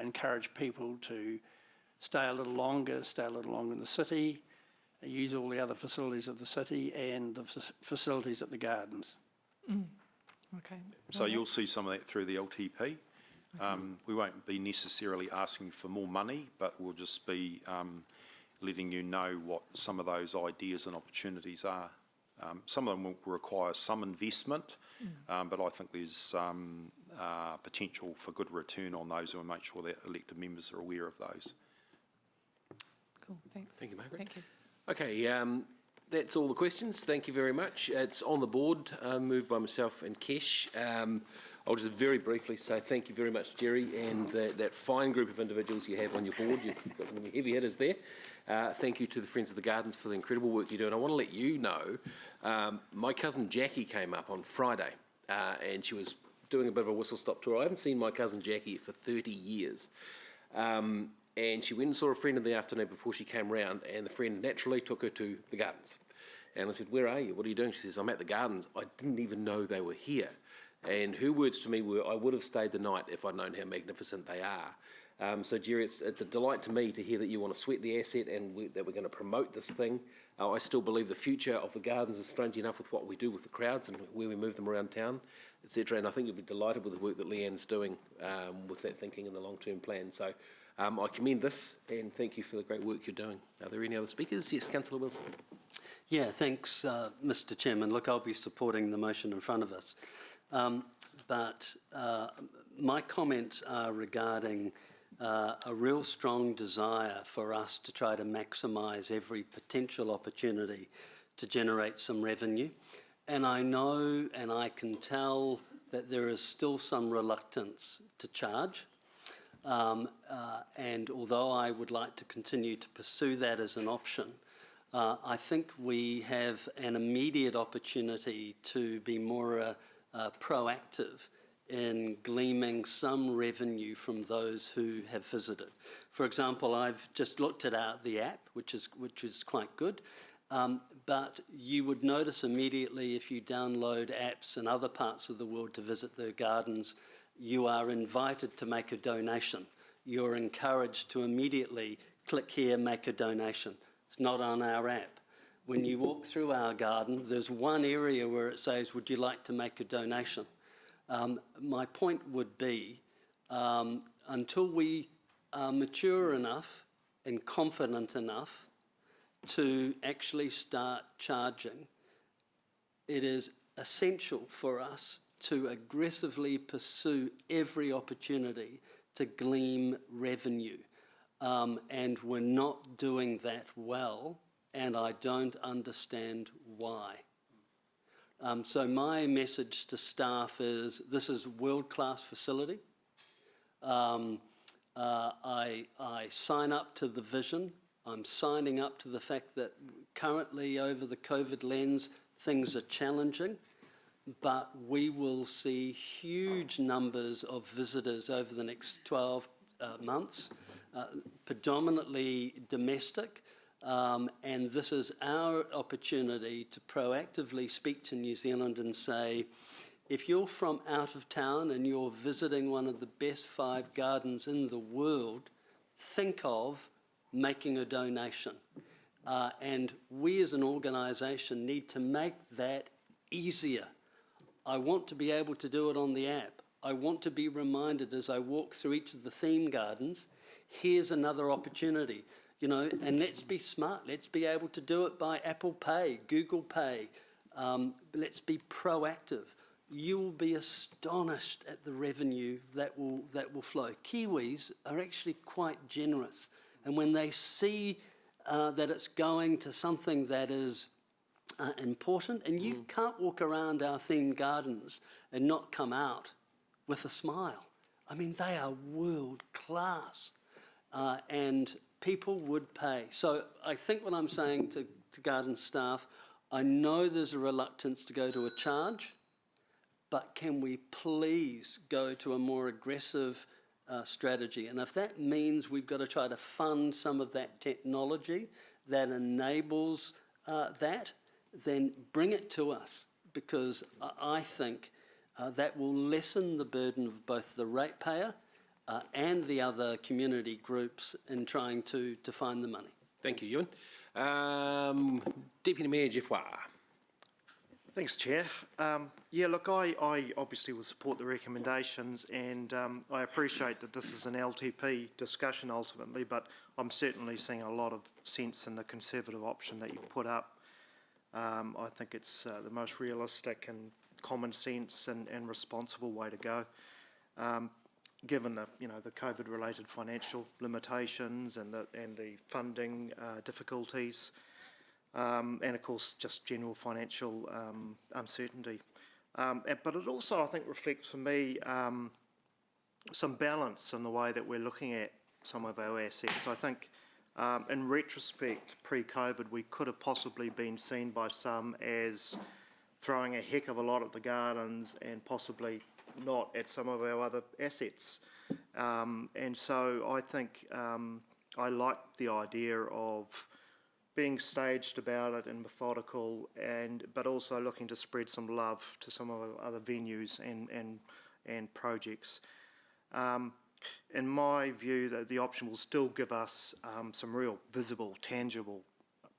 encourage people to stay a little longer in the city, use all the other facilities of the city and the facilities at the gardens. Okay. So you'll see some of that through the LTP. We won't be necessarily asking for more money, but we'll just be letting you know what some of those ideas and opportunities are. Some of them will require some investment, but I think there's potential for good return on those, and we'll make sure that elected members are aware of those. Cool, thanks. Thank you, Margaret. Thank you. Okay, that's all the questions. Thank you very much. It's on the board, moved by myself and Kesh. I'll just very briefly say thank you very much, Jerry, and that fine group of individuals you have on your board. You've got some heavy hitters there. Thank you to the Friends of the Gardens for the incredible work you do. And I want to let you know, my cousin Jackie came up on Friday, and she was doing a bit of a whistle-stop tour. I haven't seen my cousin Jackie for 30 years. And she went and saw a friend in the afternoon before she came round, and the friend naturally took her to the gardens. And I said, "Where are you? What are you doing?" She says, "I'm at the gardens. I didn't even know they were here." And her words to me were, "I would have stayed the night if I'd known how magnificent they are." So, Jerry, it's a delight to me to hear that you want to sweat the asset and that we're going to promote this thing. I still believe the future of the gardens is strange enough with what we do with the crowds and where we move them around town, etc. And I think you'll be delighted with the work that Leanne's doing with that thinking in the long-term plan. So I commend this and thank you for the great work you're doing. Are there any other speakers? Yes, Councillor Wilson. Yeah, thanks, Mr. Chairman. Look, I'll be supporting the motion in front of us. But my comments are regarding a real strong desire for us to try to maximise every potential opportunity to generate some revenue. And I know and I can tell that there is still some reluctance to charge. And although I would like to continue to pursue that as an option, I think we have an immediate opportunity to be more proactive in gleaming some revenue from those who have visited. For example, I've just looked at the app, which is quite good, but you would notice immediately if you download apps in other parts of the world to visit their gardens, you are invited to make a donation. You're encouraged to immediately click here, make a donation. It's not on our app. When you walk through our garden, there's one area where it says, "Would you like to make a donation?" My point would be, until we are mature enough and confident enough to actually start charging, it is essential for us to aggressively pursue every opportunity to glean revenue. And we're not doing that well, and I don't understand why. So my message to staff is this is a world-class facility. I sign up to the vision. I'm signing up to the fact that currently over the COVID lens, things are challenging, but we will see huge numbers of visitors over the next 12 months, predominantly domestic. And this is our opportunity to proactively speak to New Zealand and say, if you're from out of town and you're visiting one of the best 5 gardens in the world, think of making a donation. And we as an organisation need to make that easier. I want to be able to do it on the app. I want to be reminded as I walk through each of the theme gardens, here's another opportunity. You know, and let's be smart. Let's be able to do it by Apple Pay, Google Pay. Let's be proactive. you will be astonished at the revenue that will flow. Kiwis are actually quite generous, and when they see that it's going to something that is important, and you can't walk around our themed gardens and not come out with a smile. I mean, they are world class, and people would pay. So I think what I'm saying to garden staff, I know there's a reluctance to go to a charge, but can we please go to a more aggressive strategy? And if that means we've got to try to fund some of that technology that enables that, then bring it to us, because I think that will lessen the burden of both the ratepayer and the other community groups in trying to find the money. Thank you, Ewan. Deputy Mayor Jeff Wah. Thanks, Chair. Yeah, look, I obviously will support the recommendations, and I appreciate that this is an LTP discussion ultimately, but I'm certainly seeing a lot of sense in the Conservative option that you've put up. I think it's the most realistic and common sense and responsible way to go, given the the COVID-related financial limitations and the funding difficulties. And of course, just general financial uncertainty. But it also, I think, reflects for me some balance in the way that we're looking at some of our assets. I think, in retrospect, pre-COVID, we could have possibly been seen by some as throwing a heck of a lot at the gardens and possibly not at some of our other assets. And so I think I like the idea of being staged about it and methodical, but also looking to spread some love to some of our other venues and projects. In my view, the option will still give us some real visible, tangible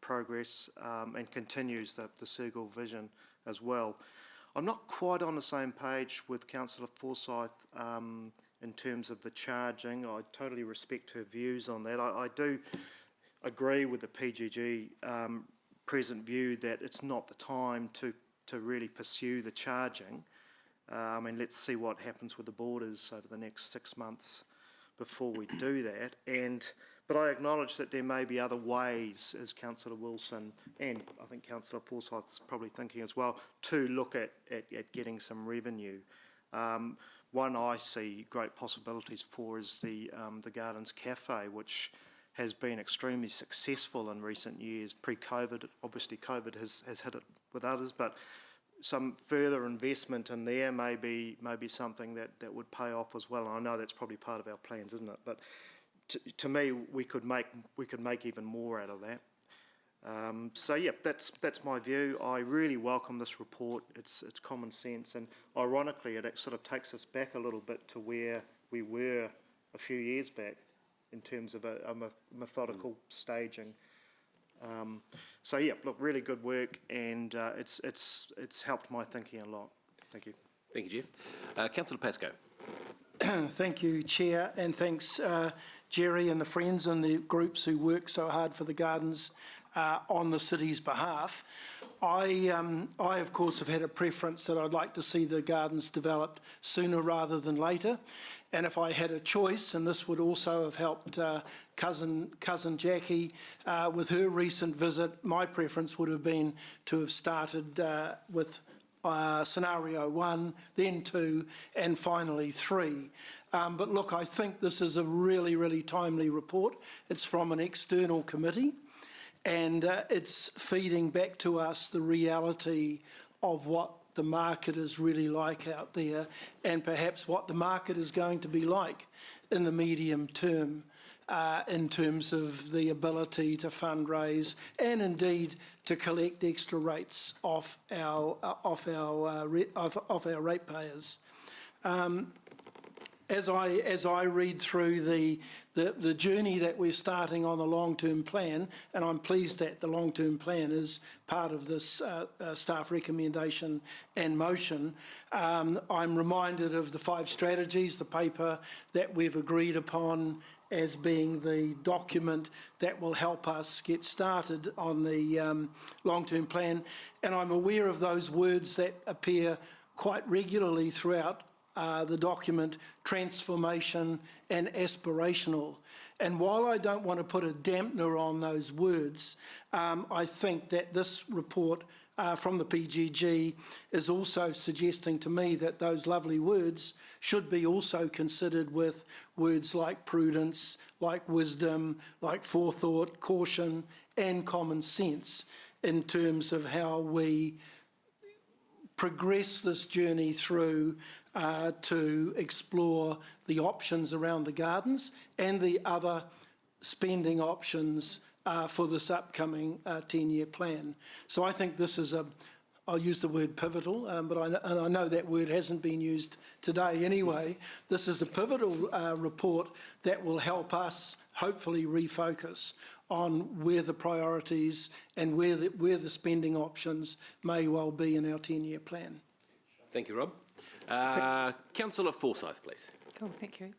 progress and continues the Sergal vision as well. I'm not quite on the same page with Councillor Forsyth in terms of the charging. I totally respect her views on that. I do agree with the PGG present view that it's not the time to really pursue the charging. I mean, let's see what happens with the borders over the next 6 months before we do that. But I acknowledge that there may be other ways, as Councillor Wilson and I think Councillor Forsyth is probably thinking as well, to look at getting some revenue. One I see great possibilities for is the Gardens Cafe, which has been extremely successful in recent years. Pre-COVID, obviously COVID has hit it with others, but some further investment in there may be something that would pay off as well. And I know that's probably part of our plans, isn't it? But to me, we could make even more out of that. So yeah, that's my view. I really welcome this report. It's common sense, and ironically, it sort of takes us back a little bit to where we were a few years back in terms of a methodical staging. So yeah, look, really good work, and it's helped my thinking a lot. Thank you. Thank you, Jeff. Councillor Pascoe. Thank you, Chair, and thanks, Jerry and the friends and the groups who work so hard for the gardens on the city's behalf. I, of course, have had a preference that I'd like to see the gardens developed sooner rather than later. And if I had a choice, and this would also have helped cousin Jackie with her recent visit, my preference would have been to have started with scenario 1, then 2, and finally 3. But look, I think this is a really, really timely report. It's from an external committee, and it's feeding back to us the reality of what the market is really like out there, and perhaps what the market is going to be like in the medium term in terms of the ability to fundraise and indeed to collect extra rates off our ratepayers. As I read through the journey that we're starting on the long-term plan, and I'm pleased that the long-term plan is part of this staff recommendation and motion, I'm reminded of the 5 strategies, the paper that we've agreed upon as being the document that will help us get started on the long-term plan. And I'm aware of those words that appear quite regularly throughout the document, transformation and aspirational. And while I don't want to put a dampener on those words, I think that this report from the PGG is also suggesting to me that those lovely words should be also considered with words like prudence, like wisdom, like forethought, caution and common sense in terms of how we progress this journey through to explore the options around the gardens and the other spending options for this upcoming 10-year plan. So I think this is I'll use the word pivotal, but I know that word hasn't been used today anyway. This is a pivotal report that will help us hopefully refocus on where the priorities and where the spending options may well be in our 10-year plan. Thank you, Rob. Councillor Forsyth, please. Cool, thank you.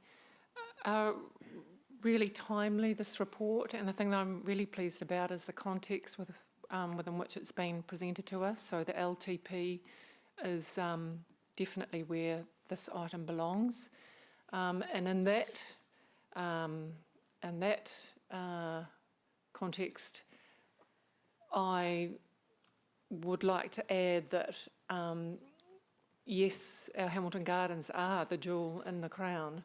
Really timely, this report, and the thing that I'm really pleased about is the context within which it's been presented to us. So the LTP is definitely where this item belongs, and in that context, I would like to add that yes, our Hamilton Gardens are the jewel in the crown,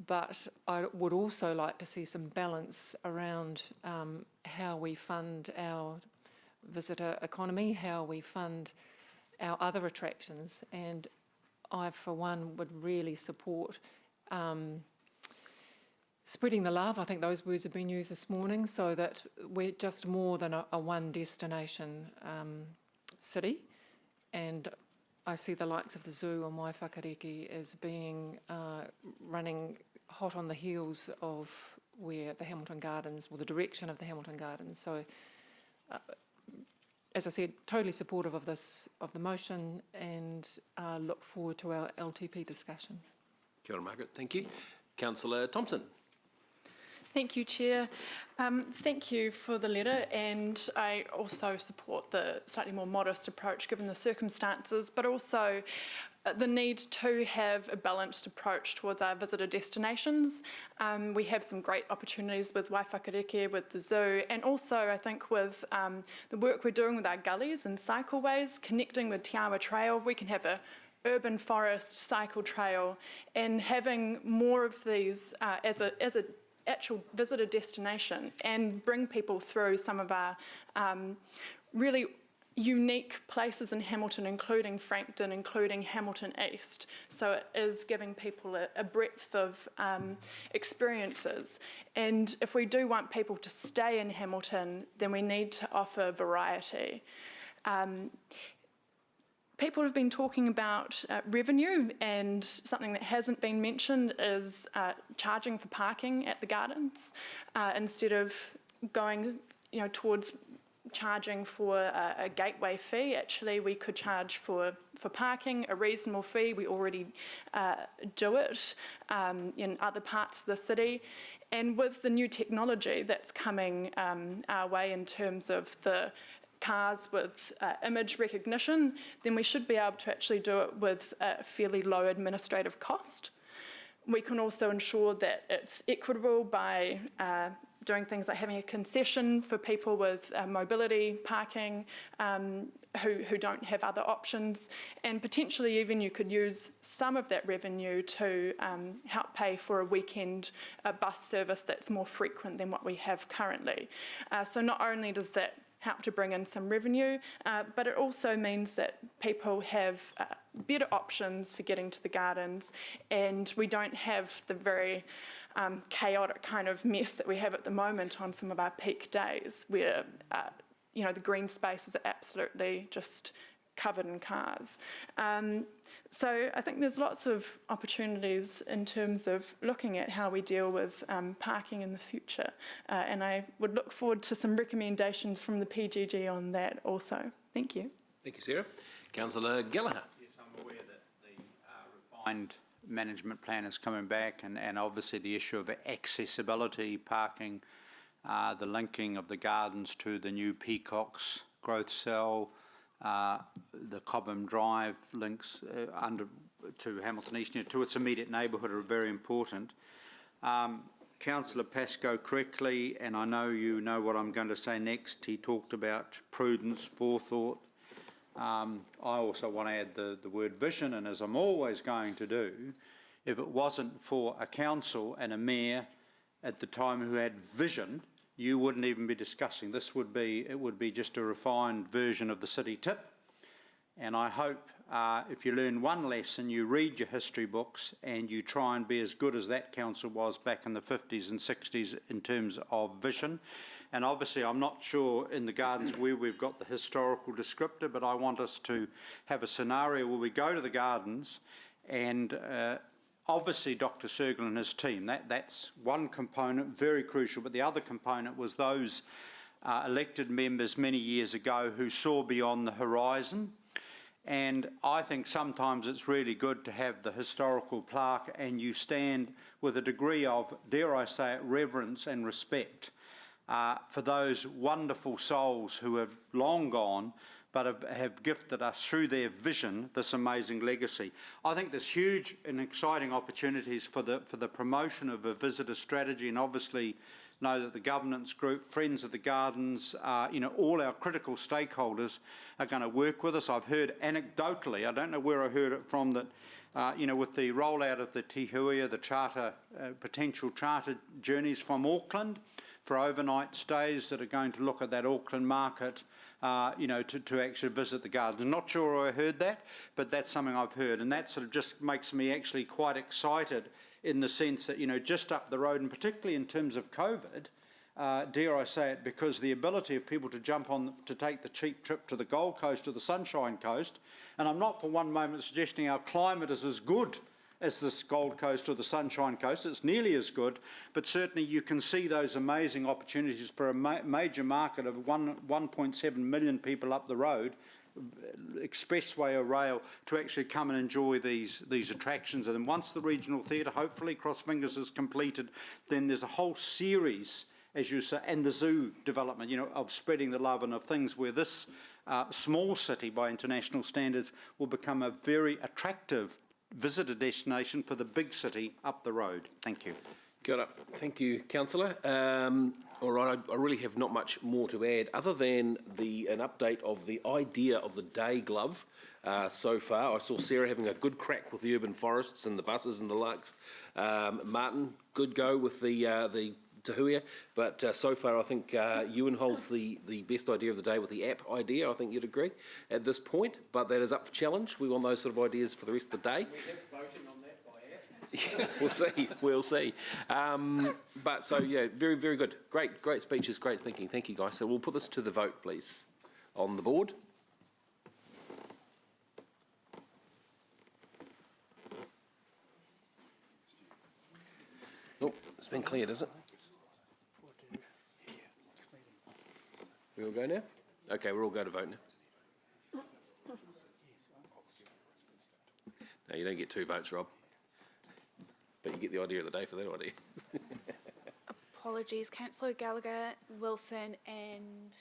but I would also like to see some balance around how we fund our visitor economy, how we fund our other attractions, and I, for one, would really support spreading the love. I think those words have been used this morning, so that we're just more than a one destination city, and I see the likes of the zoo on Waiwhakareke as being running hot on the heels of where the Hamilton Gardens, or the direction of the Hamilton Gardens. So, as I said, totally supportive of the motion, and look forward to our LTP discussions. Kia ora, Margaret. Thank you. Councillor Thompson. Thank you, Chair. Thank you for the letter, and I also support the slightly more modest approach given the circumstances, but also the need to have a balanced approach towards our visitor destinations. We have some great opportunities with Waiwhakareke, with the zoo, and also I think with the work we're doing with our gullies and cycleways, connecting with Te Awa Trail. We can have a urban forest cycle trail, and having more of these as a actual visitor destination, and bring people through some of our really unique places in Hamilton, including Frankton, including Hamilton East. So it is giving people a breadth of experiences. And if we do want people to stay in Hamilton, then we need to offer variety. People have been talking about revenue, and something that hasn't been mentioned is charging for parking at the gardens. Instead of going towards charging for a gateway fee, actually we could charge for parking a reasonable fee. We already do it in other parts of the city. And with the new technology that's coming our way in terms of the cars with image recognition, then we should be able to actually do it with a fairly low administrative cost. We can also ensure that it's equitable by doing things like having a concession for people with mobility parking who don't have other options, and potentially even you could use some of that revenue to help pay for a weekend bus service that's more frequent than what we have currently. So not only does that help to bring in some revenue, but it also means that people have better options for getting to the gardens, and we don't have the very chaotic kind of mess that we have at the moment on some of our peak days, where the green spaces are absolutely just covered in cars. So I think there's lots of opportunities in terms of looking at how we deal with parking in the future, and I would look forward to some recommendations from the PGG on that also. Thank you. Thank you, Sarah. Councillor Gallagher. Yes, I'm aware that the refined management plan is coming back, and obviously the issue of accessibility, parking, the linking of the gardens to the new Peacocks growth cell, the Cobham Drive links to Hamilton East, to its immediate neighbourhood, are very important. Councillor Pascoe correctly, and I know you know what I'm going to say next, he talked about prudence, forethought. I also want to add the word vision, and as I'm always going to do, if it wasn't for a council and a mayor at the time who had vision, you wouldn't even be discussing. It would be just a refined version of the city tip. And I hope if you learn one lesson, you read your history books and you try and be as good as that council was back in the 50s and 60s in terms of vision. And obviously I'm not sure in the gardens where we've got the historical descriptor, but I want us to have a scenario where we go to the gardens and obviously Dr. Sergel and his team, that's one component, very crucial, but the other component was those elected members many years ago who saw beyond the horizon. And I think sometimes it's really good to have the historical plaque and you stand with a degree of, dare I say it, reverence and respect for those wonderful souls who have long gone but have gifted us through their vision this amazing legacy. I think there's huge and exciting opportunities for the promotion of a visitor strategy, and obviously know that the governance group, Friends of the Gardens, all our critical stakeholders are going to work with us. I've heard anecdotally, I don't know where I heard it from, that with the rollout of the Te Huia, the potential charter journeys from Auckland for overnight stays that are going to look at that Auckland market, to actually visit the gardens. I'm not sure I heard that, but that's something I've heard, and that sort of just makes me actually quite excited in the sense that, just up the road, and particularly in terms of COVID, dare I say it, because the ability of people to jump on, to take the cheap trip to the Gold Coast or the Sunshine Coast, and I'm not for one moment suggesting our climate is as good as this Gold Coast or the Sunshine Coast, it's nearly as good, but certainly you can see those amazing opportunities for a major market of 1.7 million people up the road, expressway or rail, to actually come and enjoy these attractions. And then once the regional theatre, hopefully, cross fingers, is completed, then there's a whole series, as you say, and the zoo development, of spreading the love and of things where this small city, by international standards, will become a very attractive visitor destination for the big city up the road. Thank you. Good up. Thank you, Councillor. All right, I really have not much more to add other than an update of the idea of the day glove so far. I saw Sarah having a good crack with the urban forests and the buses and the larks. Martin, good go with the Te Huia, but so far I think Ewan holds the best idea of the day with the app idea. I think you'd agree at this point, but that is up for challenge. We want those sort of ideas for the rest of the day. We have voting on that by app. We'll see. But so, yeah, very, very good. Great speeches, great thinking. Thank you, guys. So we'll put this to the vote, please, on the board. Oh, it's been cleared, is it? We all go now? Okay, we'll all go to vote now. No, you don't get 2 votes, Rob. But you get the idea of the day for that idea. Apologies, Councillor Gallagher, Wilson and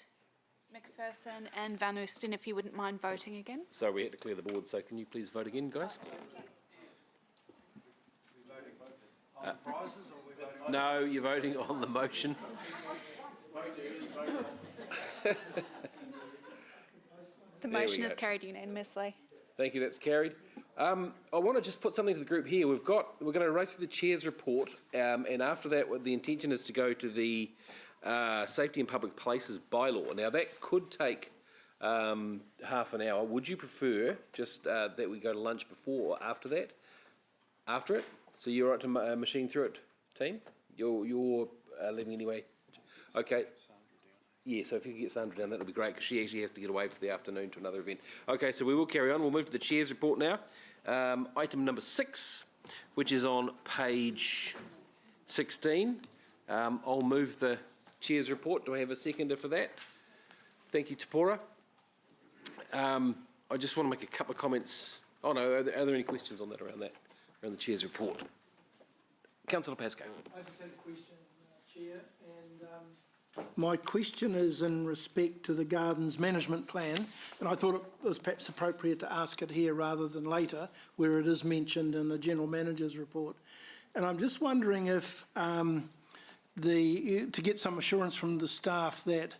McPherson and Van Oosten, if you wouldn't mind voting again. So we had to clear the board, so can you please vote again, guys? No, you're voting on the motion. The motion is carried unanimously. Thank you, that's carried. I want to just put something to the group here. We're going to race through the chair's report, and after that, the intention is to go to the Safety in Public Places bylaw. Now, that could take half an hour. Would you prefer just that we go to lunch before or after that? After it? So you're right to machine through it, team? You're leaving anyway? Okay. Yeah, so if you could get Sandra down, that would be great, because she actually has to get away for the afternoon to another event. Okay, so we will carry on. We'll move to the Chair's report now. Item number 6, which is on page 16. I'll move the Chair's report. Do I have a seconder for that? Thank you, Tapora. I just want to make a couple of comments. Oh no, are there any questions on that, around the Chair's report? Councillor Pascoe. I just had a question, Chair, and My question is in respect to the Gardens Management Plan, and I thought it was perhaps appropriate to ask it here rather than later, where it is mentioned in the General Manager's report. And I'm just wondering if to get some assurance from the staff that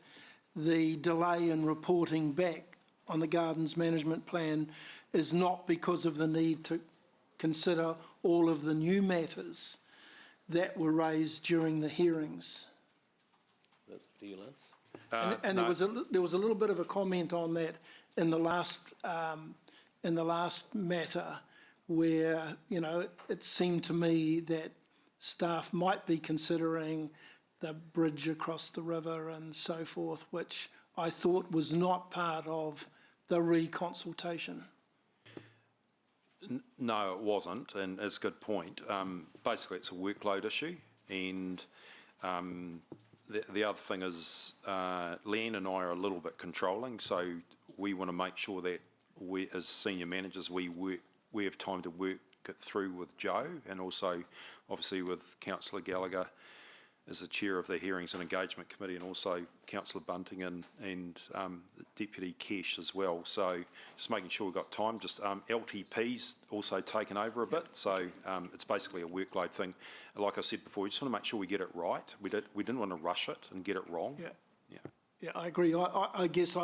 the delay in reporting back on the Gardens Management Plan is not because of the need to consider all of the new matters that were raised during the hearings. That's for you, Lance. And there was a little bit of a comment on that in the last matter, where it seemed to me that staff might be considering the bridge across the river and so forth, which I thought was not part of the reconsultation. No, it wasn't, and it's a good point. Basically, it's a workload issue, and the other thing is Leanne and I are a little bit controlling, so we want to make sure that we, as senior managers, we have time to work it through with Joe, and also obviously with Councillor Gallagher as the chair of the Hearings and Engagement Committee, and also Councillor Bunting and the Deputy Kesh as well. So just making sure we've got time. Just LTP's also taken over a bit, so it's basically a workload thing. Like I said before, we just want to make sure we get it right. We didn't want to rush it and get it wrong. Yeah, I agree. I guess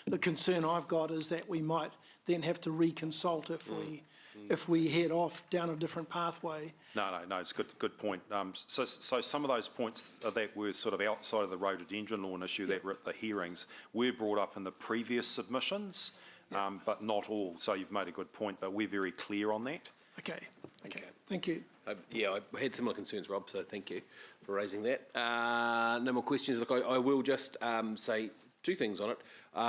the concern I've got is that we might then have to reconsult if we head off down a different pathway. No, it's a good point. So some of those points that were sort of outside of the rhododendron law issue that were at the hearings were brought up in the previous submissions, but not all. So you've made a good point, but we're very clear on that. Okay. Thank you. Yeah, I had similar concerns, Rob, so thank you for raising that. No more questions. Look, I will just say two things on it.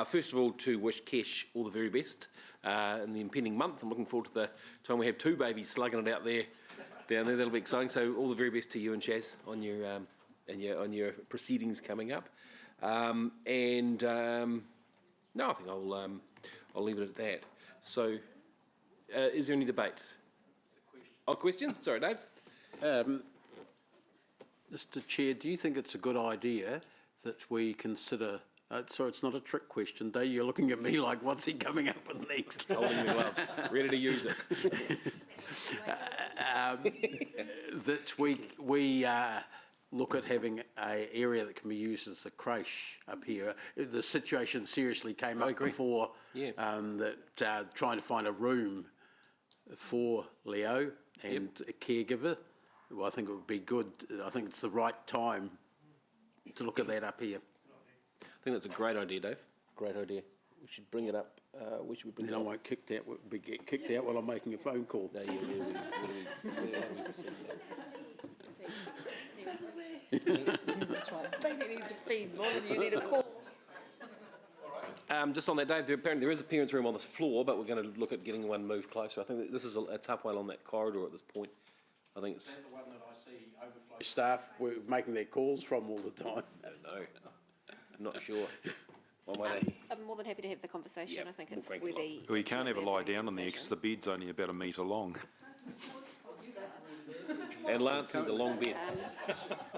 First of all, to wish Kesh all the very best in the impending month. I'm looking forward to the time we have two babies slugging it out there, down there. That'll be exciting. So all the very best to you and Chaz on your proceedings coming up. No, I think I'll leave it at that. So, is there any debate? Oh, question? Sorry, Dave. Mr. Chair, do you think it's a good idea that we consider? Sorry, it's not a trick question. Dave, you're looking at me like, what's he coming up with next? Holding your glove, ready to use it. That we look at having an area that can be used as a creche up here. The situation seriously came up before. That trying to find a room for Leo and a caregiver. Well, I think it would be good. I think it's the right time to look at that up here. I think that's a great idea, Dave. Great idea. We should bring it up. Where should we bring it up? I won't get kicked out while I'm making a phone call. No, how do we proceed That's right. Baby needs to feed more than you need a call. Just on that, Dave, apparently there is a parents' room on this floor, but we're going to look at getting one moved closer. I think that this is a tough one on that corridor at this point. I think it's... the one that I see overflow staff were making their calls from all the time. I don't know. I'm not sure. I'm more than happy to have the conversation. I think it's whether... Well, you can't have a lie down on there because the bed's only about a metre long. And Lance needs a long bed.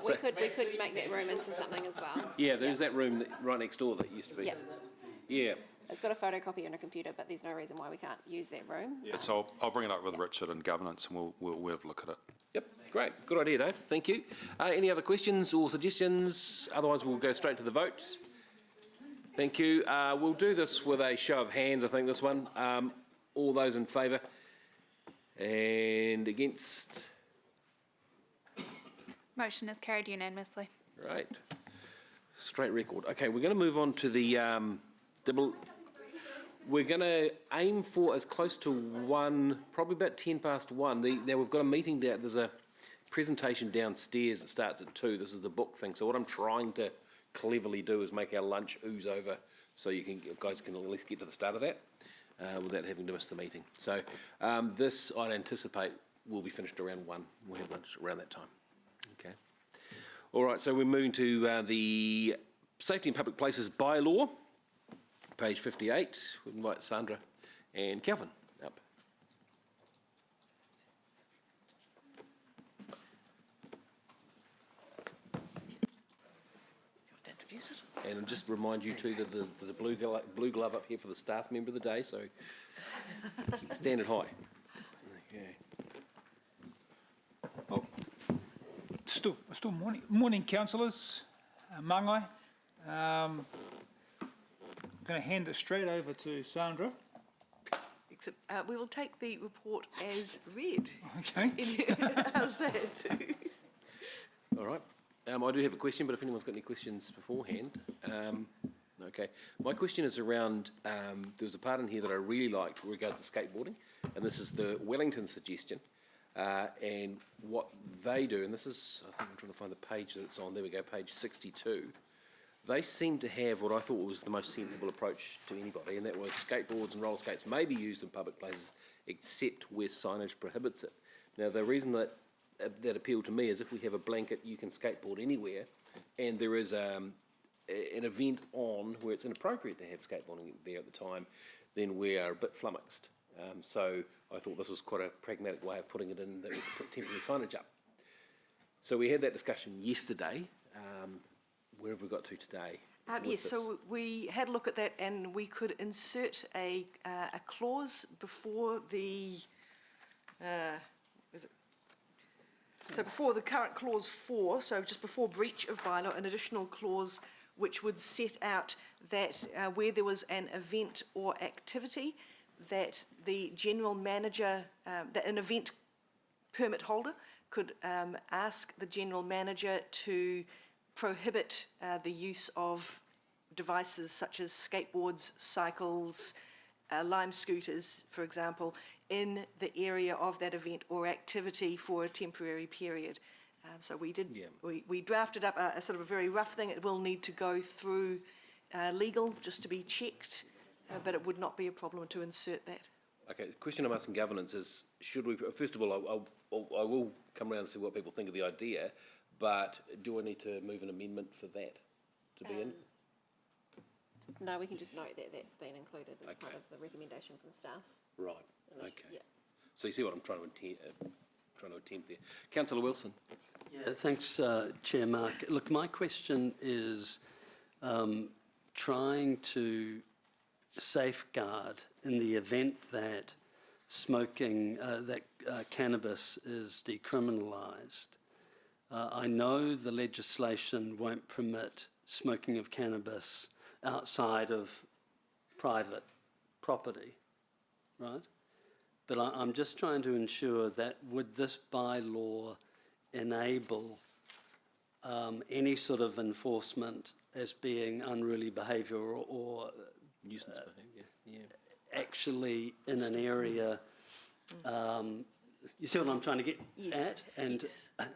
We could make that room into something as well. Yeah, there's that room right next door that used to be. Yep. Yeah. It's got a photocopier and a computer, but there's no reason why we can't use that room. So I'll bring it up with Richard and governance, and we'll have a look at it. Yep, great. Good idea, Dave. Thank you. Any other questions or suggestions? Otherwise, we'll go straight to the vote. Thank you. We'll do this with a show of hands, I think, this one. All those in favour? And against? Motion is carried unanimously. Right. Straight record. Okay, we're going to move on to the we're going to aim for as close to 1, probably about 10 past 1. Now we've got a meeting down, there's a presentation downstairs that starts at 2. This is the book thing. So what I'm trying to cleverly do is make our lunch ooze over so you guys can at least get to the start of that without having to miss the meeting. So this, I'd anticipate, will be finished around 1. We'll have lunch around that time. Okay. All right, so we're moving to the Safety in Public Places bylaw, page 58. We invite Sandra and Calvin up. And I'll just remind you too that there's a blue glove up here for the staff member of the day, so keep the standard high. Okay. Still morning, councillors. Mangai. I'm going to hand it straight over to Sandra. Except we will take the report as read. Okay. How's that? All right. I do have a question, but if anyone's got any questions beforehand. Okay. My question is around, there was a part in here that I really liked with regard to skateboarding, and this is the Wellington suggestion. And what they do, and this is, I think I'm trying to find the page that it's on, there we go, page 62. They seem to have what I thought was the most sensible approach to anybody, and that was skateboards and roller skates may be used in public places except where signage prohibits it. Now, the reason that appealed to me is if we have a blanket, you can skateboard anywhere, and there is an event on where it's inappropriate to have skateboarding there at the time, then we are a bit flummoxed. So I thought this was quite a pragmatic way of putting it in, that we could put temporary signage up. So we had that discussion yesterday. Where have we got to today? Yes, so we had a look at that, and we could insert a clause before the, so before the current clause 4, so just before breach of bylaw, an additional clause which would set out that where there was an event or activity, that the general manager, that an event permit holder could ask the general manager to prohibit the use of devices such as skateboards, cycles, lime scooters, for example, in the area of that event or activity for a temporary period. So we did, we drafted up a sort of a very rough thing. It will need to go through legal just to be checked, but it would not be a problem to insert that. Okay, the question I'm asking governance is, should we, first of all, I will come around and see what people think of the idea, but do I need to move an amendment for that to be in? No, we can just note that that's been included as part of the recommendation from staff. Right, Unless- okay. yeah. So you see what I'm trying to attempt there. Councillor Wilson. Yeah, thanks, Chair Mark. Look, my question is trying to safeguard in the event that smoking, cannabis is decriminalised. I know the legislation won't permit smoking of cannabis outside of private property, right? But I'm just trying to ensure that would this bylaw enable any sort of enforcement as being unruly behaviour or nuisance behaviour, yeah. Actually in an area, you see what I'm trying to get Yes, at?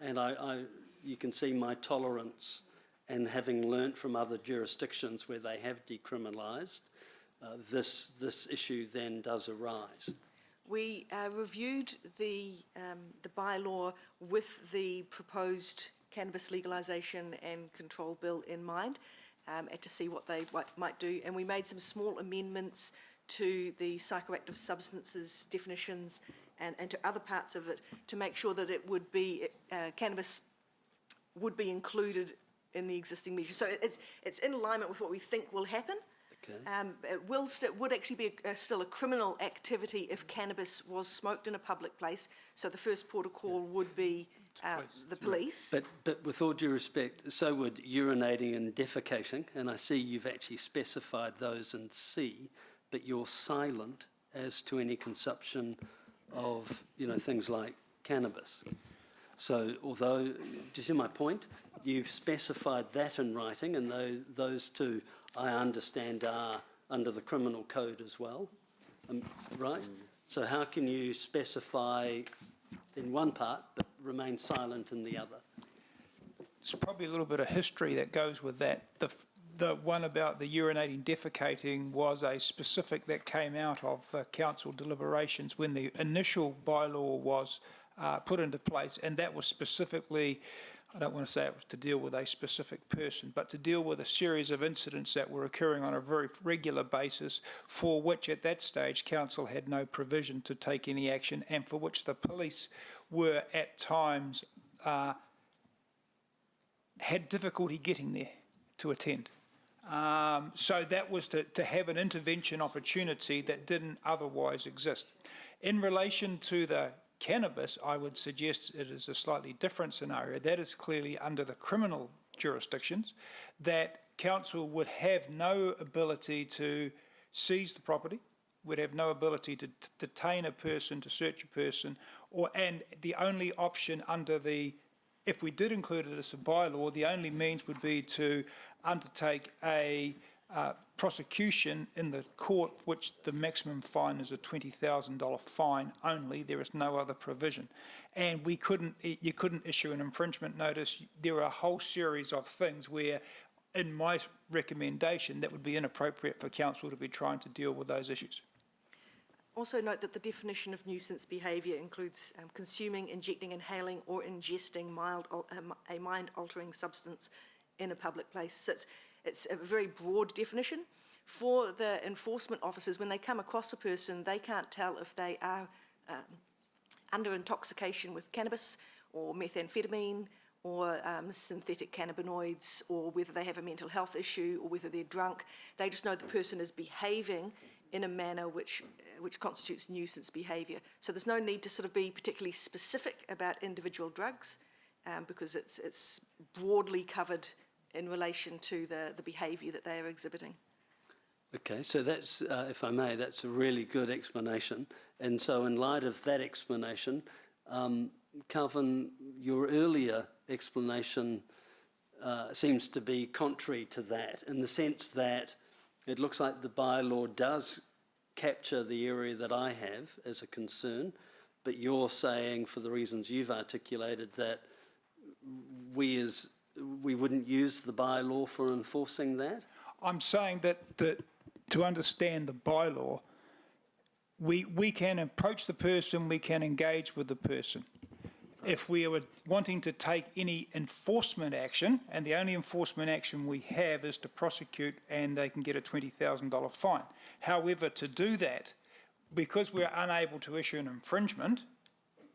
And I, you can see my tolerance, and having learnt from other jurisdictions where they have decriminalised, this issue then does arise. We reviewed the bylaw with the proposed cannabis legalisation and control bill in mind, and to see what they might do. And we made some small amendments to the psychoactive substances definitions and to other parts of it to make sure that it would be, cannabis would be included in the existing measure. So it's in alignment with what we think will happen. Okay. It would actually be still a criminal activity if cannabis was smoked in a public place. So the first port of call would be the police. But with all due respect, so would urinating and defecating, and I see you've actually specified those in C, but you're silent as to any consumption of, things like cannabis. So although, do you see my point? You've specified that in writing, and those two, I understand, are under the criminal code as well, right? So how can you specify in one part but remain silent in the other? It's probably a little bit of history that goes with that. The one about the urinating, defecating was a specific that came out of the council deliberations when the initial bylaw was put into place, and that was specifically, I don't want to say it was to deal with a specific person, but to deal with a series of incidents that were occurring on a very regular basis, for which at that stage council had no provision to take any action, and for which the police were at times had difficulty getting there to attend. So that was to have an intervention opportunity that didn't otherwise exist. In relation to the cannabis, I would suggest it is a slightly different scenario. That is clearly under the criminal jurisdictions, that council would have no ability to seize the property, would have no ability to detain a person, to search a person, and the only option under the, if we did include it as a bylaw, the only means would be to undertake a prosecution in the court, which the maximum fine is a $20,000 fine only. There is no other provision. And you couldn't issue an infringement notice. There are a whole series of things where, in my recommendation, that would be inappropriate for council to be trying to deal with those issues. Also note that the definition of nuisance behaviour includes consuming, injecting, inhaling or ingesting a mind-altering substance in a public place. So it's a very broad definition. For the enforcement officers, when they come across a person, they can't tell if they are under intoxication with cannabis or methamphetamine or synthetic cannabinoids, or whether they have a mental health issue or whether they're drunk. They just know the person is behaving in a manner which constitutes nuisance behaviour. So there's no need to sort of be particularly specific about individual drugs because it's broadly covered in relation to the behaviour that they are exhibiting. Okay, so that's, if I may, that's a really good explanation. And so in light of that explanation, Calvin, your earlier explanation seems to be contrary to that, in the sense that it looks like the bylaw does capture the area that I have as a concern, but you're saying, for the reasons you've articulated, that we wouldn't use the bylaw for enforcing that? I'm saying that to understand the bylaw, we can approach the person, we can engage with the person. If we were wanting to take any enforcement action, and the only enforcement action we have is to prosecute, and they can get a $20,000 fine. However, to do that, because we're unable to issue an infringement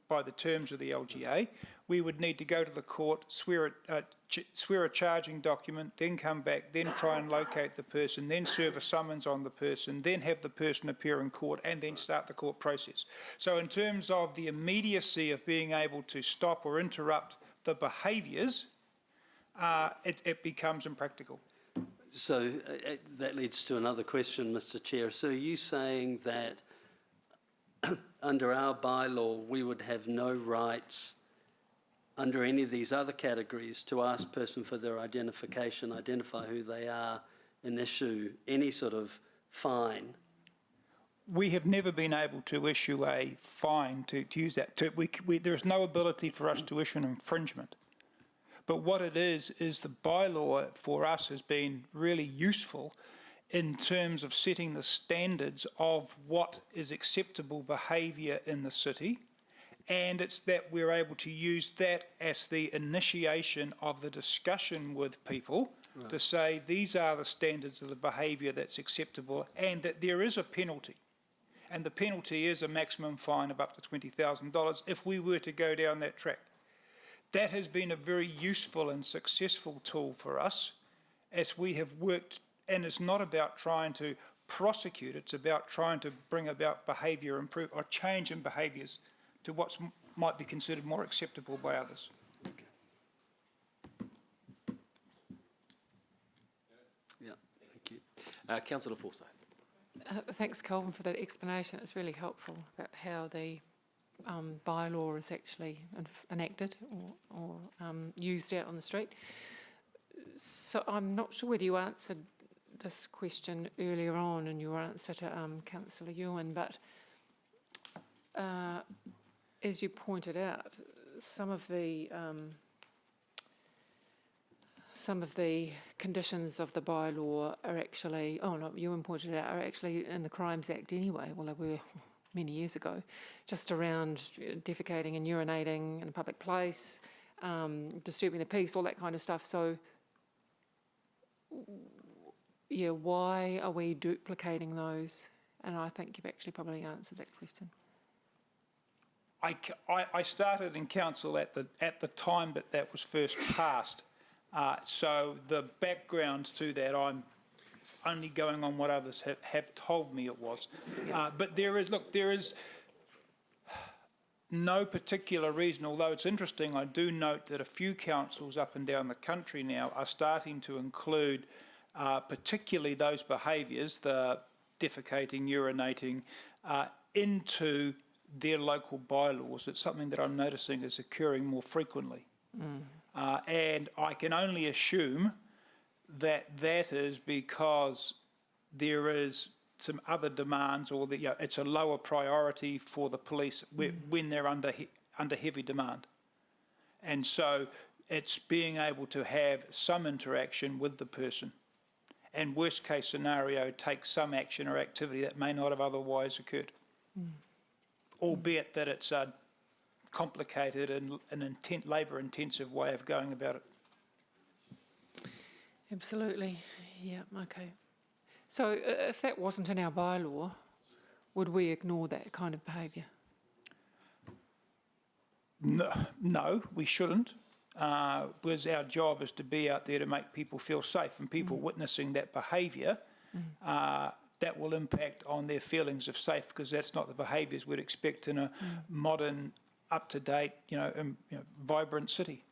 by the terms of the LGA, we would need to go to the court, swear a charging document, then come back, then try and locate the person, then serve a summons on the person, then have the person appear in court, and then start the court process. So in terms of the immediacy of being able to stop or interrupt the behaviours, it becomes impractical. So that leads to another question, Mr. Chair. So are you saying that under our bylaw we would have no rights under any of these other categories to ask a person for their identification, identify who they are, and issue any sort of fine? We have never been able to issue a fine to use that. There is no ability for us to issue an infringement. But what it is the bylaw for us has been really useful in terms of setting the standards of what is acceptable behaviour in the city. And it's that we're able to use that as the initiation of the discussion with people to say these are the standards of the behaviour that's acceptable, and that there is a penalty. And the penalty is a maximum fine of up to $20,000 if we were to go down that track. That has been a very useful and successful tool for us as we have worked, and it's not about trying to prosecute, it's about trying to bring about behaviour improve or change in behaviours to what might be considered more acceptable by others. Yeah, thank you. Councillor Forsyth. Thanks, Calvin, for that explanation. It's really helpful about how the bylaw is actually enacted or used out on the street. So I'm not sure whether you answered this question earlier on in your answer to Councillor Ewan, but as you pointed out, some of the conditions of the bylaw are actually, Ewan pointed out, are actually in the Crimes Act anyway. Well, they were many years ago, just around defecating and urinating in a public place, disturbing the peace, all that kind of stuff. So, yeah, why are we duplicating those? And I think you've actually probably answered that question. I started in council at the time that was first passed. So the background to that, I'm only going on what others have told me it was. But there is no particular reason, although it's interesting, I do note that a few councils up and down the country now are starting to include particularly those behaviours, the defecating, urinating, into their local bylaws. It's something that I'm noticing is occurring more frequently. And I can only assume that that is because there is some other demands, or that it's a lower priority for the police when they're under heavy demand. And so it's being able to have some interaction with the person, and worst case scenario, take some action or activity that may not have otherwise occurred. Albeit that it's a complicated and an labour-intensive way of going about it. Absolutely. Yeah, okay. So if that wasn't in our bylaw, would we ignore that kind of behaviour? No, we shouldn't. Because our job is to be out there to make people feel safe, and people witnessing that behaviour, that will impact on their feelings of safe, because that's not the behaviours we'd expect in a modern, up-to-date, vibrant city.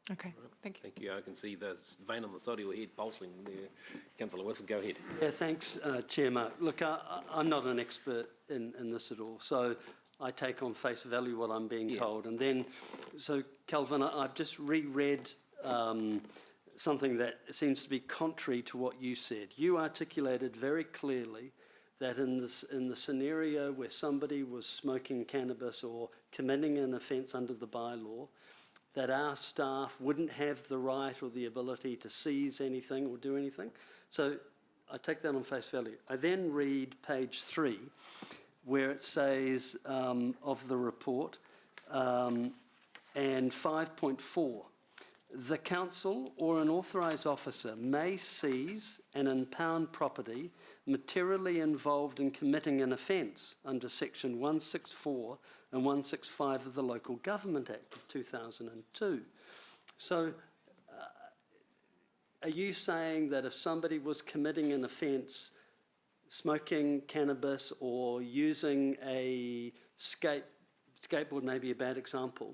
Okay, thank you. Thank you. I can see the vein on the side of your head pulsing there. Councillor Wilson, go ahead. Yeah, thanks, Chair Mark. Look, I'm not an expert in this at all, so I take on face value what I'm being told. And then, so Calvin, I've just reread something that seems to be contrary to what you said. You articulated very clearly that in the scenario where somebody was smoking cannabis or committing an offence under the bylaw, that our staff wouldn't have the right or the ability to seize anything or do anything. So I take that on face value. I then read page 3, where it says of the report, and 5.4, the council or an authorised officer may seize and impound property materially involved in committing an offence under section 164 and 165 of the Local Government Act of 2002. So are you saying that if somebody was committing an offence, smoking cannabis or using a skateboard, may be a bad example,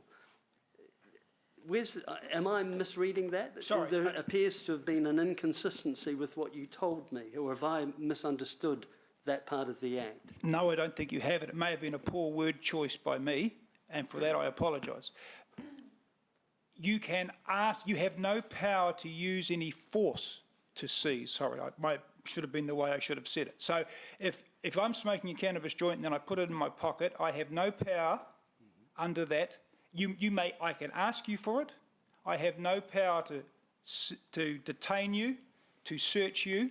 am I misreading that? Sorry. There appears to have been an inconsistency with what you told me, or have I misunderstood that part of the Act? No, I don't think you have it. It may have been a poor word choice by me, and for that I apologise. You can ask, you have no power to use any force to seize. Sorry, should have been the way I should have said it. So if I'm smoking a cannabis joint and then I put it in my pocket, I have no power under that. I can ask you for it. I have no power to detain you, to search you.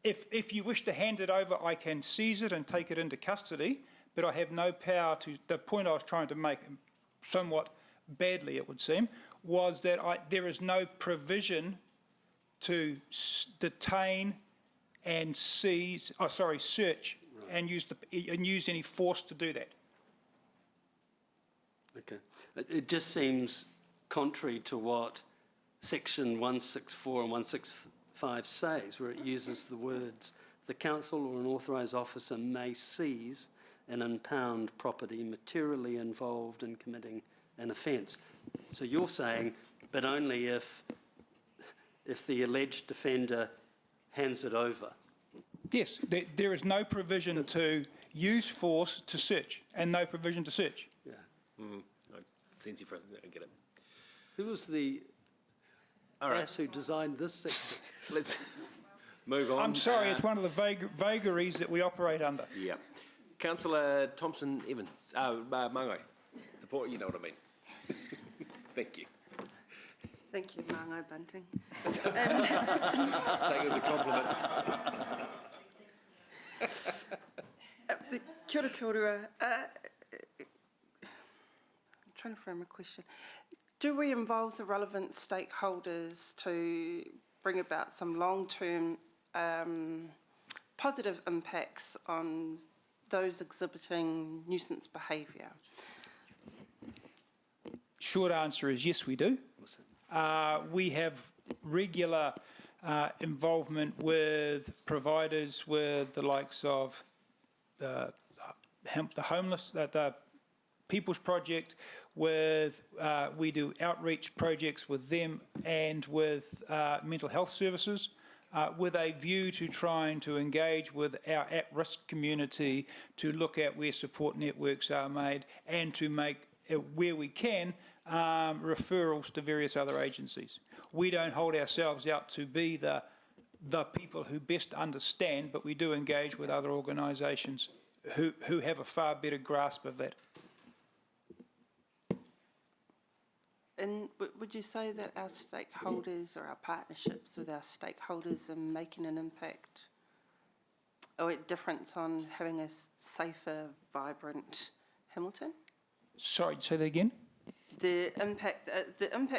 If you wish to hand it over, I can seize it and take it into custody, but I have no power to. The point I was trying to make, somewhat badly it would seem, was that there is no provision to detain and seize. Search and use any force to do that. Okay. It just seems contrary to what section 164 and 165 says, where it uses the words, the council or an authorised officer may seize and impound property materially involved in committing an offence. So you're saying, but only if the alleged offender hands it over. Yes, there is no provision to use force to search, and no provision to search. Yeah. I sense you for I get it. Who was the ass who designed this section? Let's move on. I'm sorry, it's one of the vagaries that we operate under. Yeah. Councillor Thompson-Evans, Mangai, you know what I mean. Thank you. Thank you, Mangai Bunting. Take it as a compliment. Kia ora, kia ora. I'm trying to frame a question. Do we involve the relevant stakeholders to bring about some long-term positive impacts on those exhibiting nuisance behaviour? Short answer is yes, we do. We have regular involvement with providers, with the likes of the homeless, the People's Project, with we do outreach projects with them and with mental health services, with a view to trying to engage with our at-risk community to look at where support networks are made and to make, where we can, referrals to various other agencies. We don't hold ourselves out to be the people who best understand, but we do engage with other organisations who have a far better grasp of that. And would you say that our stakeholders or our partnerships with our stakeholders are making an impact or a difference on having a safer, vibrant Hamilton? Sorry, say that again? The impact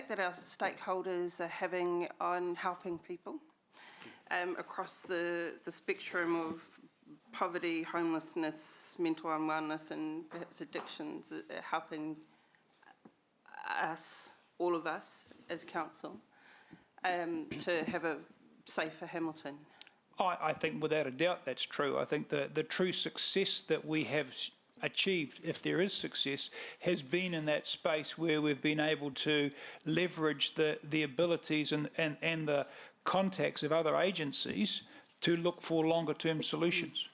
that our stakeholders are having on helping people across the spectrum of poverty, homelessness, mental unwellness and perhaps addictions, helping us, all of us as council, to have a safer Hamilton? I think without a doubt that's true. I think the true success that we have achieved, if there is success, has been in that space where we've been able to leverage the abilities and the contacts of other agencies to look for longer term solutions.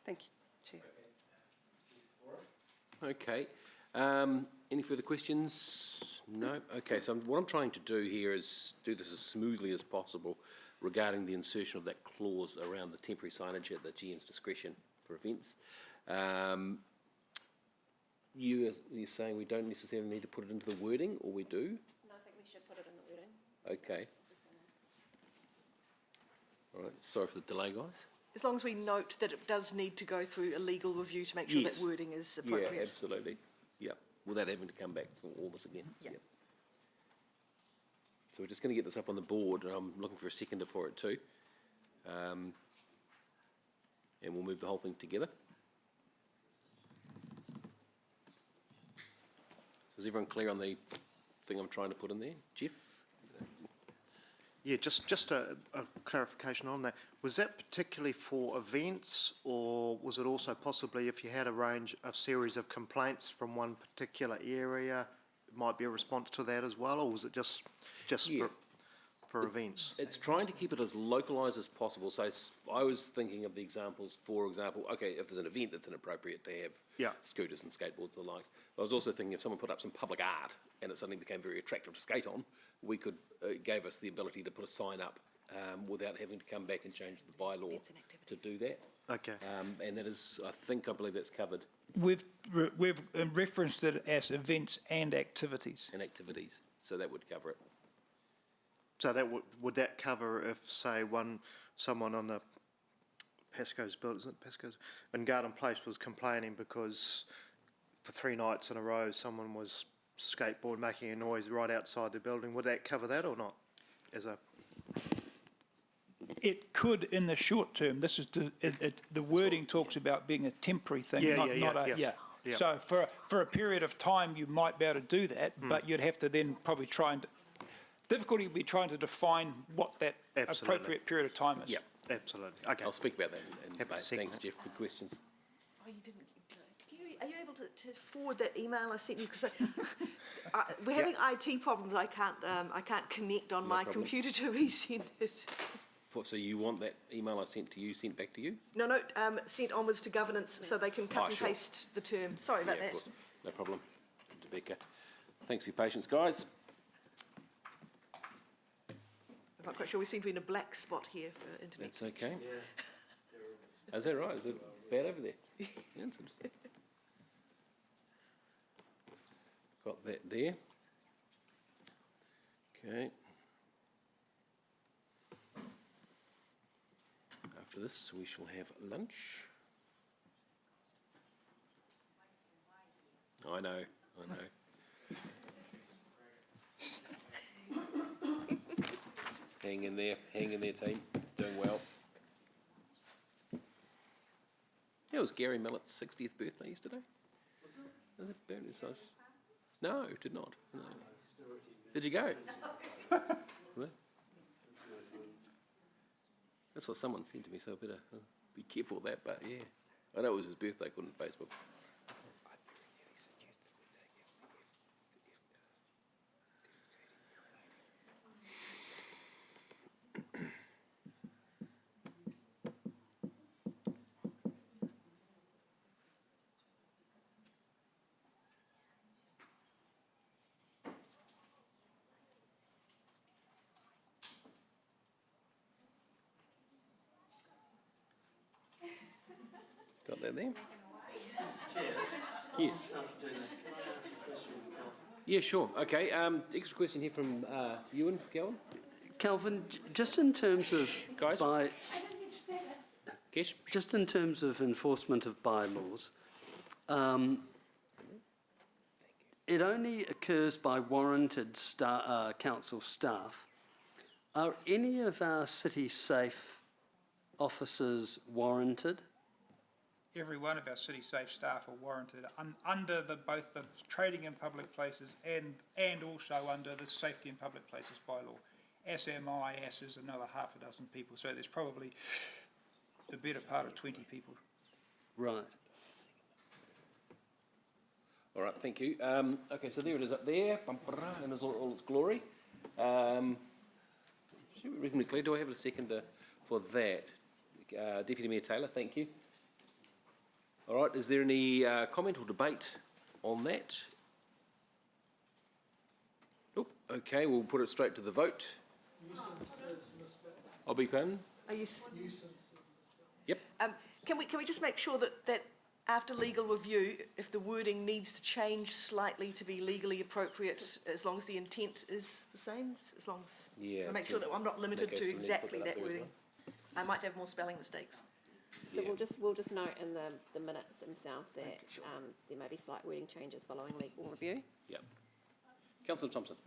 Thank you, Chair. Okay. Any further questions? No? Okay, so what I'm trying to do here is do this as smoothly as possible regarding the insertion of that clause around the temporary signage at the GM's discretion for events. You're saying we don't necessarily need to put it into the wording, or we do? No, I think we should put it in the wording. Okay. All right, sorry for the delay, guys. As long as we note that it does need to go through a legal review to make sure Yes. that wording is appropriate. Yeah, absolutely. Yeah, without having to come back for all this again. Yeah. Yep. So we're just going to get this up on the board, and I'm looking for a seconder for it too. And we'll move the whole thing together. So is everyone clear on the thing I'm trying to put in there? Jeff? Yeah, just a clarification on that. Was that particularly for events, or was it also possibly if you had a series of complaints from one particular area, it might be a response to that as well, or was it just Yeah. for events? It's trying to keep it as localised as possible. So I was thinking of the examples, for example, okay, if there's an event that's inappropriate to have scooters and skateboards and the likes. I was also thinking if someone put up some public art and it suddenly became very attractive to skate on, we could, it gave us the ability to put a sign up without having to come back and change the bylaw to do that. Okay. And that is, I believe that's covered. We've referenced it as events and activities. And activities, so that would cover it. So that would that cover if, say, someone on the Pasco's building, isn't it Pasco's, in Garden Place was complaining because for 3 nights in a row someone was skateboard making a noise right outside the building, would that cover that or not? It could in the short term. This is the wording talks about being a temporary thing, Yes. So for a period of time you might be able to do that, but you'd have to then probably difficulty would be trying to define what that appropriate period of time is. Yeah, absolutely. Okay. I'll speak about that in debate. Thanks, Jeff. Good questions. Oh, you didn't. Are you able to forward that email I sent you? Because we're having IT problems. I can't connect on my computer to resend it. So you want that email I sent to you sent back to you? No, sent onwards to governance so they can cut and paste the term. Sorry about that. No problem. Rebecca. Thanks for your patience, guys. I'm not quite sure. We seem to be in a black spot here for internet. That's okay. Is that right? Is it bad over there? Yeah, that's interesting. Got that there. Okay. After this, we shall have lunch. I know. Hang in there, team. Doing well. Yeah, it was Gary Millet's 60th birthday yesterday. Was it? No, did not. No. Did you go? Well, that's what someone said to me, so I better be careful of that, but yeah. I know it was his birthday, according to Facebook. Got that there? Yes. Yeah, sure. Okay. Extra question here from Ewan, Calvin. Calvin, just in terms of Guys? Kesh? just in terms of enforcement of bylaws, it only occurs by warranted council staff. Are any of our city safe officers warranted? Every one of our city safe staff are warranted under both the trading in public places and also under the safety in public places bylaw. As am I, as is another half a dozen people. So there's probably the better part of 20 people. Right. All right, thank you. Okay, so there it is up there, and it's all its glory. Reasonably clear. Do I have a second for that? Deputy Mayor Taylor, thank you. All right, is there any comment or debate on that? Nope. Okay, we'll put it straight to the vote. I'll be pardon? Are you? Yep. Can we just make sure that after legal review, if the wording needs to change slightly to be legally appropriate, as long as the intent is the same, as long as Yeah. I make sure that I'm not limited Okay, to so we need to exactly put that that up there as wording. I might have more spelling mistakes. So we'll just note in the minutes themselves that there may be slight wording changes following legal review. Yep. Councillor Thompson.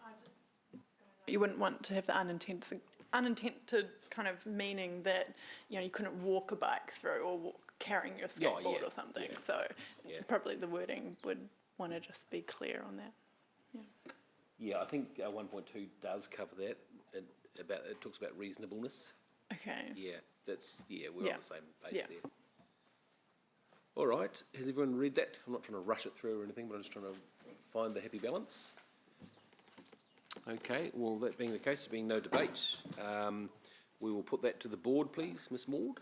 You wouldn't want to have the unintended kind of meaning that, you couldn't walk a bike through or carrying your skateboard or something. Yeah. So Yeah. probably the wording would want to just be clear on that. Yeah, I think 1.2 does cover that. It talks about reasonableness. Okay. Yeah, we're Yeah. on the same page Yeah. there. All right, has everyone read that? I'm not trying to rush it through or anything, but I'm just trying to find the happy balance. Okay, well, that being the case, there being no debate, we will put that to the board, please, Ms Maud.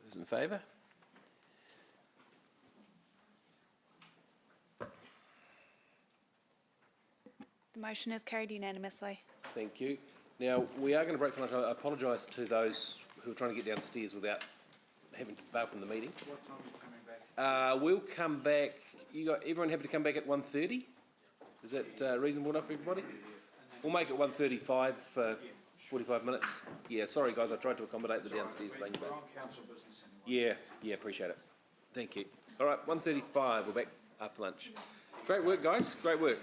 Those in favour? The motion is carried unanimously. Thank you. Now, we are going to break for lunch. I apologise to those who are trying to get downstairs without having to bail from the meeting. What time are you coming back? We'll come back, everyone happy to come back at 1:30? Is that reasonable enough for everybody? We'll make it 1:35 for 45 minutes. Yeah, sorry guys, I tried to accommodate the downstairs thing, but... We're on council business. Yeah, appreciate it. Thank you. All right, 1:35, we're back after lunch. Great work, guys, great work.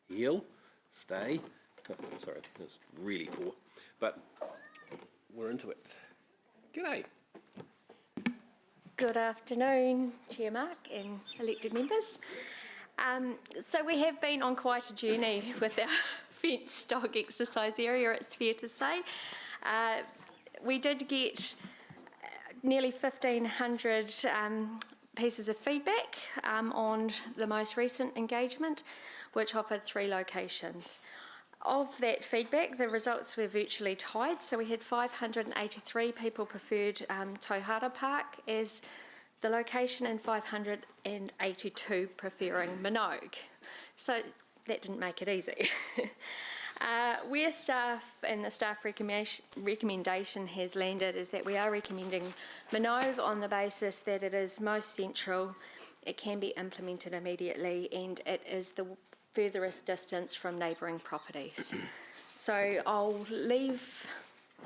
Heel, stay. Oh, sorry, that's really poor, but we're into it. G'day. Good afternoon, Chair Mark and elected members. So we have been on quite a journey with our fenced dog exercise area, it's fair to say. We did get nearly 1,500 pieces of feedback on the most recent engagement, which offered 3 locations. Of that feedback, the results were virtually tied, so we had 583 people preferred Tauhara Park as the location and 582 preferring Minogue. So that didn't make it easy. Where staff and the staff recommendation has landed is that we are recommending Minogue on the basis that it is most central, it can be implemented immediately, and it is the furthest distance from neighbouring properties. So I'll leave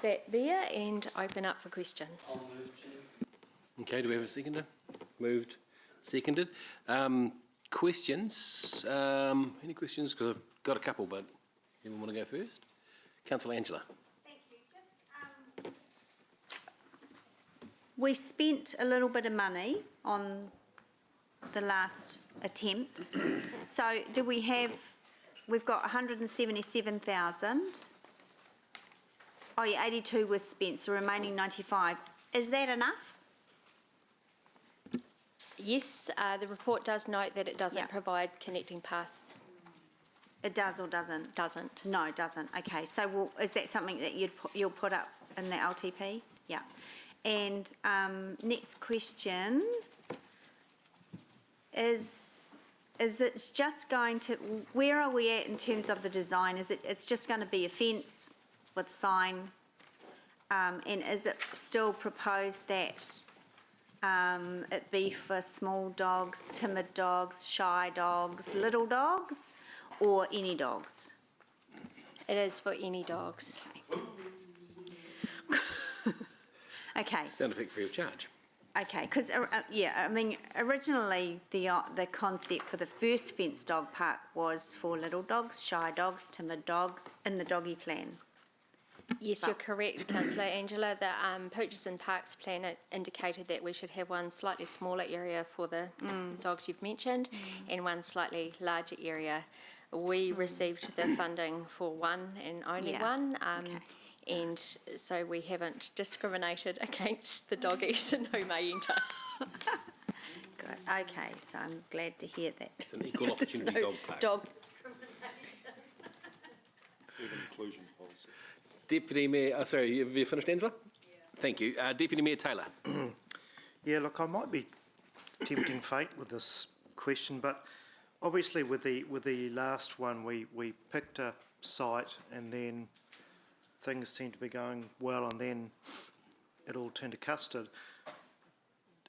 that there and open up for questions. Okay, do we have a seconder? Moved, seconded. Questions? Any questions? Because I've got a couple, but anyone want to go first? Councillor Angela. We spent a little bit of money on the last attempt. So do we have, we've got 177,000. Oh yeah, 82 was spent, so remaining 95. Is that enough? Yes, the report does note that it doesn't provide connecting paths. It does or doesn't? Doesn't. No, it doesn't. Okay, so is that something that you'll put up in the LTP? Yeah. And next question is it's just going to, where are we at in terms of the design? It's just going to be a fence with sign, and is it still proposed that it be for small dogs, timid dogs, shy dogs, little dogs, or any dogs? It is for any dogs. Okay. Sound effect free of charge. Okay, because, I mean, originally the concept for the first fenced dog park was for little dogs, shy dogs, timid dogs in the doggy plan. Yes, you're correct, Councillor Angela. The Purchase and Parks plan indicated that we should have one slightly smaller area for the dogs you've mentioned and one slightly larger area. We received the funding for one and only one. And so we haven't discriminated against the doggies and who may enter. Good. Okay, so I'm glad to hear that. It's an equal opportunity dog park. Dog Inclusion policy. Deputy Mayor, sorry, have you finished, Angela? Yeah. Thank you. Deputy Mayor Taylor. Yeah, look, I might be tempting fate with this question, but obviously with the last one, we picked a site and then things seemed to be going well, and then it all turned to custard.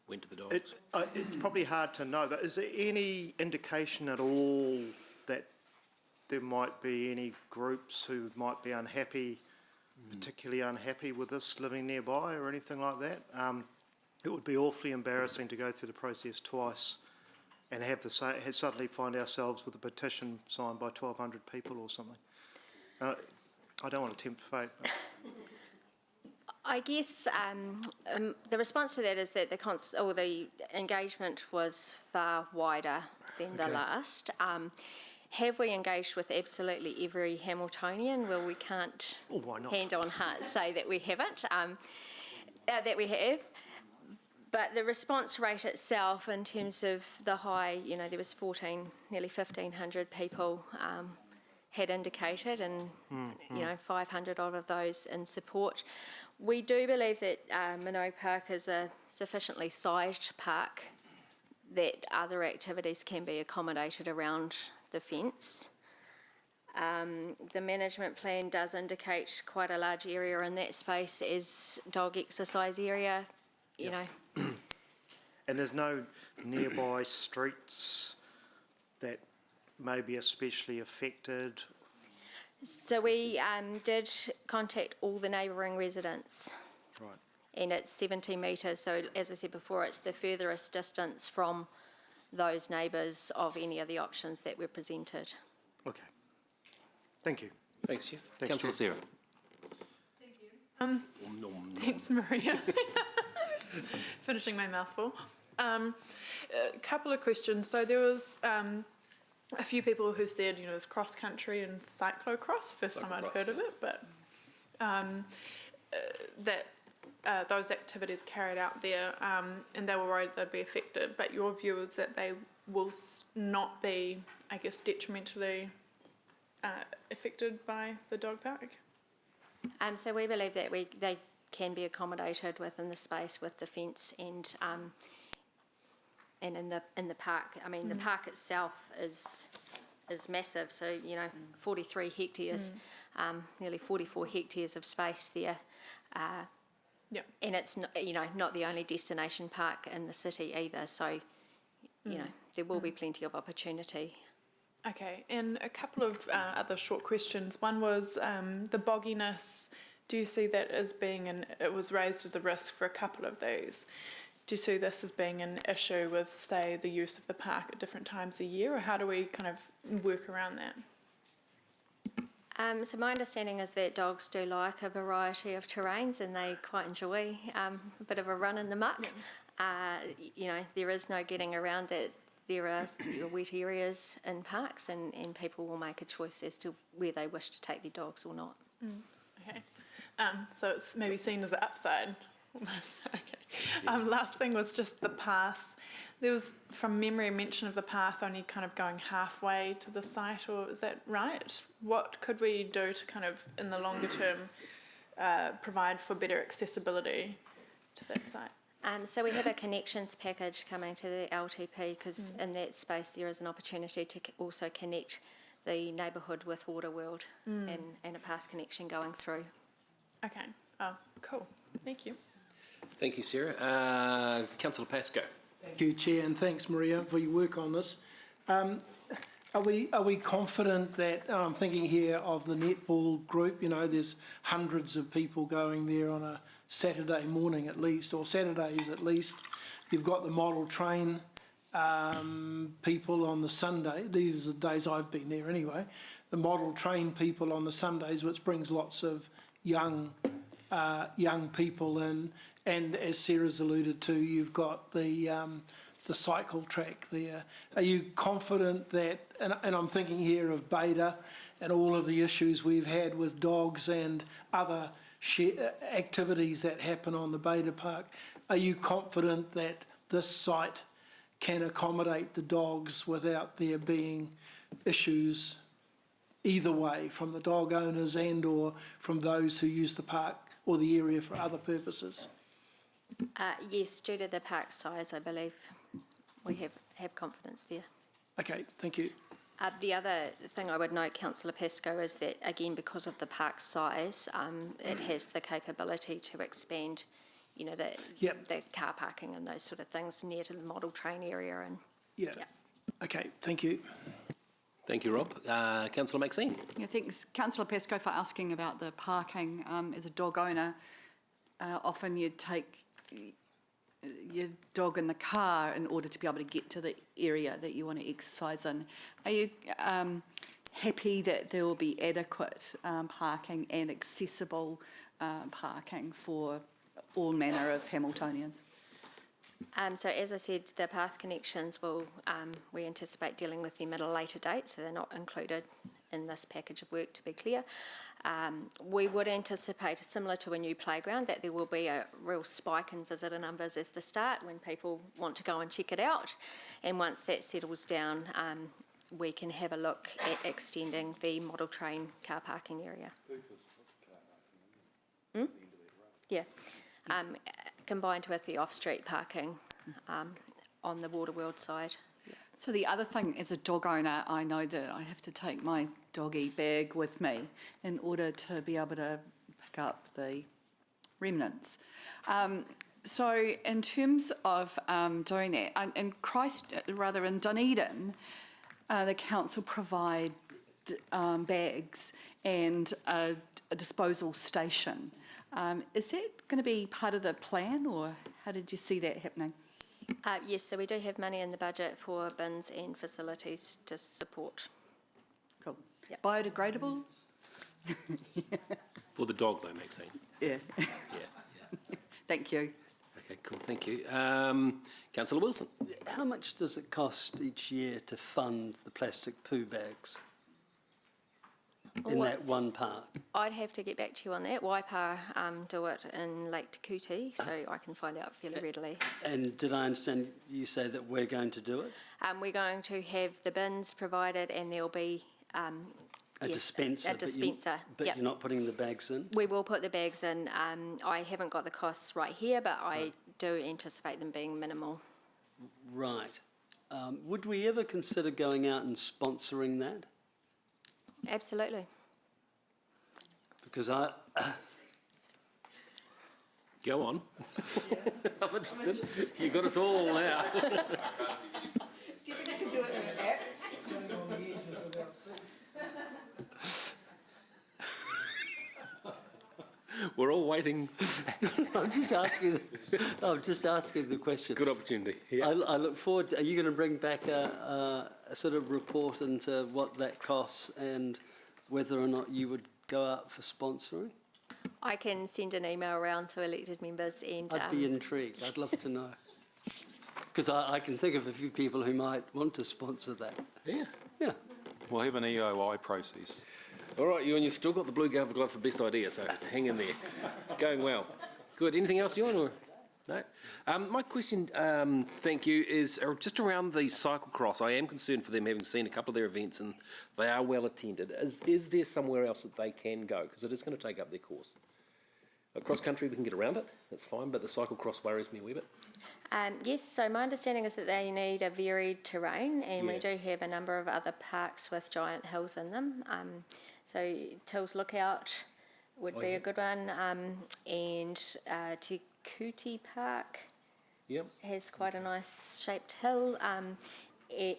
Went to the dogs. It's probably hard to know, but is there any indication at all that there might be any groups who might be unhappy, particularly unhappy with this living nearby or anything like that? It would be awfully embarrassing to go through the process twice and suddenly find ourselves with a petition signed by 1,200 people or something. I don't want to tempt fate. I guess the response to that is that the engagement was far wider than the last. Have we engaged with absolutely every Hamiltonian? Well, we can't hand on heart say that we haven't, that we have. But the response rate itself, in terms of the high, there was nearly 1,500 people had indicated, and 500 odd of those in support. We do believe that Minogue Park is a sufficiently sized park that other activities can be accommodated around the fence. The management plan does indicate quite a large area in that space as dog exercise area, you know. And there's no nearby streets that may be especially affected? So we did contact all the neighbouring residents. Right. And it's 70 metres, so as I said before, it's the furthest distance from those neighbours of any of the options that were presented. Okay, Thank you. Thanks, Jeff. Thanks, Councillor Sarah. Thanks, Maria. Finishing my mouthful. A couple of questions. So there was a few people who said, you know, it's cross country and cyclocross. First time I'd heard of it, but that those activities carried out there, and they were worried they'd be affected. But your view is that they will not be, I guess, detrimentally affected by the dog park? So we believe that they can be accommodated within the space with the fence and in the park. I mean, the park itself is massive. So 43 hectares, nearly 44 hectares of space there. And it's not the only destination park in the city either. So there will be plenty of opportunity. Okay, and a couple of other short questions. One was the bogginess. Do you see that as being it was raised as a risk for a couple of these. Do you see this as being an issue with, say, the use of the park at different times a year, or how do we kind of work around that? So my understanding is that dogs do like a variety of terrains and they quite enjoy a bit of a run in the muck. There is no getting around that. There are wet areas in parks and people will make a choice as to where they wish to take their dogs or not. Okay. So it's maybe seen as an upside almost. Okay. Last thing was just the path. There was, from memory, a mention of the path only kind of going halfway to the site, or is that right? What could we do to kind of, in the longer term, provide for better accessibility to that site? So we have a connections package coming to the LTP because in that space there is an opportunity to also connect the neighbourhood with Waterworld and a path connection going through. Okay. Oh, cool. Thank you. Thank you, Sarah. Councillor Pascoe. Thank you, Chair, and thanks, Maria, for your work on this. Are we confident that, I'm thinking here of the netball group, there's hundreds of people going there on a Saturday morning at least, or Saturdays at least. You've got the model train people on the Sunday. These are the days I've been there anyway. The model train people on the Sundays, which brings lots of young people in. And as Sarah's alluded to, you've got the cycle track there. Are you confident that, and I'm thinking here of Beta and all of the issues we've had with dogs and other activities that happen on the Beta Park, are you confident that this site can accommodate the dogs without there being issues either way from the dog owners and or from those who use the park or the area for other purposes? Yes, due to the park size, I believe we have confidence there. Okay, thank you. The other thing I would note, Councillor Pascoe, is that, again, because of the park size, it has the capability to expand, the car parking and those sort of things near to the model train area. Okay, thank you. Thank you, Rob. Councillor Maxine. Yeah, thanks, Councillor Pascoe, for asking about the parking. As a dog owner, often you'd take your dog in the car in order to be able to get to the area that you want to exercise in. Are you happy that there will be adequate parking and accessible parking for all manner of Hamiltonians? So as I said, the path connections we anticipate dealing with them at a later date, so they're not included in this package of work, to be clear. We would anticipate, similar to a new playground, that there will be a real spike in visitor numbers as the start when people want to go and check it out. And once that settles down, we can have a look at extending the model train car parking area. Combined with the off-street parking on the Waterworld side. So the other thing, as a dog owner, I know that I have to take my doggy bag with me in order to be able to pick up the remnants. So in terms of doing that, in Dunedin, the council provide bags and a disposal station. Is that going to be part of the plan, or how did you see that happening? Yes, so we do have money in the budget for bins and facilities to support. Cool. Biodegradable? For the dog though, Maxine. Yeah. Yeah. Thank you. Okay, cool, thank you. Councillor Wilson. How much does it cost each year to fund the plastic poo bags in What- that one park? I'd have to get back to you on that. Waipa do it in Lake Te Kuti, so I can find out fairly readily. And did I understand you say that we're going to do it? We're going to have the bins provided and there'll be A dispenser? A dispenser, But yep. you're not putting the bags in? We will put the bags in. I haven't got the costs right here, but I do anticipate them being minimal. Right. Would we ever consider going out and sponsoring that? Absolutely. Because I... Go on. I'm interested. You got us all now. Do you think you can do it in an app? We're all waiting. I'm just asking the question. Good opportunity. Yeah. I look forward. Are you going to bring back a sort of report into what that costs and whether or not you would go out for sponsoring? I can send an email around to elected members and... I'd be intrigued. I'd love to know. Because I can think of a few people who might want to sponsor that. Yeah. Yeah. We'll have an EOI process. All right, Ewan, you've still got the blue glove for best idea, so hang in there. It's going well. Good. Anything else, Ewan? Or? No? My question, thank you, is just around the cyclocross. I am concerned for them, having seen a couple of their events and they are well attended. Is there somewhere else that they can go? Because it is going to take up their course. Across country, we can get around it. That's fine, but the cyclocross worries me a wee bit. Yes, so my understanding is that they need a varied terrain, and we Yeah. do have a number of other parks with giant hills in them. So Tills Lookout would be a good one, and Te Kuti Park Yep. has quite a nice shaped hill,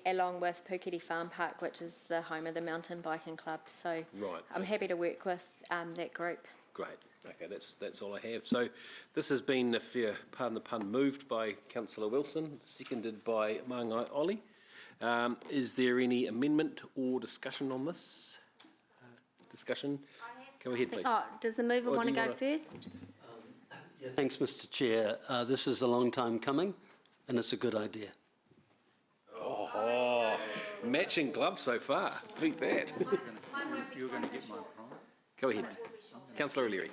along with Puketi Farm Park, which is the home of the mountain biking club. So Right. I'm happy to work with that group. Great. Okay, that's all I have. So this has been, if you pardon the pun, moved by Councillor Wilson, seconded by Maangai Ollie. Is there any amendment or discussion on this? Discussion? Go ahead, please. Oh, does the mover Or want do to you go wanna- first? Yeah, thanks, Mr. Chair. This is a long time coming, and it's a good idea. Oh, matching gloves so far. Beat that. You're going to get my prize. Go ahead. Councillor O'Leary.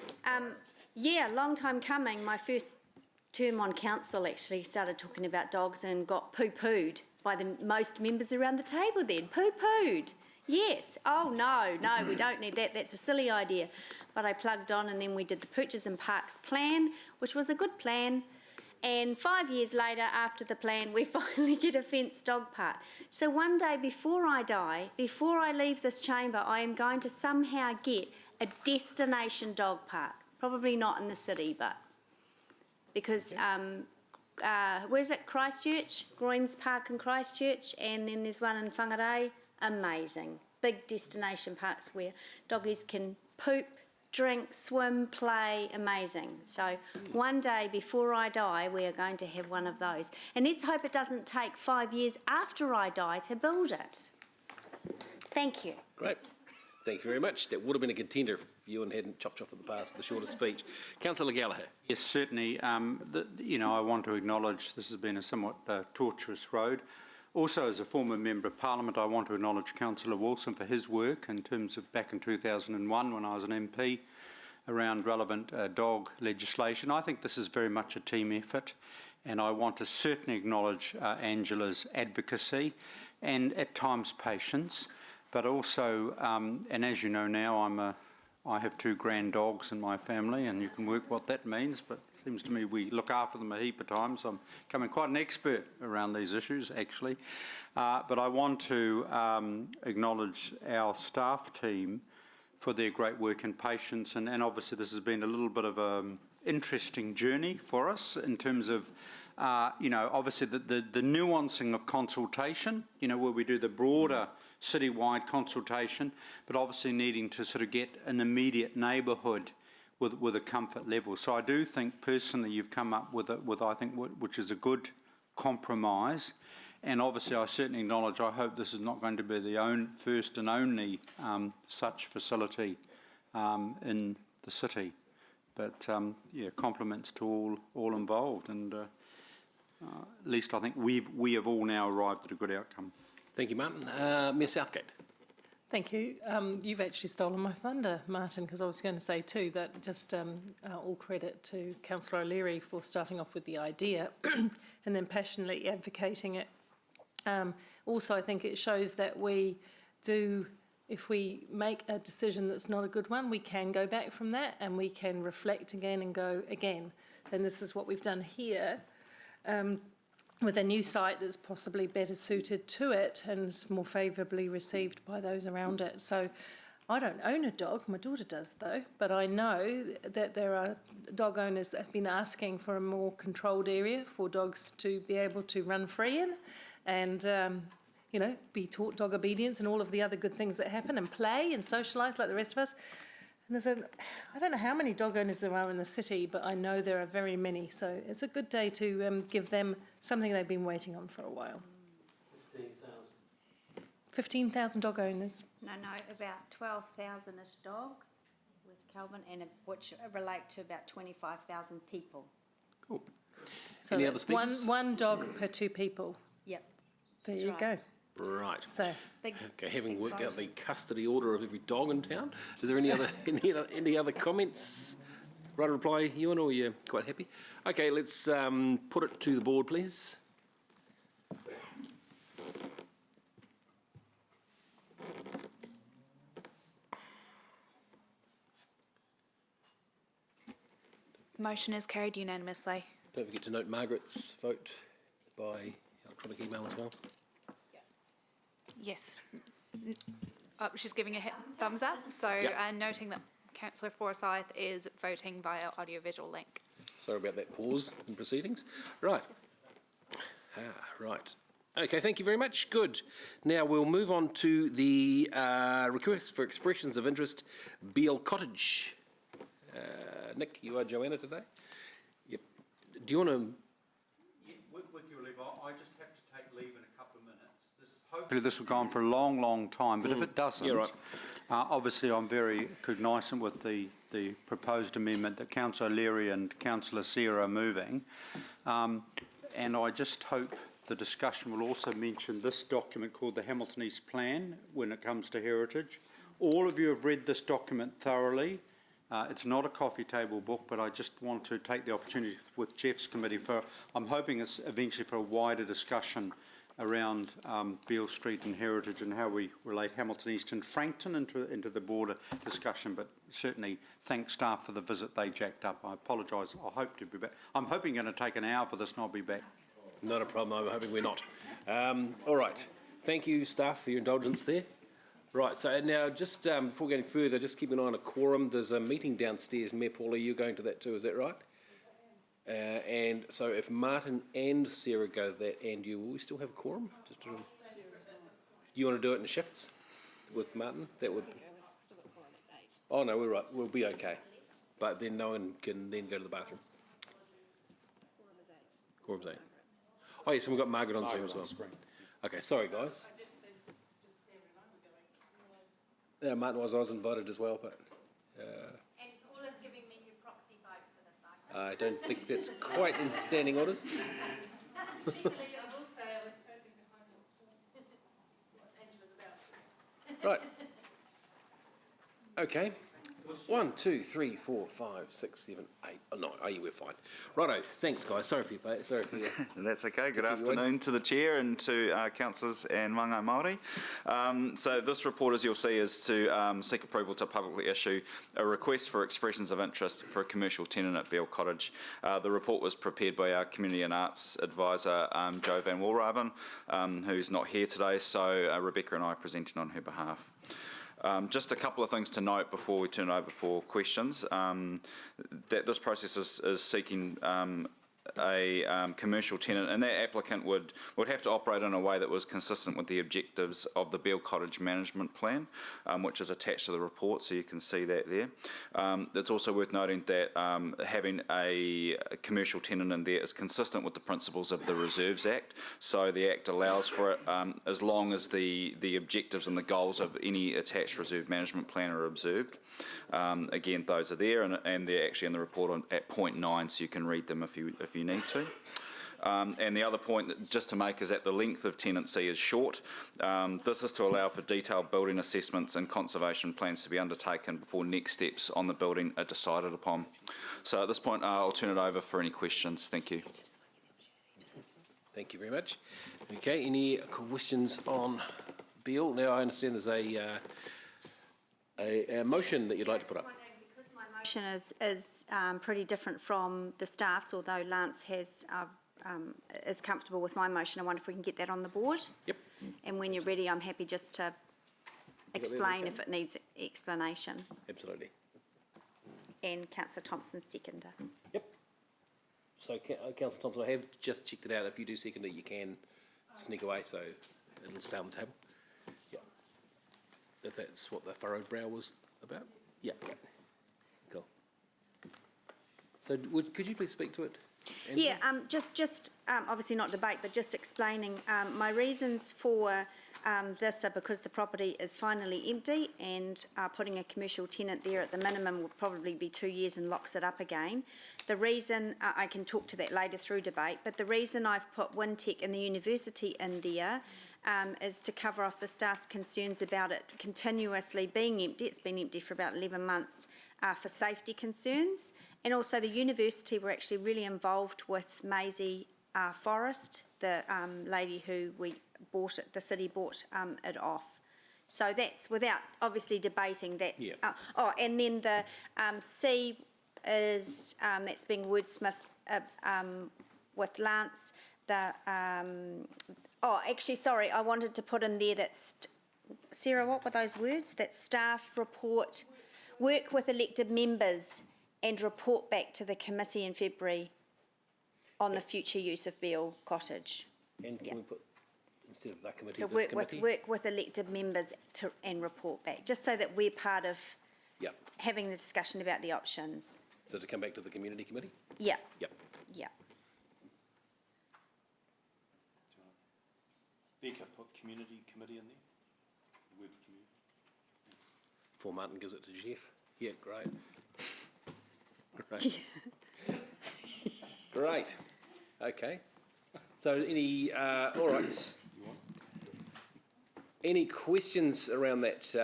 Yeah, long time coming. My first term on council actually started talking about dogs and got poo-pooed by the most members around the table then. Poo-pooed. Yes. Oh, no, we don't need that. That's a silly idea. But I plugged on and then we did the Pooches and Parks plan, which was a good plan. And 5 years later, after the plan, we finally get a fenced dog park. So one day before I die, before I leave this chamber, I am going to somehow get a destination dog park. Probably not in the city, but because, where is it, Christchurch? Groins Park in Christchurch, and then there's one in Whangarei. Amazing. Big destination parks where doggies can poop, drink, swim, play, amazing. So one day before I die, we are going to have one of those. And let's hope it doesn't take 5 years after I die to build it. Thank you. Great. Thank you very much. That would have been a contender if Ewan hadn't chopped off at the pass with the shorter speech. Councillor Gallagher. Yes, certainly. I want to acknowledge this has been a somewhat tortuous road. Also, as a former Member of Parliament, I want to acknowledge Councillor Wilson for his work in terms of back in 2001 when I was an MP around relevant dog legislation. I think this is very much a team effort, and I want to certainly acknowledge Angela's advocacy and at times patience, but also, and as you know now, I have 2 grand dogs in my family, and you can work what that means, but it seems to me we look after them a heap of times. I'm becoming quite an expert around these issues, actually. But I want to acknowledge our staff team for their great work and patience, and obviously this has been a little bit of an interesting journey for us in terms of, obviously the nuancing of consultation, where we do the broader citywide consultation, but obviously needing to sort of get an immediate neighbourhood with a comfort level. So I do think personally you've come up with I think which is a good compromise, And obviously, I certainly acknowledge, I hope this is not going to be the first and only such facility in the city. But yeah, compliments to all involved, and at least I think we have all now arrived at a good outcome. Thank you, Martin. Mayor Southgate. Thank you. You've actually stolen my thunder, Martin, because I was going to say too that just all credit to Councillor O'Leary for starting off with the idea and then passionately advocating it. Also, I think it shows that we do, if we make a decision that's not a good one, we can go back from that and we can reflect again and go again. And this is what we've done here. With a new site that's possibly better suited to it and is more favourably received by those around it. So I don't own a dog, my daughter does though, but I know that there are dog owners that have been asking for a more controlled area for dogs to be able to run free in and, you know, be taught dog obedience and all of the other good things that happen and play and socialise like the rest of us. And there's I don't know how many dog owners there are in the city, but I know there are very many. So it's a good day to give them something they've been waiting on for a while. 15,000 dog owners. No, about 12,000-ish dogs, West Kelvin, and which relate to about 25,000 people. Cool. So Any that's other speakers? one dog per 2 people. Yep. There That's you right. go. Right. So Okay, having worked out the custody order of every dog in town, is there any other any other comments? Right reply, Ewan, or are you quite happy? Okay, let's put it to the board, please. The motion is carried unanimously. Don't forget to note Margaret's vote by electronic email as well. Yes. She's giving a thumbs up, so noting that Councillor Forsyth is voting via audiovisual link. Sorry about that pause in proceedings. Right. Right. Okay, thank you very much. Good. Now we'll move on to the request for expressions of interest, Beale Cottage. Nick, you are Joanna today? Yep. Do you want to... Yeah, with your leave, I just have to take leave in a couple of minutes. Hopefully this will go on for a long, long time, but if it doesn't, Yeah, right. Obviously I'm very cognisant with the proposed amendment that Councillor Leary and Councillor Sierra are moving. And I just hope the discussion will also mention this document called the Hamilton East Plan when it comes to heritage. All of you have read this document thoroughly. It's not a coffee table book, but I just want to take the opportunity with Jeff's committee I'm hoping it's eventually for a wider discussion around Beale Street and heritage and how we relate Hamilton East and Frankton into the broader discussion. But certainly thank staff for the visit they jacked up. I apologise. I hope to be back. I'm hoping going to take an hour for this and I'll be back. Not a problem. I'm hoping we're not. All right. Thank you, staff, for your indulgence there. Right, so now just before going further, just keep an eye on a quorum. There's a meeting downstairs. Mayor Paula, you're going to that too, is that right? And so if Martin and Sarah go to that and you, will we still have a quorum? Just you want to do it in shifts with Martin? That would. Oh no, we're right. We'll be okay. But then no one can then go to the bathroom. Quorum's 8. Oh yes, and we've got Margaret on Zoom as well. Okay, sorry guys. Yeah, Martin I was invited as well, but. And Paula's giving me your proxy vote for this item. I don't think that's quite in standing orders. Cheekily, I will say I was totally behind what Angela's about. Right. Okay. 1, 2, 3, 4, 5, 6, 7, 8. Oh, no, we're fine. Righto. Thanks, guys. Sorry for your. Sorry for your. That's okay. Good afternoon to the chair and to councillors and Wangai Māori. So this report, as you'll see, is to seek approval to publicly issue a request for expressions of interest for a commercial tenant at Beale Cottage. The report was prepared by our Community and Arts Advisor, Jo Van Walraven, who's not here today, so Rebecca and I are presenting on her behalf. Just a couple of things to note before we turn over for questions. That this process is seeking a commercial tenant, and that applicant would have to operate in a way that was consistent with the objectives of the Beale Cottage Management Plan, which is attached to the report, so you can see that there. It's also worth noting that having a commercial tenant in there is consistent with the principles of the Reserves Act, so the Act allows for it as long as the objectives and the goals of any attached reserve management plan are observed. Again, those are there, and they're actually in the report at point 9, so you can read them if you need to. And the other point just to make is that the length of tenancy is short. This is to allow for detailed building assessments and conservation plans to be undertaken before next steps on the building are decided upon. So at this point, I'll turn it over for any questions. Thank you. Thank you very much. Okay, any questions on Beale? Now, I understand there's a motion that you'd like to put up. Because my motion is pretty different from the staff's, although Lance is comfortable with my motion, I wonder if we can get that on the board? Yep. And when you're ready, I'm happy just to explain if it needs explanation. Absolutely. And Councillor Thompson's seconder. Yep. So, Councillor Thompson, I have just checked it out. If you do second it, you can sneak away, so it'll stay on the table. Yeah. If that's what the furrowed brow was about? Yeah. Okay. Cool. So, could you please speak to it? Andrew? Yeah, just obviously not debate, but just explaining my reasons for this are because the property is finally empty, and putting a commercial tenant there at the minimum would probably be 2 years and locks it up again. The reason, I can talk to that later through debate, but the reason I've put Wintec and the university in there is to cover off the staff's concerns about it continuously being empty. It's been empty for about 11 months for safety concerns. And also the university were actually really involved with Maisie Forrest, the lady who we bought it, the city bought it off. So that's without obviously debating. That's and then the C is that's being wordsmithed with Lance. The actually, sorry, I wanted to put in there that Sarah, what were those words? That staff report, work with elected members, and report back to the committee in February on the future use of Beale Cottage. And can we put, instead of that committee, So this committee? work with elected members and report back, just so that we're part of having the discussion about the options. So to come back to the community committee? Yeah. Yep. Yeah. Becca, put community committee in there? The word community. Before Martin gives it to Jeff. Yeah, great. Great. Great. Okay. So any, all right. Any questions around that?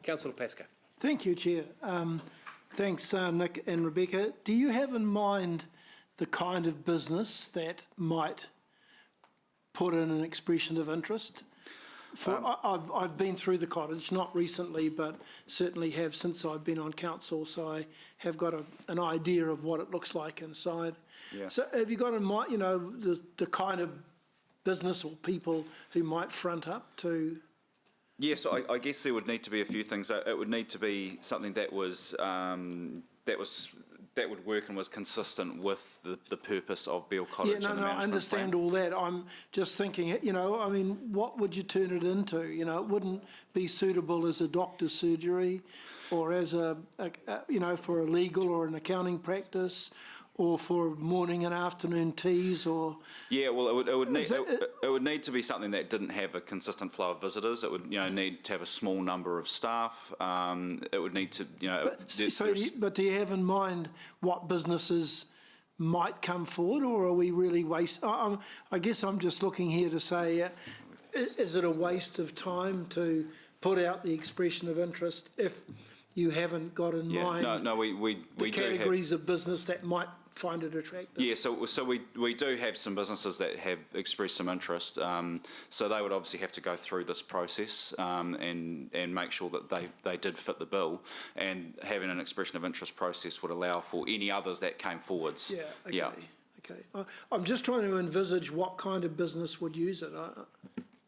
Councillor Pascoe. Thank you, Chair. Thanks, Nick and Rebecca. Do you have in mind the kind of business that might put in an expression of interest? I've been through the cottage, not recently, but certainly have since I've been on council, so I have got an idea of what it looks like inside. Yeah. So have you got in mind, you know, the kind of business or people who might front up to? Yes, I guess there would need to be a few things. It would need to be something that would work and was consistent with the purpose of Beale Cottage. Yeah, no, I understand all that. I'm just thinking, you know, I mean, what would you turn it into? You know, it wouldn't be suitable as a doctor's surgery, or as you know, for a legal or an accounting practice, or for morning and afternoon teas, or... Yeah, well, it would need to be something that didn't have a consistent flow of visitors. It would, you know, need to have a small number of staff. It would need to, you know... But do you have in mind what businesses might come forward, or are we really I guess I'm just looking here to say, is it a waste of time to put out the expression of interest if you haven't got in mind we the categories of business that might find it attractive? Yeah, so we do have some businesses that have expressed some interest. So they would obviously have to go through this process and make sure that they did fit the bill. And having an expression of interest process would allow for any others that came forwards. Yeah, okay. Yeah. Okay. I'm just trying to envisage what kind of business would use it.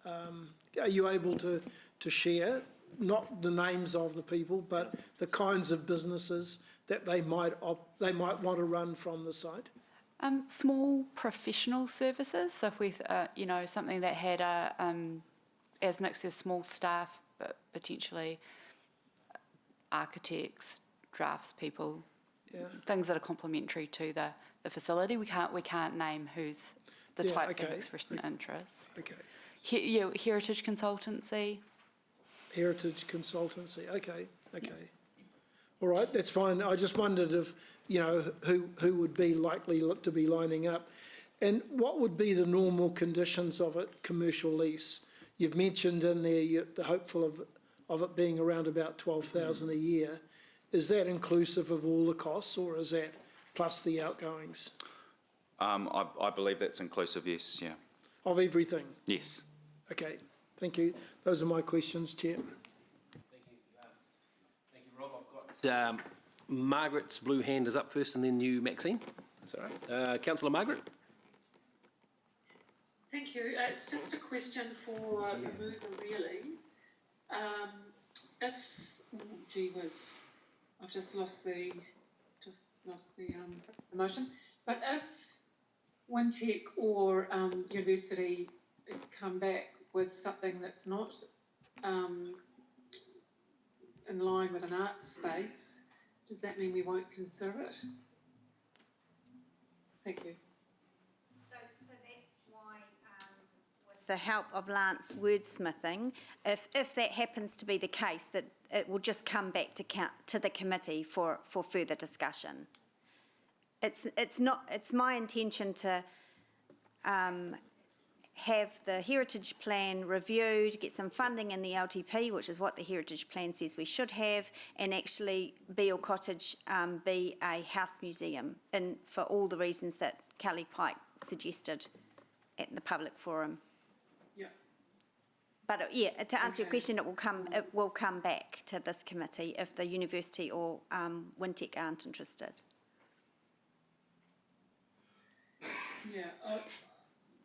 Are you able to share, not the names of the people, but the kinds of businesses that they might want to run from the site? Small professional services. So if we, you know, something that had a, as Nick says, small staff, but potentially architects, draftspeople, things that are complementary to the facility. We can't name who's the types of expressed an interest. Okay. Heritage consultancy. Heritage consultancy. Okay. All right, that's fine. I just wondered if, you know, who would be likely to be lining up. And what would be the normal conditions of a commercial lease? You've mentioned in there you're hopeful of it being around about 12,000 a year. Is that inclusive of all the costs, or is that plus the outgoings? I believe that's inclusive, yes, yeah. Of everything? Yes. Okay, thank you. Those are my questions, Chair. Thank you, Rob. I've got Margaret's blue hand is up first, and then you, Maxine. That's all right. Councillor Margaret. Thank you. It's just a question for the mover, really. Gee whiz, I've just lost the emotion. But if Wintec or university come back with something that's not in line with an arts space, does that mean we won't consider it? Thank you. So that's why, with the help of Lance wordsmithing, if that happens to be the case, that it will just come back to the committee for further discussion. It's my intention to have the heritage plan reviewed, get some funding in the LTP, which is what the heritage plan says we should have, and actually Beale Cottage be a house museum, and for all the reasons that Kelly Pike suggested at the public forum. Yeah. But to answer your question, it will come back to this committee if the university or Wintec aren't interested. Yeah,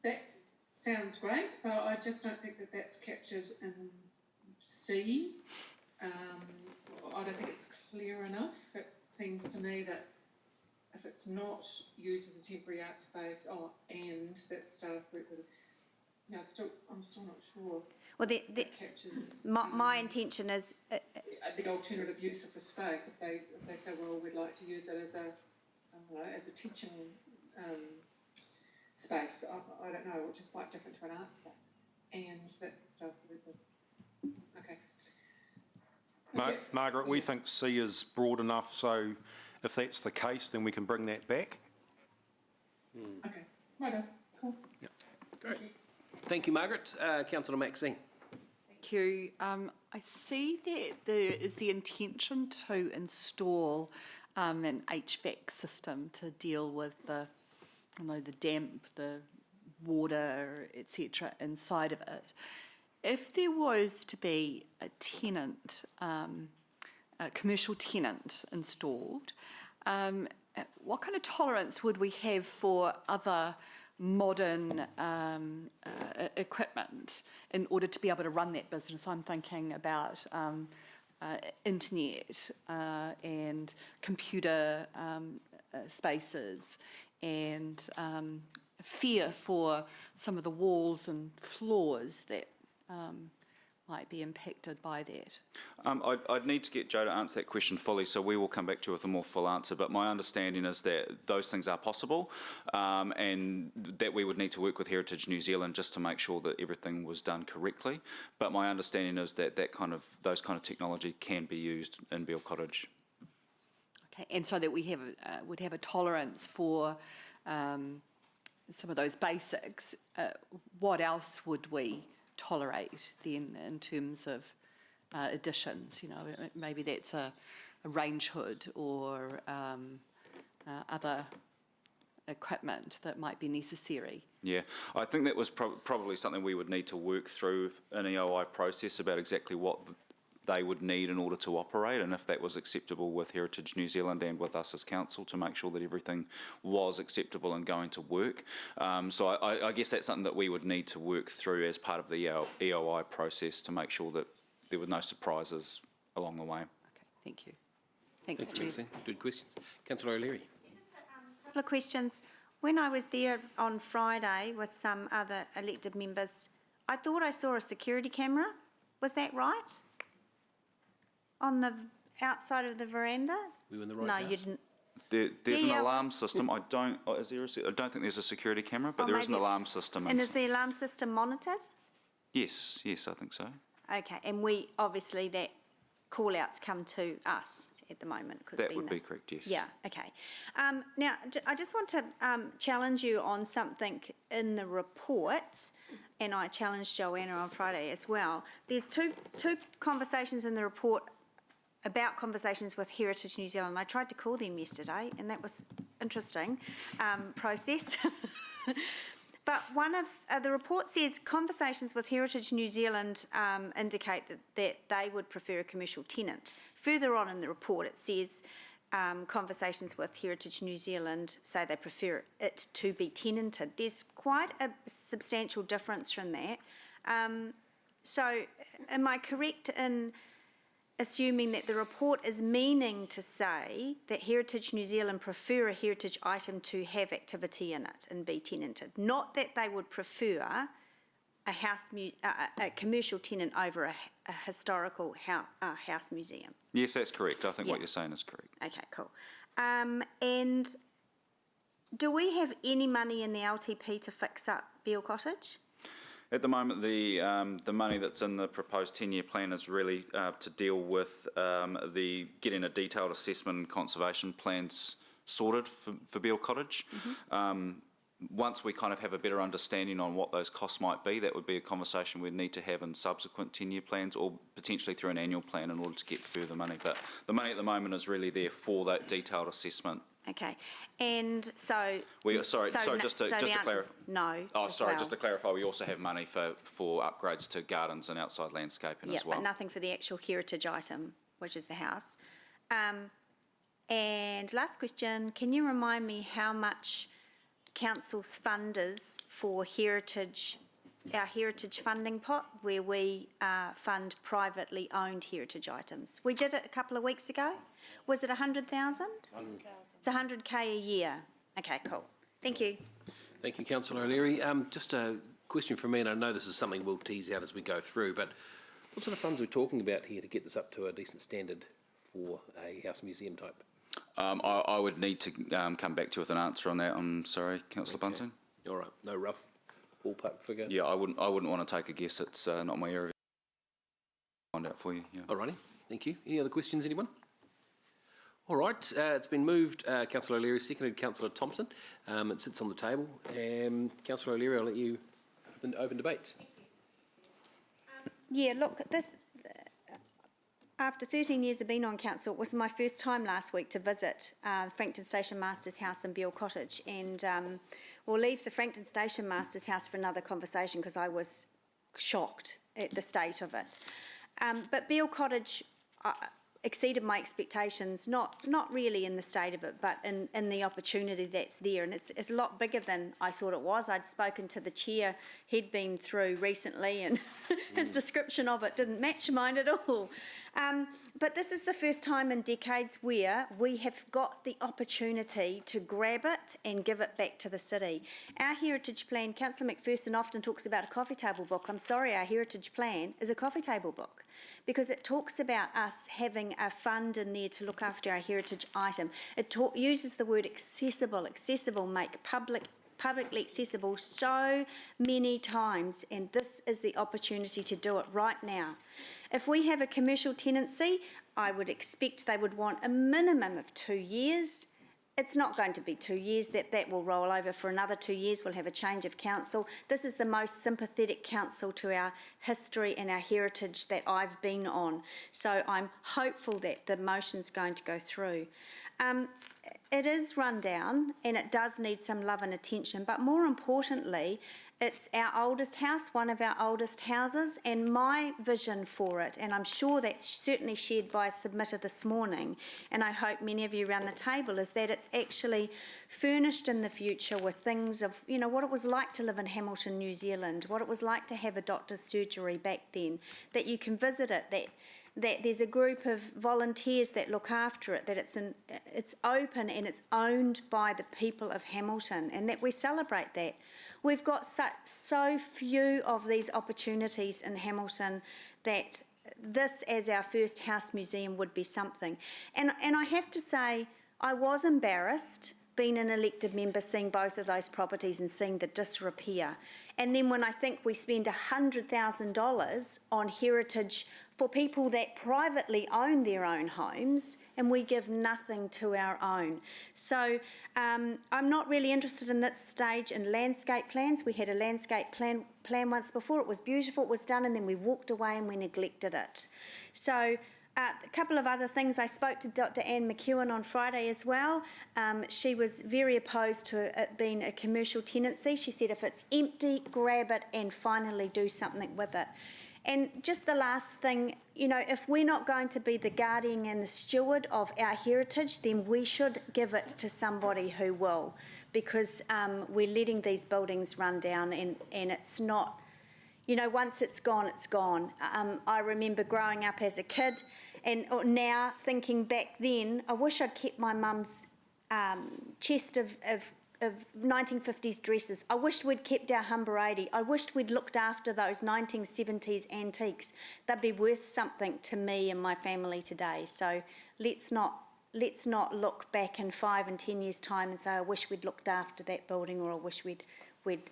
that sounds great, but I just don't think that that's captured in C. I don't think it's clear enough. It seems to me that if it's not used as a temporary art space, and that staff work with, I'm still not sure. Well, that captures my intention is the alternative use of the space. If they say, well, we'd like to use it as a teaching space, I don't know, which is quite different to an art space, and that stuff. Okay. Margaret, we think C is broad enough, so if that's the case, then we can bring that back. Okay, righto, cool. Yep. Great. Thank you, Margaret. Councillor Maxine. Thank you. I see that there is the intention to install an HVAC system to deal with the damp, the water, etc. inside of it. If there was to be a tenant, a commercial tenant installed, what kind of tolerance would we have for other modern equipment in order to be able to run that business? I'm thinking about internet and computer spaces, and fear for some of the walls and floors that might be impacted by that. I'd need to get Joe to answer that question fully, so we will come back to you with a more full answer. But my understanding is that those things are possible, and that we would need to work with Heritage New Zealand just to make sure that everything was done correctly. But my understanding is that those kind of technology can be used in Beale Cottage. Okay, and so that we have would have a tolerance for some of those basics. What else would we tolerate then in terms of additions? Maybe that's a range hood or other equipment that might be necessary. Yeah, I think that was probably something we would need to work through an EOI process about exactly what they would need in order to operate, and if that was acceptable with Heritage New Zealand and with us as council, to make sure that everything was acceptable and going to work. So I guess that's something that we would need to work through as part of the EOI process to make sure that there were no surprises along the way. Okay, thank you. Thanks, Chair. Good questions. Councillor O'Leary. Just a couple of questions. When I was there on Friday with some other elected members, I thought I saw a security camera. Was that right? On the outside of the veranda? We were in the right No, house? you didn't. There's Yeah, an alarm system. I don't think there's a security camera, but Oh, there is an maybe- alarm system. And is the alarm system monitored? Yes, I think so. Okay, and we, obviously, that call-outs come to us at the moment. 'cause That being would the- be correct, yes. Yeah, okay. Now, I just want to challenge you on something in the report, and I challenged Joanna on Friday as well. There's two conversations in the report about conversations with Heritage New Zealand. I tried to call them yesterday, and that was interesting process. But one of the report says conversations with Heritage New Zealand indicate that they would prefer a commercial tenant. Further on in the report, it says conversations with Heritage New Zealand say they prefer it to be tenanted. There's quite a substantial difference from that. So am I correct in assuming that the report is meaning to say that Heritage New Zealand prefer a heritage item to have activity in it and be tenanted, not that they would prefer a commercial tenant over a historical house museum? Yes, that's correct. I think Yeah. what you're saying is correct. Okay, cool. And do we have any money in the LTP to fix up Beale Cottage? At the moment, the money that's in the proposed 10-year plan is really to deal with getting a detailed assessment and conservation plans sorted for Beale Cottage. Once we kind of have a better understanding on what those costs might be, that would be a conversation we'd need to have in subsequent 10-year plans or potentially through an annual plan in order to get further money. But the money at the moment is really there for that detailed assessment. Okay, and so... Sorry, just to clarify. No. Oh, as sorry, well. just to clarify, we also have money for upgrades to gardens and outside landscaping as well. Yeah, but nothing for the actual heritage item, which is the house. And last question, can you remind me how much council's fund is for heritage, our heritage funding pot, where we fund privately owned heritage items? We did it a couple of weeks ago. Was it 100,000? 100,000. It's 100K a year. Okay, cool. Thank you. Thank you, Councillor O'Leary. Just a question from me, and I know this is something we'll tease out as we go through, but what sort of funds are we talking about here to get this up to a decent standard for a house museum type? I would need to come back to you with an answer on that. I'm sorry, Councillor Bunting. All right, no rough ballpark figure? Yeah, I wouldn't want to take a guess. It's not my area. Find out for you. Yeah. All righty, thank you. Any other questions, anyone? All right, it's been moved, Councillor O'Leary, seconded Councillor Thompson. It sits on the table. Councillor O'Leary, I'll let you open debate. Yeah, look, this, after 13 years of being on council, it was my first time last week to visit the Frankton Station Master's house in Beale Cottage, and we'll leave the Frankton Station Master's house for another conversation because I was shocked at the state of it. But Beale Cottage exceeded my expectations, not really in the state of it, but in the opportunity that's there. And it's a lot bigger than I thought it was. I'd spoken to the chair he'd been through recently, and his description of it didn't match mine at all. But this is the first time in decades where we have got the opportunity to grab it and give it back to the city. Our heritage plan, Councillor McPherson often talks about a coffee table book. I'm sorry, our heritage plan is a coffee table book, because it talks about us having a fund in there to look after our heritage item. It uses the word accessible, make publicly accessible so many times, and this is the opportunity to do it right now. If we have a commercial tenancy, I would expect they would want a minimum of 2 years. It's not going to be 2 years, that will roll over for another 2 years. We'll have a change of council. This is the most sympathetic council to our history and our heritage that I've been on. So I'm hopeful that the motion's going to go through. It is run down and it does need some love and attention, but more importantly, it's our oldest house, one of our oldest houses, and my vision for it, and I'm sure that's certainly shared by a submitter this morning, and I hope many of you around the table, is that it's actually furnished in the future with things of, you know, what it was like to live in Hamilton, New Zealand, what it was like to have a doctor's surgery back then, that you can visit it, that that there's a group of volunteers that look after it, that it's open and it's owned by the people of Hamilton, and that we celebrate that. We've got so few of these opportunities in Hamilton that this as our first house museum would be something. And I have to say, I was embarrassed being an elected member, seeing both of those properties and seeing the disrepair. And then when I think we spend $100,000 on heritage for people that privately own their own homes, and we give nothing to our own. So I'm not really interested in this stage in landscape plans. We had a landscape plan once before. It was beautiful, it was done, and then we walked away and we neglected it. So a couple of other things. I spoke to Dr. Anne McEwen on Friday as well. She was very opposed to it being a commercial tenancy. She said if it's empty, grab it and finally do something with it. And just the last thing, you know, if we're not going to be the guardian and the steward of our heritage, then we should give it to somebody who will, because we're letting these buildings run down and it's not, you know, once it's gone, it's gone. I remember growing up as a kid and now thinking back then, I wish I'd kept my mum's chest of 1950s dresses. I wished we'd kept our Humber 80. I wished we'd looked after those 1970s antiques. They'd be worth something to me and my family today. So let's not look back in 5 and 10 years' time and say, I wish we'd looked after that building, or I wish we'd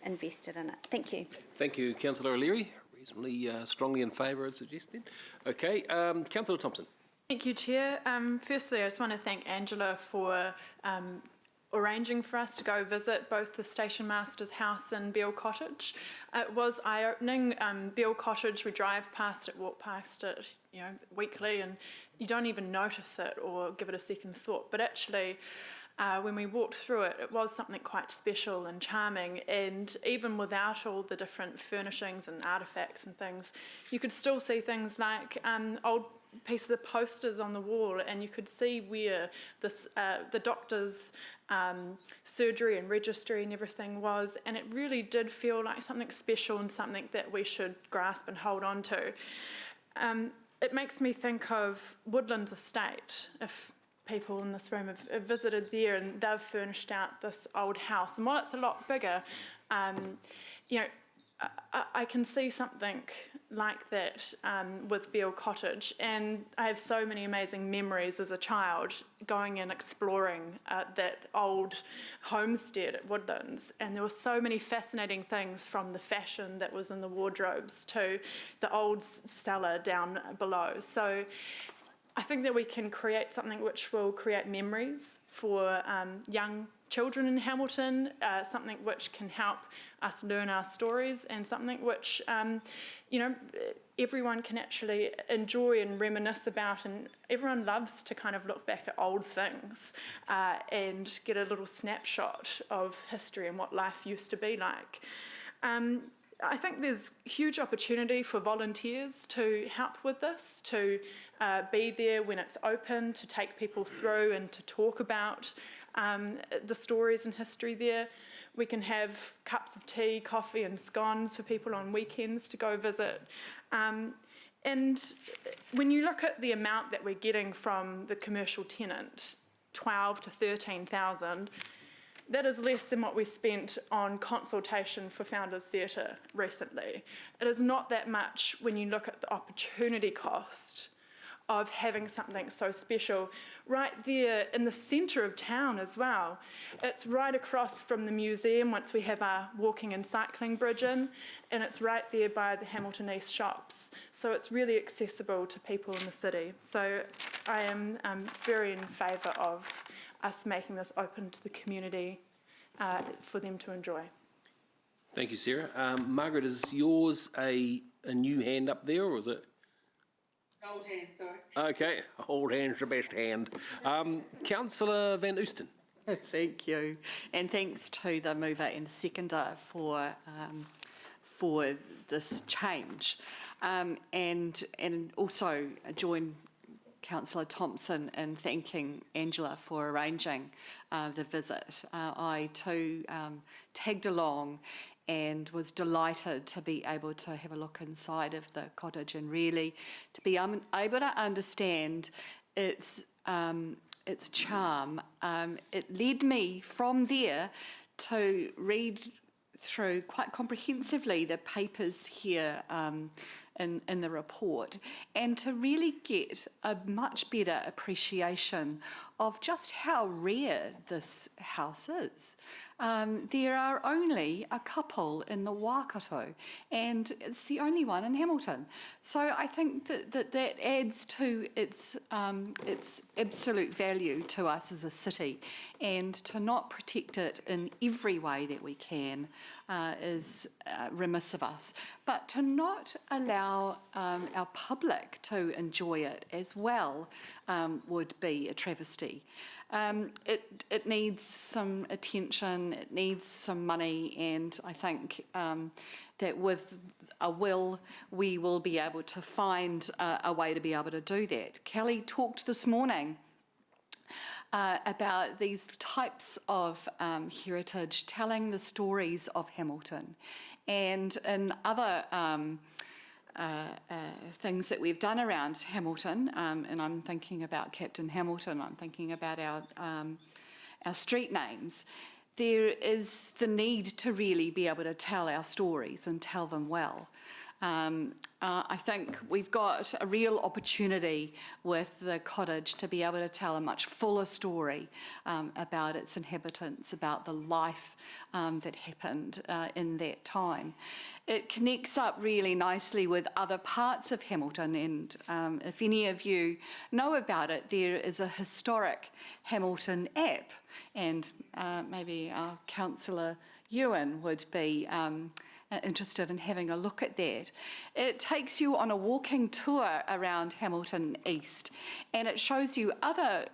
invested in it. Thank you. Thank you, Councillor O'Leary. Reasonably strongly in favour, I'd suggest then. Okay, Councillor Thompson. Thank you, Chair. Firstly, I just want to thank Angela for arranging for us to go visit both the Station Master's house and Beale Cottage. It was eye-opening. Beale Cottage, we drive past it, walk past it, you know, weekly, and you don't even notice it or give it a second thought. But actually, when we walked through it, it was something quite special and charming, and even without all the different furnishings and artefacts and things, you could still see things like old pieces of posters on the wall, and you could see where this, the doctor's surgery and registry and everything was, and it really did feel like something special and something that we should grasp and hold on to. It makes me think of Woodlands Estate. If people in this room have visited there, and they've furnished out this old house, and while it's a lot bigger, you know, I can see something like that with Beale Cottage, and I have so many amazing memories as a child going and exploring that old homestead at Woodlands, and there were so many fascinating things, from the fashion that was in the wardrobes to the old cellar down below. So I think that we can create something which will create memories for young children in Hamilton, something which can help us learn our stories, and something which, you know, everyone can actually enjoy and reminisce about, and everyone loves to kind of look back at old things and get a little snapshot of history and what life used to be like. I think there's huge opportunity for volunteers to help with this, to be there when it's open, to take people through and to talk about the stories and history there. We can have cups of tea, coffee and scones for people on weekends to go visit. And when you look at the amount that we're getting from the commercial tenant, 12 to 13,000, that is less than what we spent on consultation for Founders Theatre recently. It is not that much when you look at the opportunity cost of having something so special right there in the centre of town as well. It's right across from the museum once we have our walking and cycling bridge in, and it's right there by the Hamilton East shops. So it's really accessible to people in the city. So I am very in favour of us making this open to the community for them to enjoy. Thank you, Sarah. Margaret, is yours a new hand up there, or is it? Old hand, sorry. Okay, old hand's the best hand. Councillor Van Oosten. Thank you, and thanks to the mover and seconder for this change, and also join Councillor Thompson in thanking Angela for arranging the visit. I too tagged along and was delighted to be able to have a look inside of the cottage and really to be able to understand its charm. It led me from there to read through quite comprehensively the papers here in the report, and to really get a much better appreciation of just how rare this house is. There are only a couple in the Waikato, and it's the only one in Hamilton. So I think that adds to its absolute value to us as a city, and to not protect it in every way that we can is remiss of us. But to not allow our public to enjoy it as well would be a travesty. It needs some attention, it needs some money, and I think that with a will, we will be able to find a way to be able to do that. Kelly talked this morning about these types of heritage, telling the stories of Hamilton. And in other things that we've done around Hamilton, and I'm thinking about Captain Hamilton, I'm thinking about our street names, there is the need to really be able to tell our stories and tell them well. I think we've got a real opportunity with the cottage to be able to tell a much fuller story about its inhabitants, about the life that happened in that time. It connects up really nicely with other parts of Hamilton, and if any of you know about it, there is a historic Hamilton app, and maybe our Councillor Ewan would be interested in having a look at that. It takes you on a walking tour around Hamilton East, and it shows you other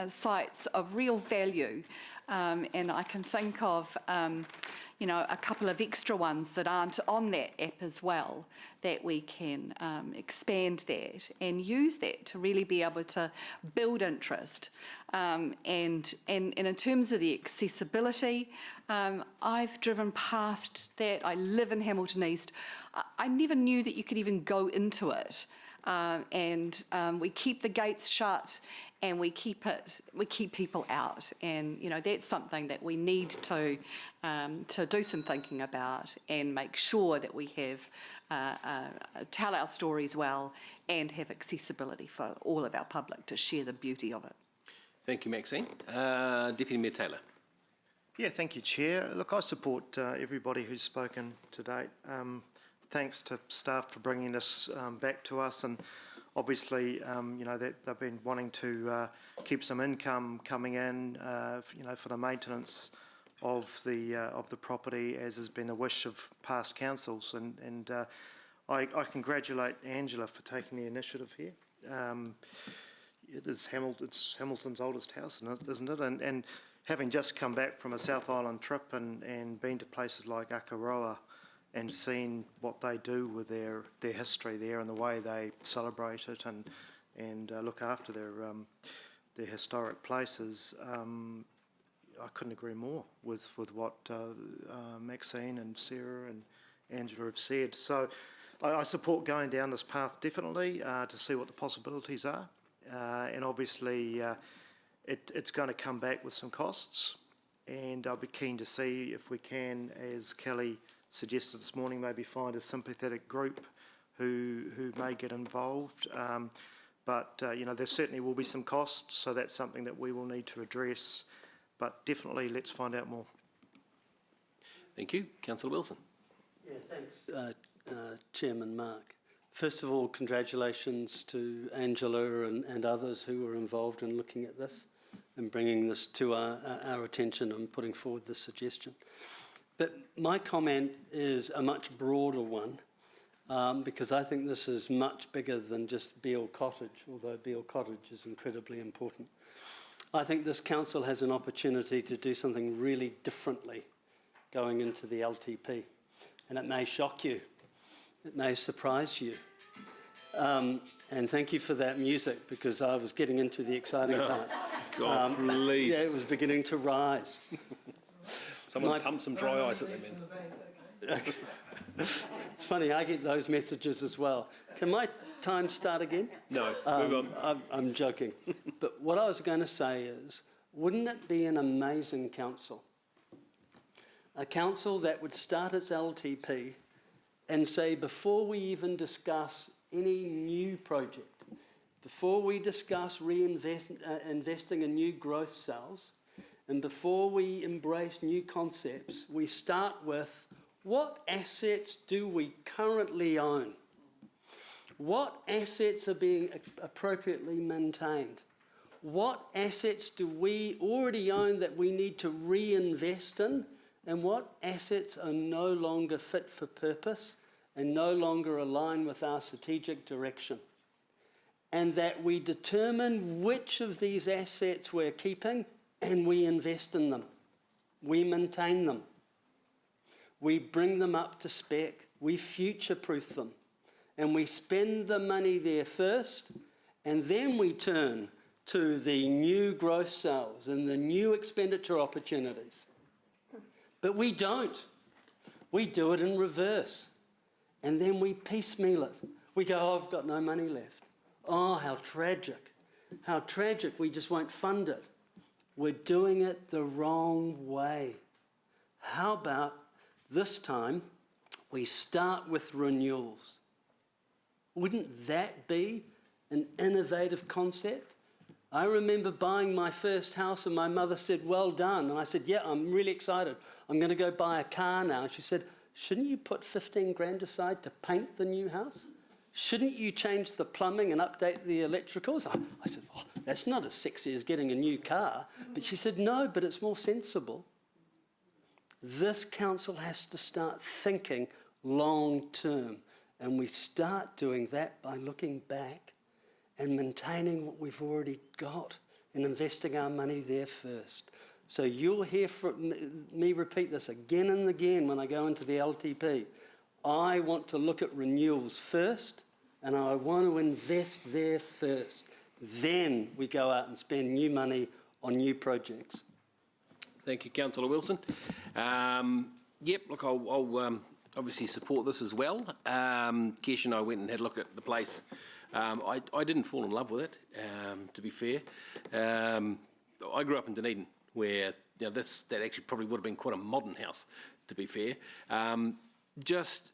sites of real value, and I can think of a couple of extra ones that aren't on that app as well, that we can expand that and use that to really be able to build interest. And in terms of the accessibility, I've driven past that. I live in Hamilton East. I never knew that you could even go into it. And we keep the gates shut, and we keep people out, and that's something that we need to do some thinking about and make sure that we have tell our stories well and have accessibility for all of our public to share the beauty of it. Thank you, Maxine. Deputy Mayor Taylor. Yeah, thank you, Chair. Look, I support everybody who's spoken to date. Thanks to staff for bringing this back to us, and obviously, they've been wanting to keep some income coming in, for the maintenance of the property, as has been the wish of past councils. And I congratulate Angela for taking the initiative here. It's Hamilton's oldest house, isn't it? And having just come back from a South Island trip and been to places like Akaroa, and seen what they do with their history there and the way they celebrate it and look after their historic places, I couldn't agree more with what Maxine and Sarah and Angela have said. So I support going down this path definitely to see what the possibilities are, and obviously it's going to come back with some costs, and I'll be keen to see if we can, as Kelly suggested this morning, maybe find a sympathetic group who may get involved. But there certainly will be some costs, so that's something that we will need to address. But definitely, let's find out more. Thank you. Councillor Wilson. Yeah, thanks, Chairman Mark. First of all, congratulations to Angela and others who were involved in looking at this and bringing this to our attention and putting forward this suggestion. But my comment is a much broader one, because I think this is much bigger than just Beale Cottage, although Beale Cottage is incredibly important. I think this council has an opportunity to do something really differently going into the LTP, and it may shock you, it may surprise you. And thank you for that music, because I was getting into the exciting part. God, please. Yeah, it was beginning to rise. Someone pump some dry ice at them in. It's funny, I get those messages as well. Can my time start again? No, move on. I'm joking. But what I was going to say is, wouldn't it be an amazing council? A council that would start its LTP and say, before we even discuss any new project, before we discuss investing in new growth cells, and before we embrace new concepts, we start with, what assets do we currently own? What assets are being appropriately maintained? What assets do we already own that we need to reinvest in? And what assets are no longer fit for purpose and no longer align with our strategic direction? And that we determine which of these assets we're keeping and we invest in them. We maintain them. We bring them up to spec. We future-proof them. And we spend the money there first, and then we turn to the new growth cells and the new expenditure opportunities. But we don't. We do it in reverse. And then we piecemeal it. We go, oh, I've got no money left. Oh, how tragic. How tragic, we just won't fund it. We're doing it the wrong way. How about this time we start with renewals? Wouldn't that be an innovative concept? I remember buying my first house and my mother said, well done. And I said, yeah, I'm really excited. I'm going to go buy a car now. And she said, shouldn't you put 15 grand aside to paint the new house? Shouldn't you change the plumbing and update the electricals? I said, oh, that's not as sexy as getting a new car. But she said, no, but it's more sensible. This council has to start thinking long term. And we start doing that by looking back and maintaining what we've already got and investing our money there first. So you'll hear from me repeat this again and again when I go into the LTP. I want to look at renewals first, and I want to invest there first. Then we go out and spend new money on new projects. Thank you, Councillor Wilson. Yep, look, I'll obviously support this as well. Kesh and I went and had a look at the place. I didn't fall in love with it, to be fair. I grew up in Dunedin, where that actually probably would have been quite a modern house, to be fair. Just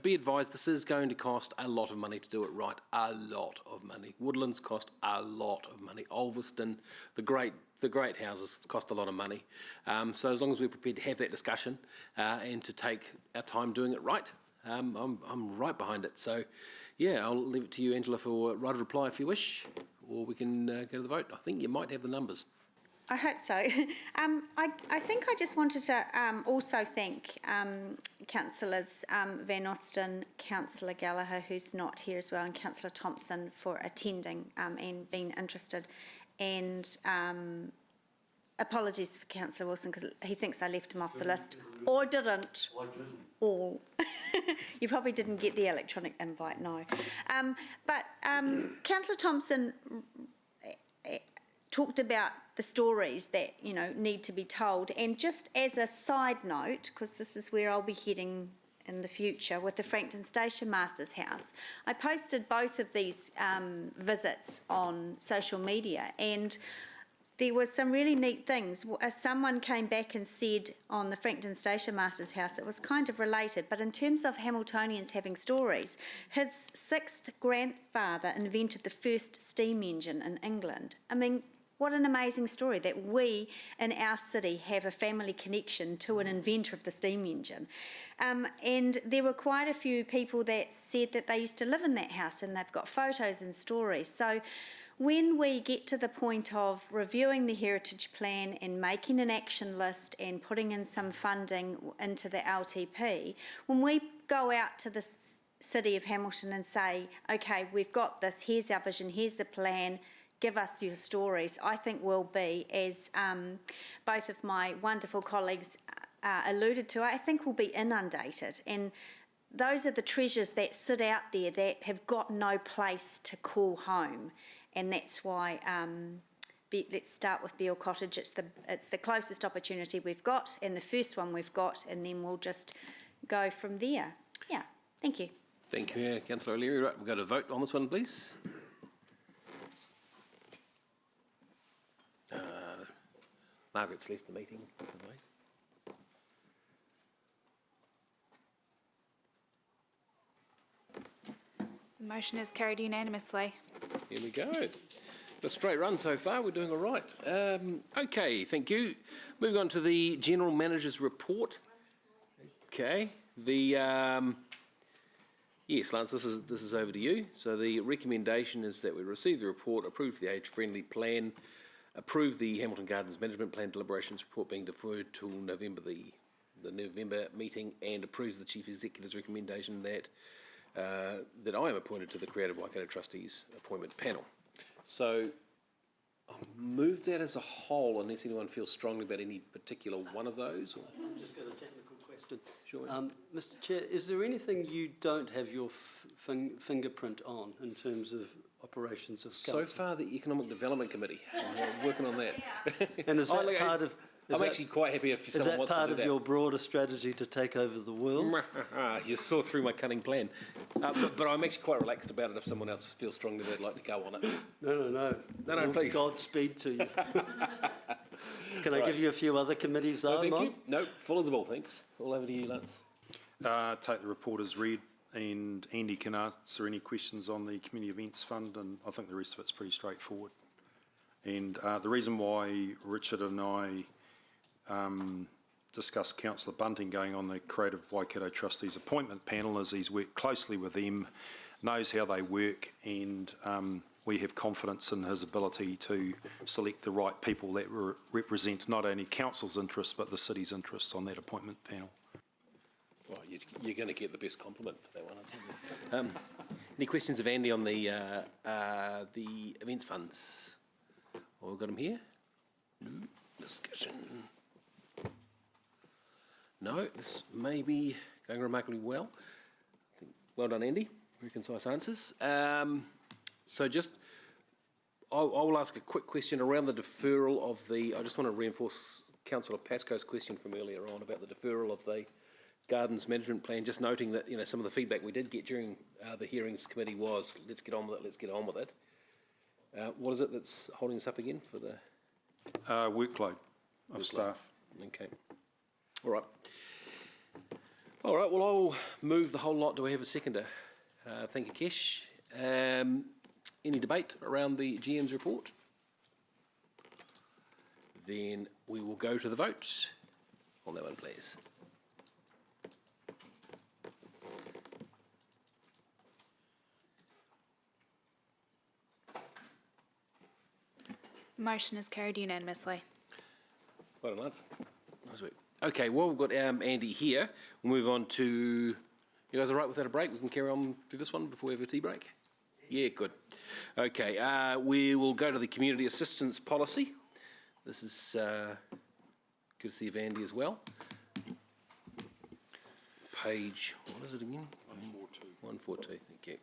be advised, this is going to cost a lot of money to do it right. A lot of money. Woodlands cost a lot of money. Ulverston, the great houses cost a lot of money. So as long as we're prepared to have that discussion and to take our time doing it right, I'm right behind it. So, yeah, I'll leave it to you, Angela, for right of reply if you wish, or we can go to the vote. I think you might have the numbers. I hope so. I think I just wanted to also thank Councillors Van Osten, Councillor Gallagher, who's not here as well, and Councillor Thompson for attending and being interested. And apologies for Councillor Wilson, because he thinks I left him off the list. Or didn't. Or you probably didn't get the electronic invite, no. But Councillor Thompson talked about the stories that need to be told, and just as a side note, because this is where I'll be heading in the future with the Frankton Station Masters House, I posted both of these visits on social media, and there were some really neat things. Someone came back and said on the Frankton Station Masters House, it was kind of related, but in terms of Hamiltonians having stories, his 6th grandfather invented the first steam engine in England. I mean, what an amazing story that we in our city have a family connection to an inventor of the steam engine. And there were quite a few people that said that they used to live in that house, and they've got photos and stories. So when we get to the point of reviewing the heritage plan and making an action list and putting in some funding into the LTP, when we go out to the city of Hamilton and say, okay, we've got this, here's our vision, here's the plan, give us your stories, I think we'll be, as both of my wonderful colleagues alluded to, I think we'll be inundated. And those are the treasures that sit out there that have got no place to call home, and that's why let's start with Beale Cottage. It's the closest opportunity we've got, and the first one we've got, and then we'll just go from there. Yeah, thank you. Thank you, Councillor O'Leary. Right, we'll go to vote on this one, please. Margaret's left the meeting, by the way. The motion is carried unanimously. Here we go. A straight run so far. We're doing all right. Okay, thank you. Moving on to the General Manager's report. Okay. Yes, Lance, this is over to you. So the recommendation is that we receive the report, approve the age-friendly plan, approve the Hamilton Gardens Management Plan deliberations report being deferred till November, the November meeting, and approves the Chief Executive's recommendation that that I am appointed to the Creative Waikato Trustees appointment panel. So I'll move that as a whole unless anyone feels strongly about any particular one of those. Or? I've just got a technical question. Sure. Mr. Chair, is there anything you don't have your fingerprint on in terms of operations of council? So far, the Economic Development Committee. I'm working on that. And is that part of... I'm actually quite happy if someone wants to do that. Is that part of your broader strategy to take over the world? You saw through my cunning plan. But I'm actually quite relaxed about it if someone else feels strongly they'd like to go on it. No, please. Godspeed to you. Can I give you a few other committees no, thank you. No, full as a ball, thanks. All over to you, Lance. Take the report as read, and Andy can answer any questions on the Community Events Fund, and I think the rest of it's pretty straightforward. And the reason why Richard and I discussed Councillor Bunting going on the Creative Waikato Trustees appointment panel is he's worked closely with them, knows how they work, and we have confidence in his ability to select the right people that represent not only council's interests but the city's interests on that appointment panel. Well, you're going to get the best compliment for that one, aren't you? Any questions of Andy on the events funds? Well, we've got him here. No discussion. No, this may be going remarkably well. Well done, Andy. Very concise answers. So just, I will ask a quick question around the deferral of the, I just want to reinforce Councillor Pascoe's question from earlier on about the deferral of the Gardens Management Plan, just noting that, some of the feedback we did get during the hearings committee was, let's get on with it. What is it that's holding us up again for the? Workload of staff. Okay. All right, well, I'll move the whole lot. Do I have a seconder? Thank you, Kesh. Any debate around the GM's report? Then we will go to the vote on that one, please. Motion is carried unanimously. Well done, lads. Nice work. Okay, well, we've got Andy here. We'll move on to... You guys all right without a break? We can carry on through this one before we have a tea break? Yeah, good. Okay, we will go to the Community Assistance Policy. This is good to see Andy as well. Page, what is it again? 142. 142, thank you.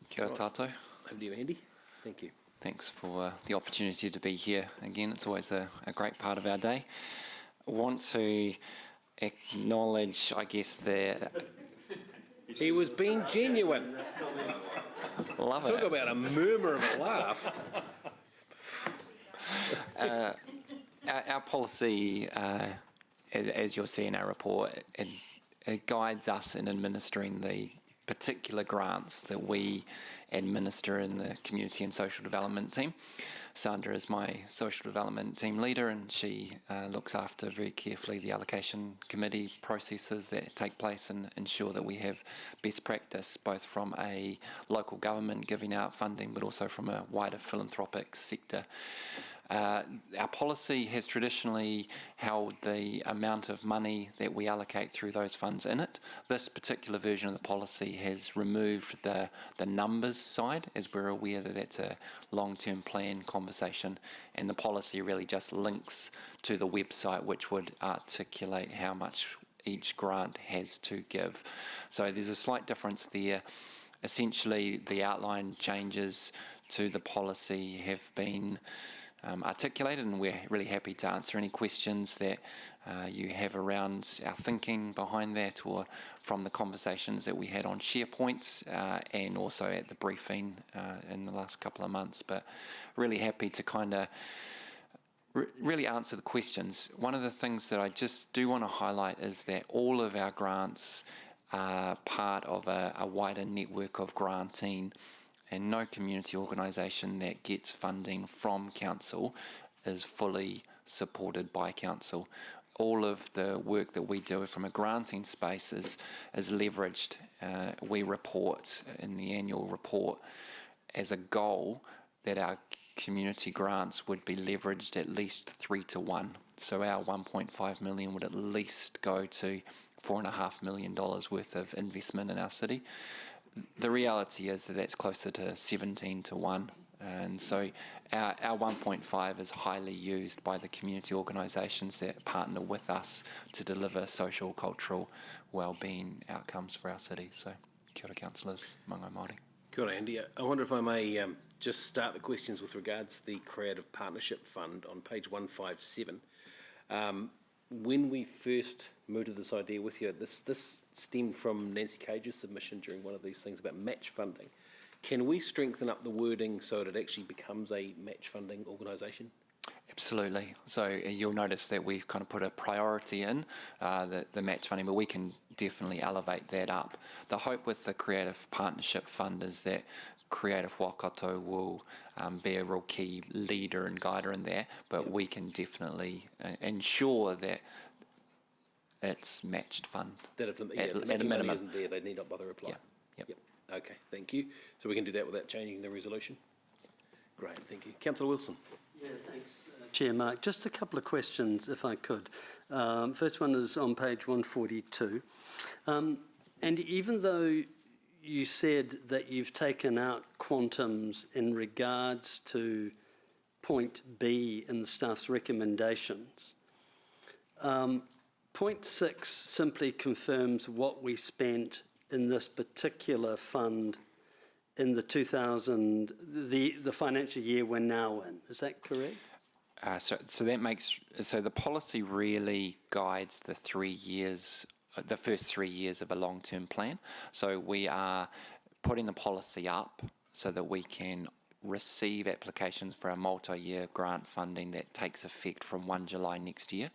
Kia ora tātou. Over to you, Andy. Thank you. Thanks for the opportunity to be here again. It's always a great part of our day. I want to acknowledge, I guess, the... He was being genuine. Love it. Talk about a murmur of a laugh. Our policy, as you'll see in our report, it guides us in administering the particular grants that we administer in the Community and Social Development team. Sandra is my Social Development team leader, and she looks after very carefully the allocation committee processes that take place and ensure that we have best practice both from a local government giving out funding but also from a wider philanthropic sector. Our policy has traditionally held the amount of money that we allocate through those funds in it. This particular version of the policy has removed the numbers side, as we're aware that that's a long-term plan conversation, and the policy really just links to the website, which would articulate how much each grant has to give. So there's a slight difference there. Essentially, the outline changes to the policy have been articulated, and we're really happy to answer any questions that you have around our thinking behind that, or from the conversations that we had on SharePoint and also at the briefing in the last couple of months. But really happy to kind of really answer the questions. One of the things that I just do want to highlight is that all of our grants are part of a wider network of granting, and no community organisation that gets funding from council is fully supported by council. All of the work that we do from a granting space is leveraged. We report in the annual report as a goal that our community grants would be leveraged at least 3 to 1. So our 1.5 million would at least go to $4.5 million worth of investment in our city. The reality is that that's closer to 17 to 1. And so our 1.5 is highly used by the community organisations that partner with us to deliver social, cultural, wellbeing outcomes for our city. So kia ora, councillors, Mangai Māori. Kia ora, Andy. I wonder if I may just start the questions with regards to the Creative Partnership Fund on page 157. When we first mooted this idea with you, this stemmed from Nancy Cage's submission during one of these things about match funding. Can we strengthen up the wording so that it actually becomes a match funding organisation? Absolutely. So you'll notice that we've kind of put a priority in the match funding, but we can definitely elevate that up. The hope with the Creative Partnership Fund is that Creative Waikato will be a real key leader and guider in there, but we can definitely ensure that it's matched fund. That if the at a matching money minimum isn't there, they need not bother applying. Yep. Okay, thank you. So we can do that without changing the resolution? Great, thank you. Councillor Wilson. Yeah, thanks, Chair Mark. Just a couple of questions, if I could. First one is on page 142. And even though you said that you've taken out quantums in regards to point B in the staff's recommendations, point 6 simply confirms what we spent in this particular fund in the the financial year we're now in. Is that correct? So that makes, so the policy really guides the 3 years, the first 3 years of a long-term plan. So we are putting the policy up so that we can receive applications for our multi-year grant funding that takes effect from 1 July next year.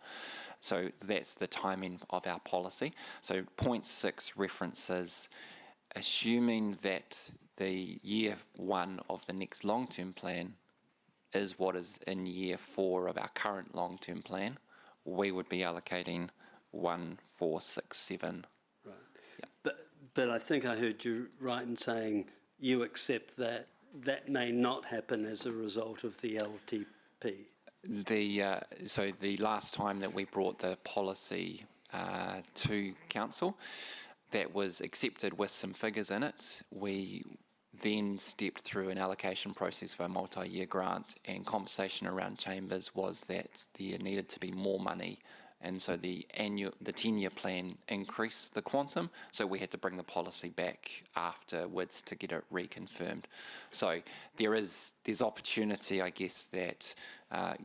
So that's the timing of our policy. So point 6 references assuming that the year 1 of the next long-term plan is what is in year 4 of our current long-term plan, we would be allocating 1,467. Right. Yep. But I think I heard you right in saying you accept that that may not happen as a result of the LTP. So the last time that we brought the policy to council, that was accepted with some figures in it. We then stepped through an allocation process for a multi-year grant, and conversation around chambers was that there needed to be more money, and so the 10-year plan increased the quantum, so we had to bring the policy back afterwards to get it reconfirmed. So there's opportunity, I guess, that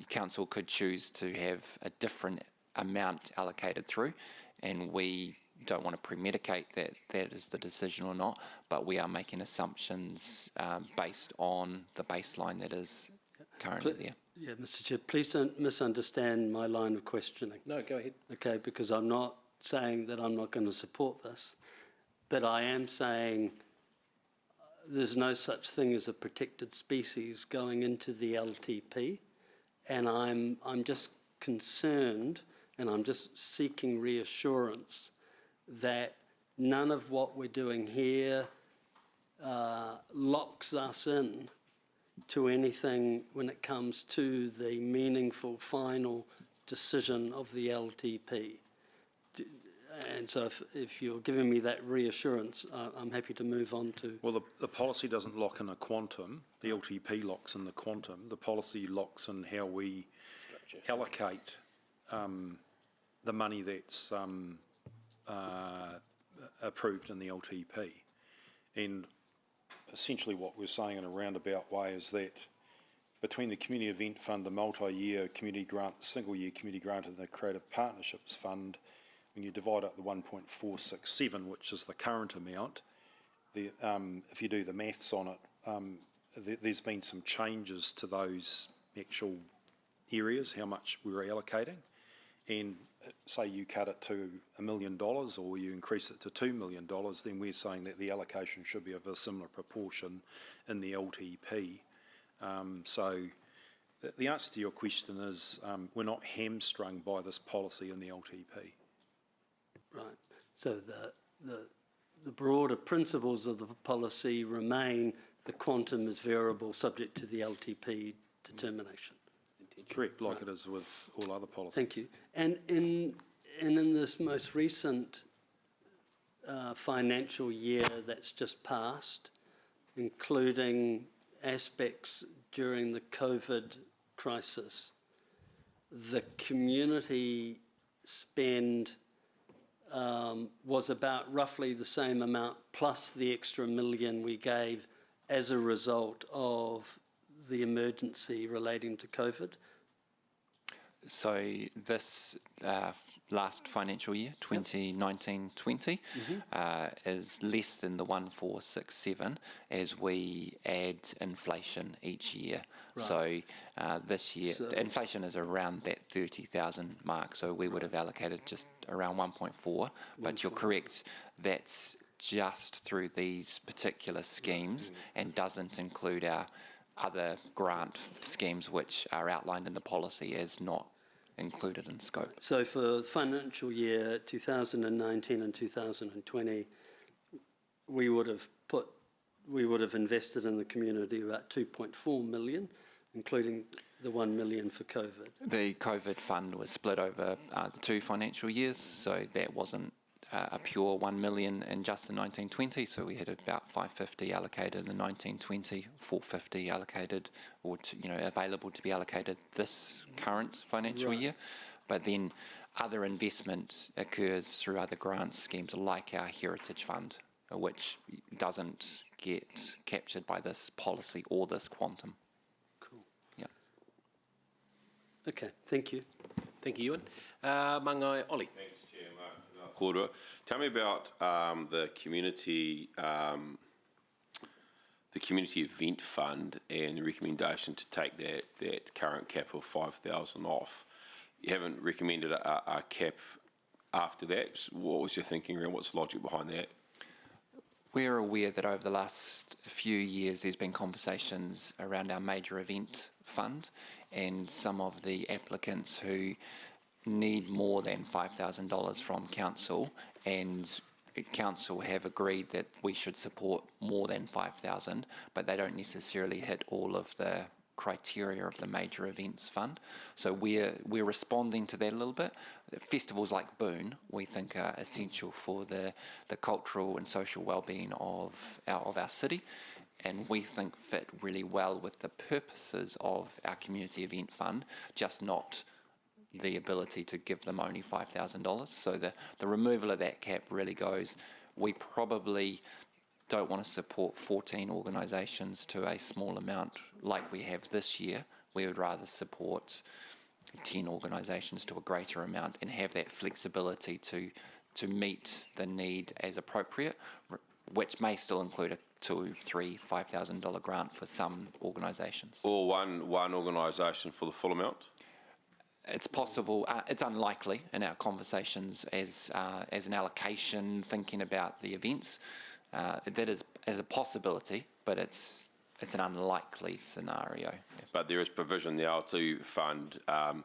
council could choose to have a different amount allocated through, and we don't want to premedicate that that is the decision or not, but we are making assumptions based on the baseline that is currently there. Yeah, Mr. Chair, please don't misunderstand my line of questioning. No, go ahead. Okay, because I'm not saying that I'm not going to support this, but I am saying there's no such thing as a protected species going into the LTP, and I'm just concerned, and I'm just seeking reassurance that none of what we're doing here locks us in to anything when it comes to the meaningful final decision of the LTP. And so if you're giving me that reassurance, I'm happy to move on to... Well, the policy doesn't lock in a quantum. The LTP locks in the quantum. The policy locks in how we allocate the money that's approved in the LTP. And essentially what we're saying in a roundabout way is that between the Community Event Fund, the multi-year community grant, single-year community grant and the Creative Partnerships Fund, when you divide up the 1.467, which is the current amount, if you do the maths on it, there's been some changes to those actual areas, how much we're allocating. And say you cut it to $1 million or you increase it to $2 million, then we're saying that the allocation should be of a similar proportion in the LTP. So the answer to your question is we're not hamstrung by this policy in the LTP. Right. So the broader principles of the policy remain. The quantum is variable, subject to the LTP determination. Correct, like it is with all other policies. Thank you. And in this most recent financial year that's just passed, including aspects during the COVID crisis, the community spend was about roughly the same amount plus the extra $1 million we gave as a result of the emergency relating to COVID. So this last financial year, 2019-20, is less than the 1467 as we add inflation each year. Right. So this year, inflation is around that 30,000 mark, so we would have allocated just around 1.4, but you're correct, that's just through these particular schemes and doesn't include our other grant schemes which are outlined in the policy as not included in scope. So for financial year 2019 and 2020, we would have invested in the community about 2.4 million, including the 1 million for COVID. The COVID fund was split over the 2 financial years, so that wasn't a pure 1 million in just the 1920, so we had about 550 allocated in the 1920, 450 allocated or available to be allocated this current financial year. But then other investment occurs through other grant schemes like our Heritage Fund, which doesn't get captured by this policy or this quantum. Cool. Yeah. Okay, thank you. Thank you, Ewan. Mangai Ollie. Thanks, Chair. Mark Cordua. Tell me about the community event fund and the recommendation to take that current cap of 5,000 off. You haven't recommended a cap after that. What was your thinking around? What's the logic behind that? We're aware that over the last few years there's been conversations around our major event fund and some of the applicants who need more than $5,000 from council, and council have agreed that we should support more than 5,000, but they don't necessarily hit all of the criteria of the major events fund. So we're responding to that a little bit. Festivals like Boon we think are essential for the cultural and social well-being of our city, and we think fit really well with the purposes of our community event fund, just not the ability to give them only $5,000. So the removal of that cap really goes, we probably don't want to support 14 organisations to a small amount like we have this year. We would rather support 10 organisations to a greater amount and have that flexibility to meet the need as appropriate, which may still include a $2,000, $3,000, $5,000 grant for some organisations. Or one organisation for the full amount? It's possible. It's unlikely in our conversations as an allocation, thinking about the events. That is a possibility, but it's an unlikely scenario. But there is provision there to fund a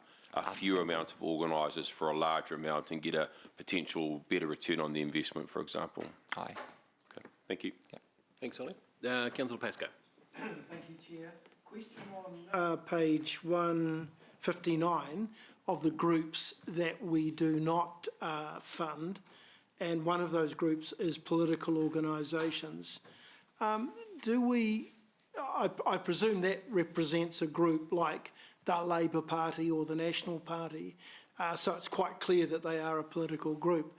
fewer amount of organisers for a larger amount and get a potential better return on the investment, for example. Aye. Okay. Thank you. Yeah. Thanks, Ollie. Councillor Pascoe. Thank you, Chair. Question on page 159 of the groups that we do not fund, and one of those groups is political organisations. I presume that represents a group like the Labour Party or the National Party, so it's quite clear that they are a political group.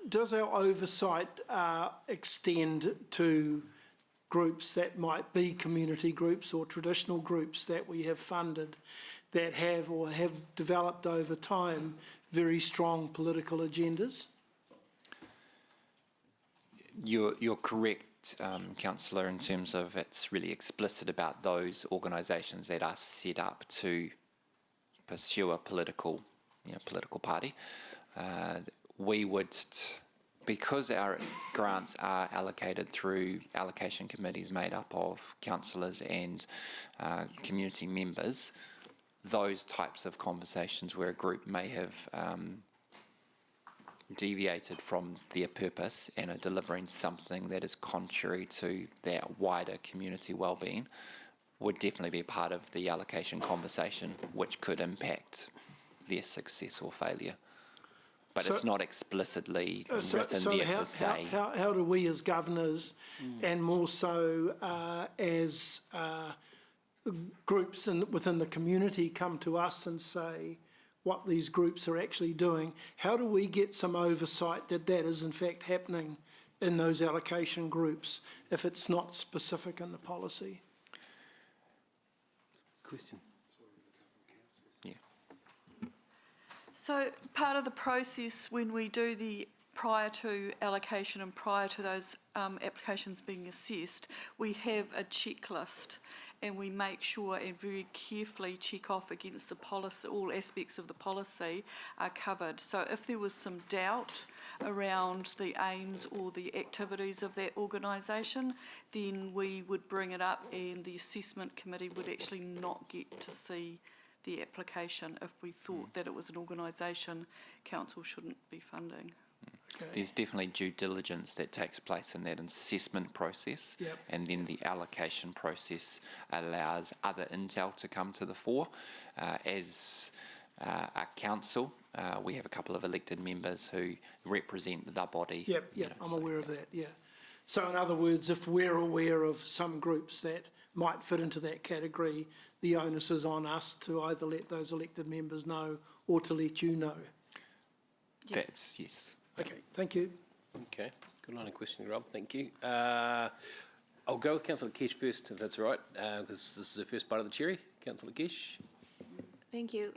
does our oversight extend to groups that might be community groups or traditional groups that we have funded that have or have developed over time very strong political agendas? You're correct, Councillor, in terms of it's really explicit about those organisations that are set up to pursue a political party. We would, because our grants are allocated through allocation committees made up of councillors and community members, those types of conversations where a group may have deviated from their purpose and are delivering something that is contrary to their wider community wellbeing would definitely be part of the allocation conversation, which could impact their success or failure. But it's not explicitly written there to say. How do we as governors, and more so as groups within the community, come to us and say what these groups are actually doing? How do we get some oversight that that is in fact happening in those allocation groups if it's not specific in the policy? Question. So part of the process when we do the prior to allocation and prior to those applications being assessed, we have a checklist and we make sure and very carefully check off against the policy, all aspects of the policy are covered. So if there was some doubt around the aims or the activities of that organisation, then we would bring it up and the assessment committee would actually not get to see the application if we thought that it was an organisation council shouldn't be funding. Okay. There's definitely due diligence that takes place in that assessment process, and then the allocation process allows other intel to come to the fore. As a council, we have a couple of elected members who represent the body. I'm aware of that, So in other words, if we're aware of some groups that might fit into that category, the onus is on us to either let those elected members know or to let you know. That's yes. Okay, thank you. Okay, good line of questioning, Rob. Thank you. I'll go with Councillor Kesh first, if that's all right, because this is the first part of the cherry. Councillor Kesh. Thank you.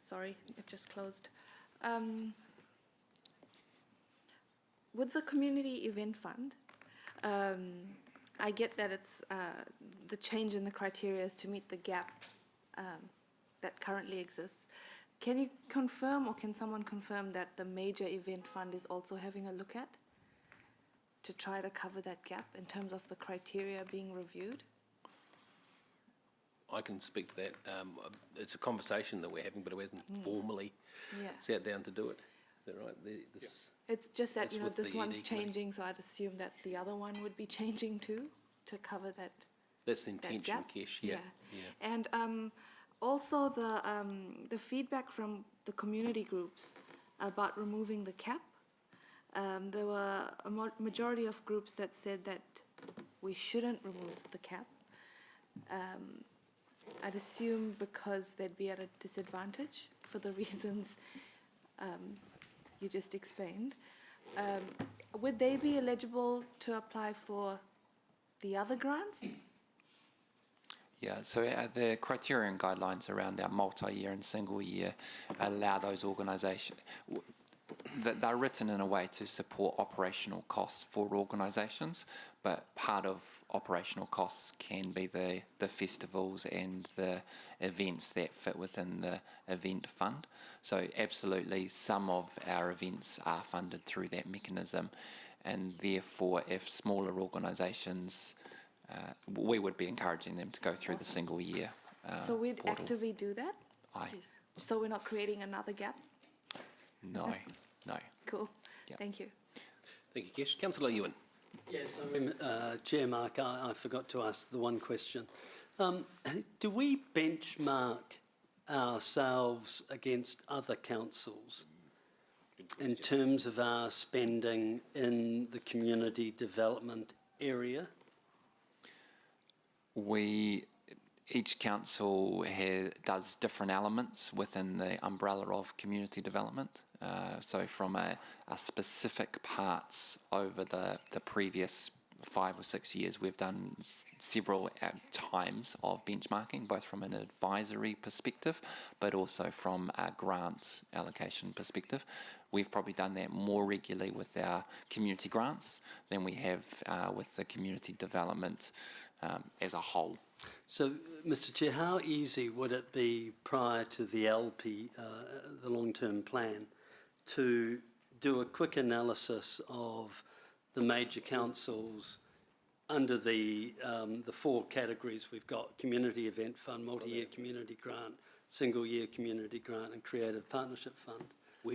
Sorry, it just closed. With the community event fund, I get that it's the change in the criteria is to meet the gap that currently exists. Can you confirm, or can someone confirm, that the major event fund is also having a look at to try to cover that gap in terms of the criteria being reviewed? I can speak to that. It's a conversation that we're having, but it hasn't formally sat down to do it. Is that right? It's just that, you know, this the one's ED committee. changing, so I'd assume that the other one would be changing too, to cover that. That's the intention, gap. Kesh. And also the feedback from the community groups about removing the cap. There were a majority of groups that said that we shouldn't remove the cap. I'd assume because they'd be at a disadvantage for the reasons you just explained. Would they be eligible to apply for the other grants? Yeah, so the criteria and guidelines around our multi-year and single-year allow those organisations, that they're written in a way to support operational costs for organisations, but part of operational costs can be the festivals and the events that fit within the event fund. So absolutely, some of our events are funded through that mechanism, and therefore if smaller organisations, we would be encouraging them to go through the single year So we'd portal. actively do that? Aye. So we're not creating another gap? No, no. Cool. Yep. Thank you. Thank you, Kesh. Councillor Ewan. Yes, Chair Mark, I forgot to ask the one question. Do we benchmark ourselves against other councils in terms of our spending in the community development area? We, each council does different elements within the umbrella of community development. So from a specific parts over the previous 5 or 6 years, we've done several times of benchmarking, both from an advisory perspective, but also from a grant allocation perspective. We've probably done that more regularly with our community grants than we have with the community development as a whole. So, Mr. Chair, how easy would it be prior to the LP, the long-term plan, to do a quick analysis of the major councils under the 4 categories we've got: community event fund, multi-year community grant, single-year community grant, and creative partnership fund,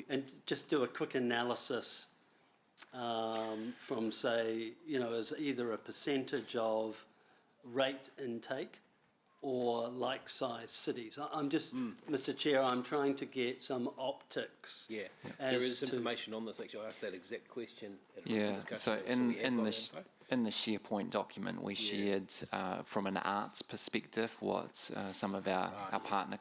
and just do a quick analysis from, say, as either a percentage of rate intake or like-sized cities. I'm just, Mr. Chair, I'm trying to get some optics. Yeah, there is information on this. Actually, I asked that exact question. So in the SharePoint document, we shared from an arts perspective what some of our partner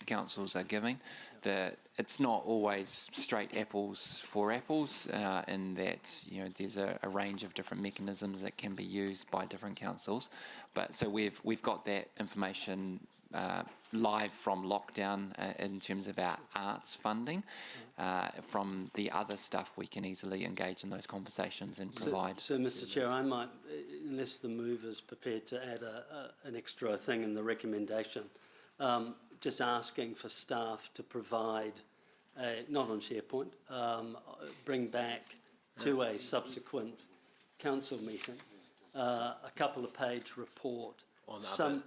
councils are giving. That it's not always straight apples for apples, in that there's a range of different mechanisms that can be used by different councils. But so we've got that information live from lockdown in terms of our arts funding. From the other stuff, we can easily engage in those conversations and provide. So Mr. Chair, I might, unless the mover is prepared to add an extra thing in the recommendation, just asking for staff to provide, not on SharePoint, bring back to a subsequent council meeting a couple of page report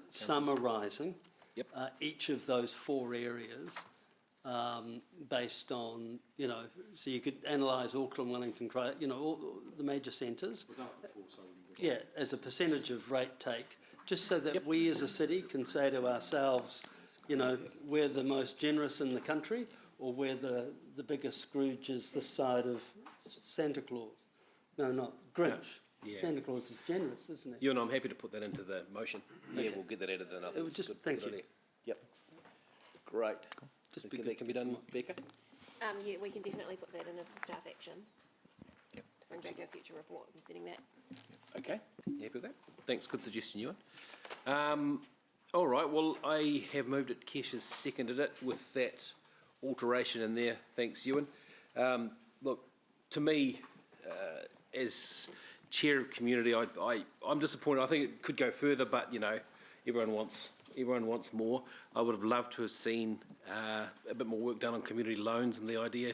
summarising each of those 4 areas based on, so you could analyse Auckland, Wellington, all the major centres. Yeah, as a percentage of rate take, just so that we as a city can say to ourselves, we're the most generous in the country, or we're the biggest Scrooge is this side of Santa Claus. No, not Grinch. Yeah. Santa Claus is generous, isn't he? I'm happy to put that into the motion. Yeah, we'll get that added in. It was just, thank you. Yep. Great. Cool. Just because that can be done, Becca? Yeah, we can definitely put that in as a staff action. Yep. To bring back our future report and setting that. Okay, you happy with that? Thanks, good suggestion, Ewan. All right, well, I have moved it, Kesh has seconded it with that alteration in there. Thanks, Ewan. Look, to me, as chair of community, I'm disappointed. I think it could go further, but, everyone wants more. I would have loved to have seen a bit more work done on community loans, and the idea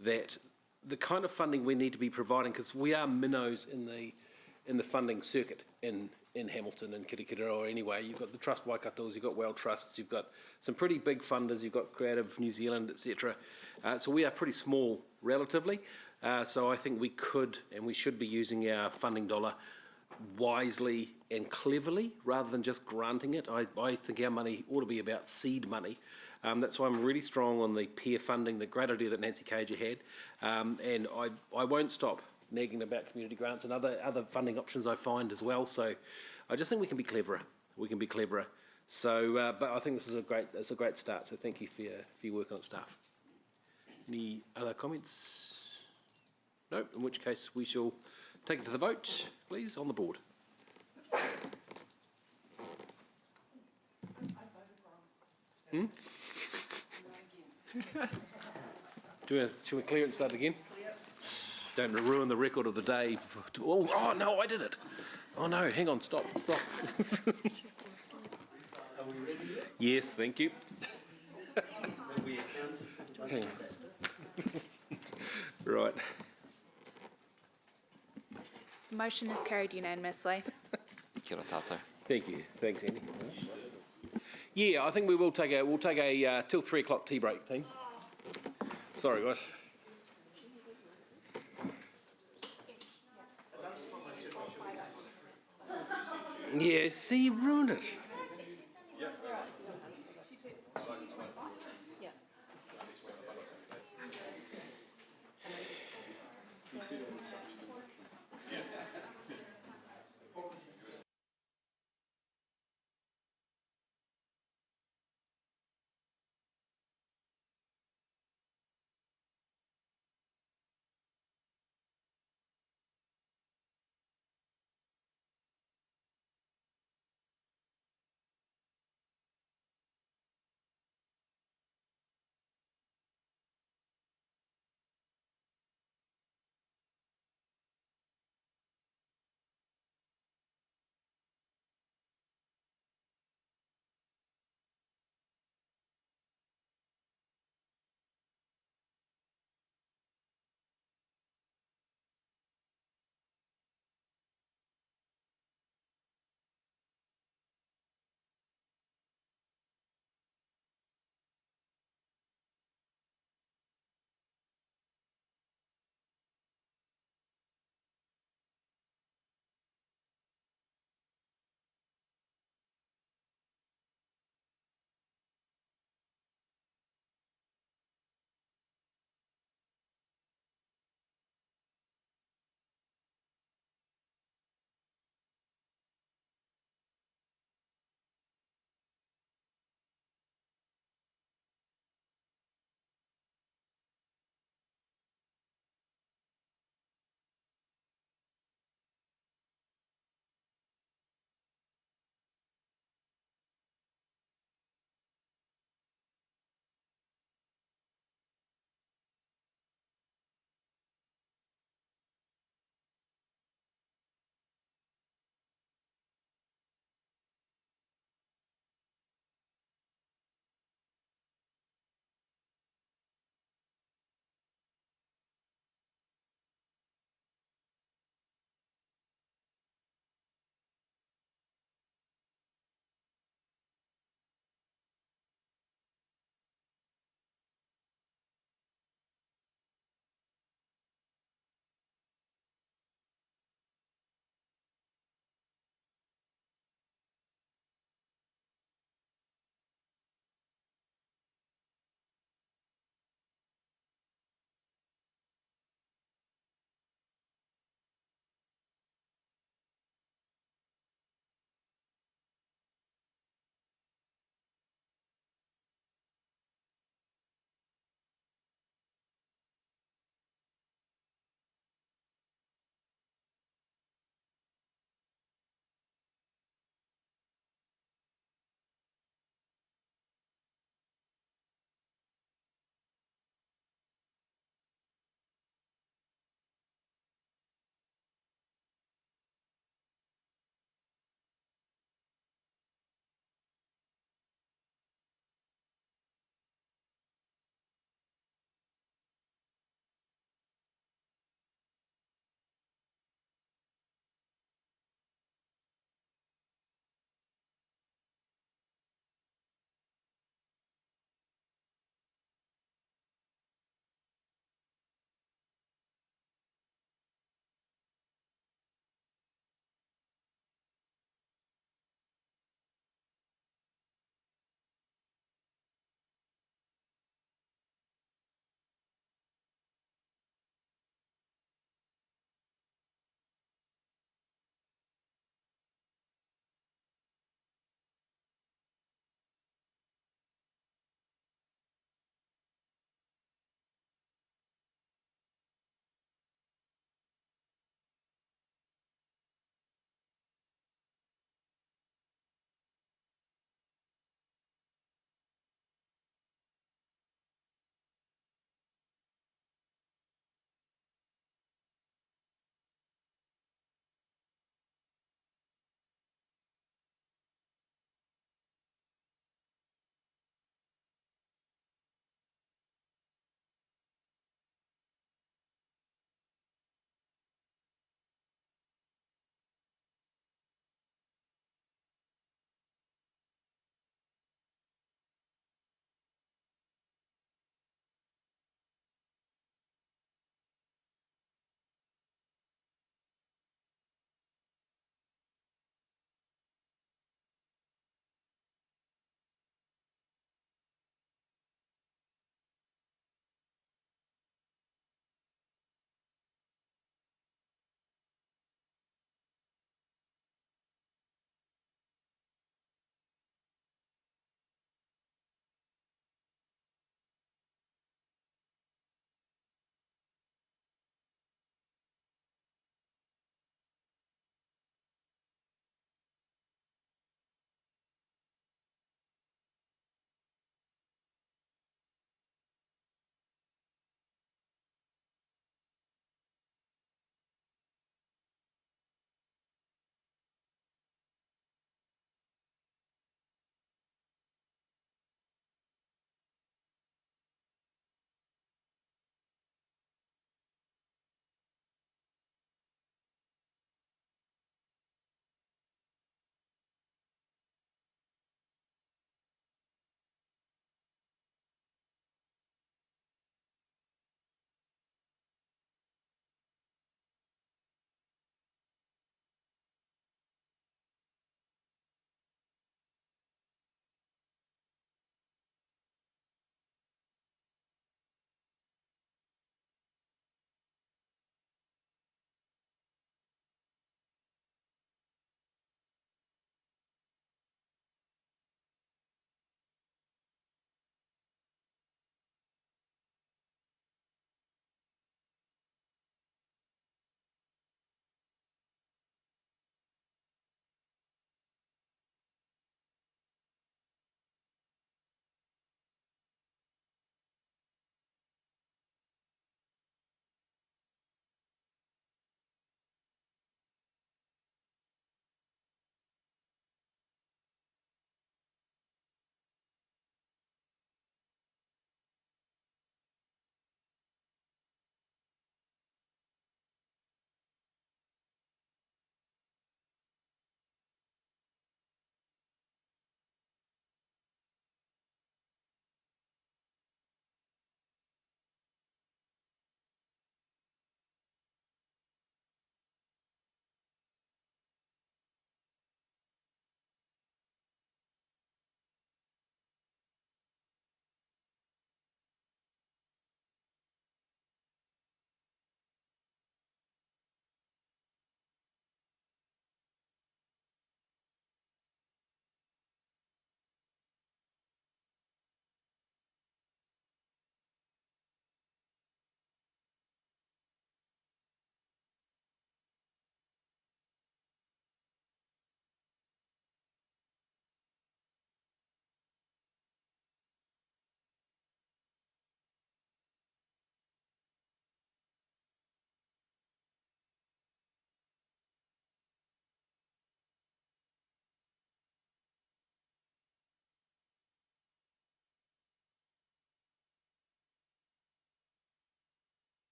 that the kind of funding we need to be providing, because we are minnows in the funding circuit in Hamilton and Kirikiriroa anyway. You've got the Trust Waikato's, you've got Well Trusts, you've got some pretty big funders, you've got Creative New Zealand, etc. So we are pretty small relatively. So I think we could and we should be using our funding dollar wisely and cleverly rather than just granting it. I think our money ought to be about seed money. That's why I'm really strong on the peer funding, the great idea that Nancy Cager had. And I won't stop nagging about community grants and other funding options I find as well. So I just think we can be cleverer. So, but I think this is a great start. So thank you for your work on it, staff. Any other comments? No, in which case we shall take it to the vote, please, on the board. Should we clear it and start again? Don't ruin the record of the day. Oh no, I did it. Oh no, hang on, stop. Yes, thank you. Hang on. Right. Motion is carried unanimously. Kia ora tātou. Thank you. Thanks, Andy. Yeah, I think we'll take a till 3 o'clock tea break, team. Sorry, guys. Yeah, see, ruined it.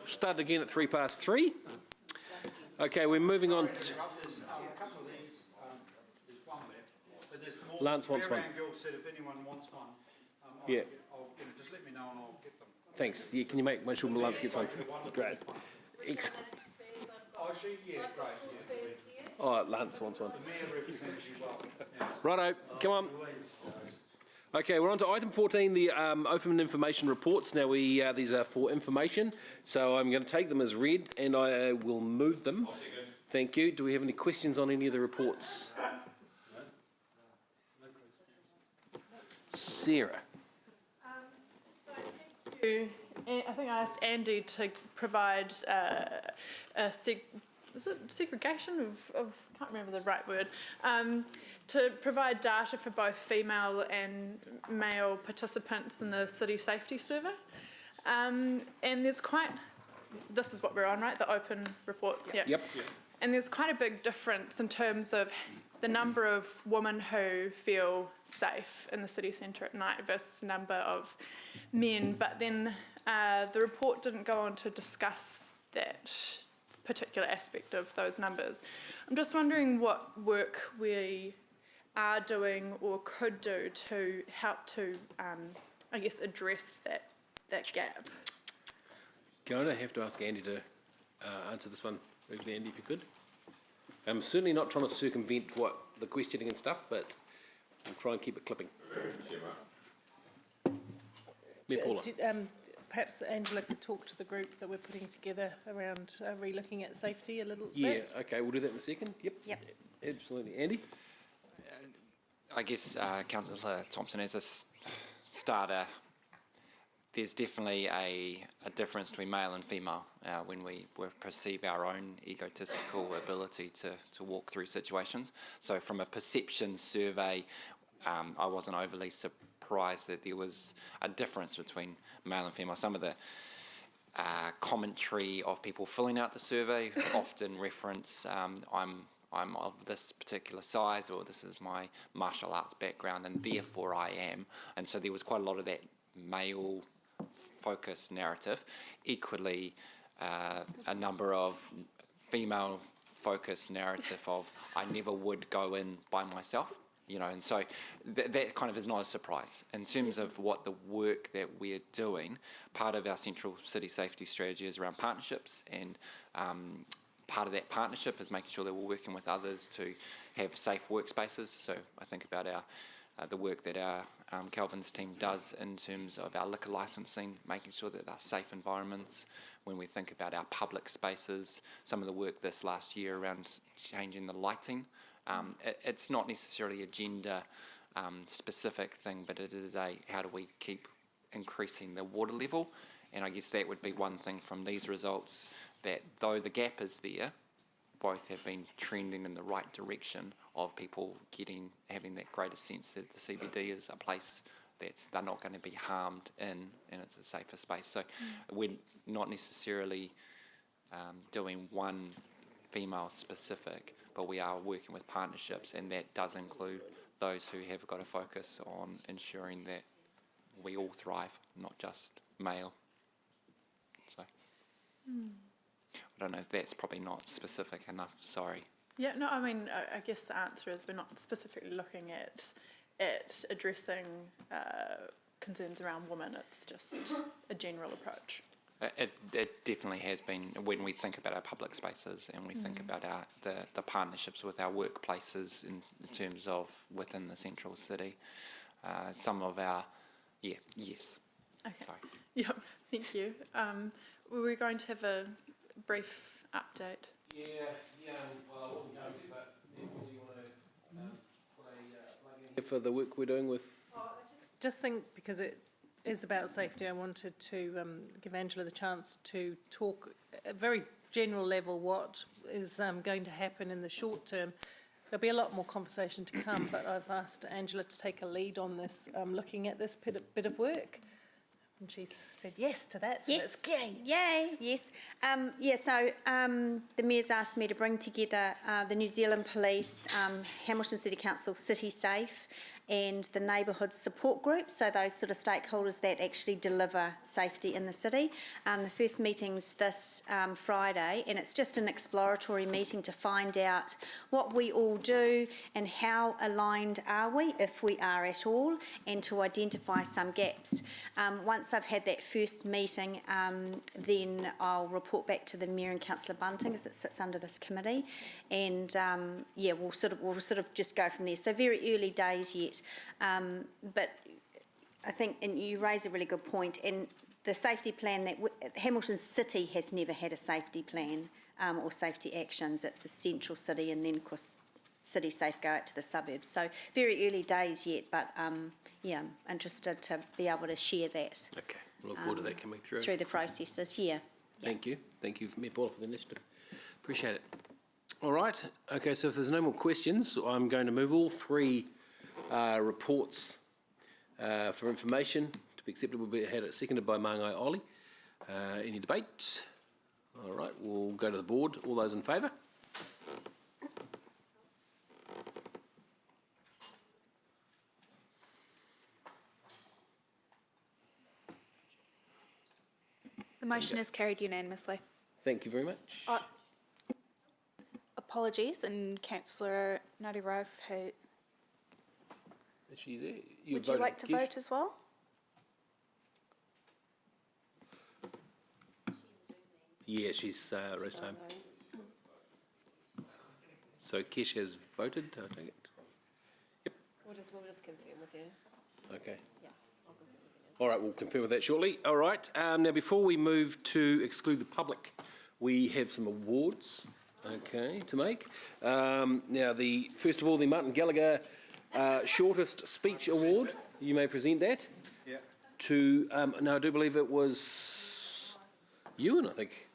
Start again at 3:03. Okay, we're moving on to... Lance wants one. Mary Ann Gill said if anyone wants one, Yeah. just let me know and I'll get them. Thanks. Yeah, can you make sure Lance gets one? Great. Excellent. Oh, yeah, great. Oh, Lance wants one. The mayor represents you well. Yeah. Righto, come on. Okay, we're on to item 14, the open information reports. Now, these are for information, so I'm going to take them as read and I will move them. Thank you. Do we have any questions on any of the reports? Sarah. Thank you. I think I asked Andy to provide is it segregation of can't remember the right word, to provide data for both female and male participants in the city safety survey. And there's this is what we're on, right? The open reports. Yeah. Yep. And there's quite a big difference in terms of the number of women who feel safe in the city centre at night versus the number of men. But then the report didn't go on to discuss that particular aspect of those numbers. I'm just wondering what work we are doing or could do to help to, I guess, address that gap. Going to have to ask Andy to answer this one. Really, Andy, if you could. I'm certainly not trying to circumvent the questioning and stuff, but I'll try and keep it clipping. Me, Paula. Perhaps Angela could talk to the group that we're putting together around re-looking at safety a little bit. Yeah, okay, we'll do that in a second. Yep. Absolutely. Andy? I guess, Councillor Thompson, as a starter, there's definitely a difference between male and female when we perceive our own egotistical ability to walk through situations. So from a perception survey, I wasn't overly surprised that there was a difference between male and female. Some of the commentary of people filling out the survey often reference I'm of this particular size, or this is my martial arts background and therefore I am. And so there was quite a lot of that male focused narrative. Equally, a number of female focused narrative of I never would go in by myself. And so that kind of is not a surprise. In terms of what the work that we're doing, part of our central city safety strategy is around partnerships, and part of that partnership is making sure that we're working with others to have safe workspaces. So I think about the work that our Kelvin's team does in terms of our liquor licensing, making sure that they're safe environments. When we think about our public spaces, some of the work this last year around changing the lighting, it's not necessarily a gender specific thing, but it is how do we keep increasing the water level? And I guess that would be one thing from these results, that though the gap is there, both have been trending in the right direction of people having that greater sense that the CBD is a place they're not going to be harmed in, and it's a safer space. So we're not necessarily doing one female specific, but we are working with partnerships, and that does include those who have got a focus on ensuring that we all thrive, not just male. So I don't know if that's probably not specific enough, sorry. Yeah, no, I mean, I guess the answer is we're not specifically looking at addressing concerns around women. It's just a general approach. It definitely has been, when we think about our public spaces and we think about the partnerships with our workplaces in terms of within the central city. Some of our, yes. Okay. Sorry. Yep, thank you. We're going to have a brief update. Yeah, well, I wasn't going to, but you want to plug in for the work we're doing with... I just think, because it is about safety, I wanted to give Angela the chance to talk at a very general level what is going to happen in the short term. There'll be a lot more conversation to come, but I've asked Angela to take a lead on this, looking at this bit of work. And she's said yes to that. So yes, yay, yes. So the Mayor's asked me to bring together the New Zealand Police, Hamilton City Council, City Safe, and the neighbourhood support groups, so those sort of stakeholders that actually deliver safety in the city. The first meeting's this Friday, and it's just an exploratory meeting to find out what we all do and how aligned are we, if we are at all, and to identify some gaps. Once I've had that first meeting, then I'll report back to the Mayor and Councillor Bunting, as it sits under this committee, and yeah, we'll sort of just go from there. So very early days yet, but I think, and you raise a really good point, and the safety plan that Hamilton City has never had a safety plan or safety actions. It's a central city, and then of course City Safe go out to the suburbs. So very early days yet, but yeah, I'm interested to be able to share that. Okay, we'll look forward to that coming through. Through the processes, yeah. Thank you. Thank you, Mayor Paula, for the initiative. Appreciate it. All right. Okay, so if there's no more questions, I'm going to move all three reports for information to be accepted. Will be seconded by Māngai Oli. Any debate? All right, we'll go to the board. All those in favour? The motion is carried unanimously. Thank you very much. Apologies, and Councillor Ngāti Rauf, Is she there? would you like to vote as well? Yeah, she's raced home. So Kesh has voted, I take it? Yep. We'll just confirm with you. Okay. Yeah, I'll confirm with you. All right, we'll confirm with that shortly. All right, now before we move to exclude the public, we have some awards, okay, to make. Now, first of all, the Martin Gallagher Shortest Speech Award. You may present that. Yeah. To, no, I do believe it was Ewan, I think.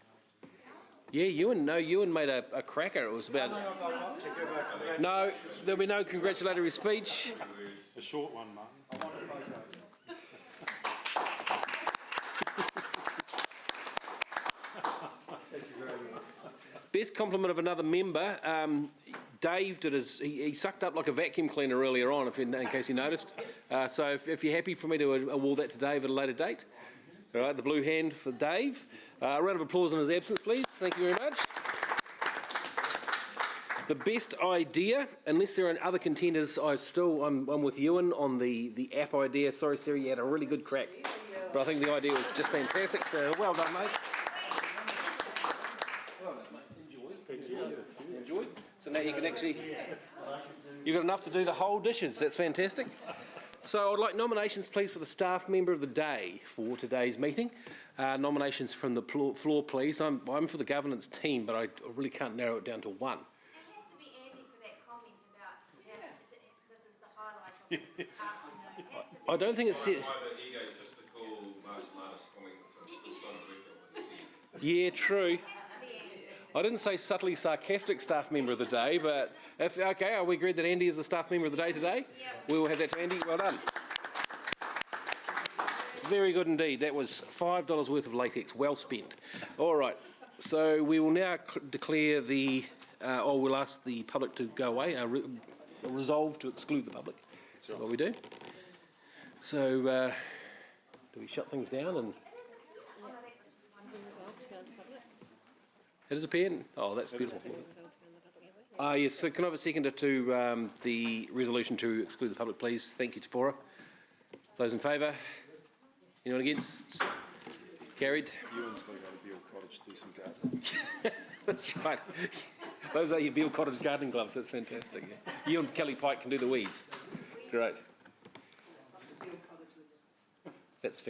Yeah, Ewan. No, Ewan made a cracker. It was about... No, there'll be no congratulatory speech. A short one, Martin. Best compliment of another member. Dave did he sucked up like a vacuum cleaner earlier on, in case you noticed. So if you're happy for me to award that to Dave at a later date. All right, the blue hand for Dave. A round of applause in his absence, please. Thank you very much. The best idea, unless there are other contenders, I'm with Ewan on the app idea. Sorry, Sarah, you had a really good crack. But I think the idea was just fantastic, so well done, mate. Well done, mate. Enjoy. So now you can actually... You've got enough to do the whole dishes. That's fantastic. So I'd like nominations, please, for the staff member of the day for today's meeting. Nominations from the floor, please. I'm for the governance team, but I really can't narrow it down to one. It has to be Andy for that comment about this is the highlight of this afternoon. I don't think it's... Yeah, true. I didn't say subtly sarcastic staff member of the day, but okay, are we agreed that Andy is the staff member of the day today? Yep. We will have that to Andy. Well done. Very good indeed. That was $5 worth of latex, well spent. All right, so we will now declare we'll ask the public to go away, resolve to exclude the public. That's what we do. So, do we shut things down and... It is a pen? Oh, that's beautiful. Yes, so can I have a seconder to the resolution to exclude the public, please? Thank you, Tapora. Those in favour? Anyone against? Carried. Ewan's got to go to Beale Cottage to do some gardening. That's right. Those are your Beale Cottage gardening gloves. That's fantastic. Yeah. You and Kelly Pike can do the weeds. Great. That's fantastic.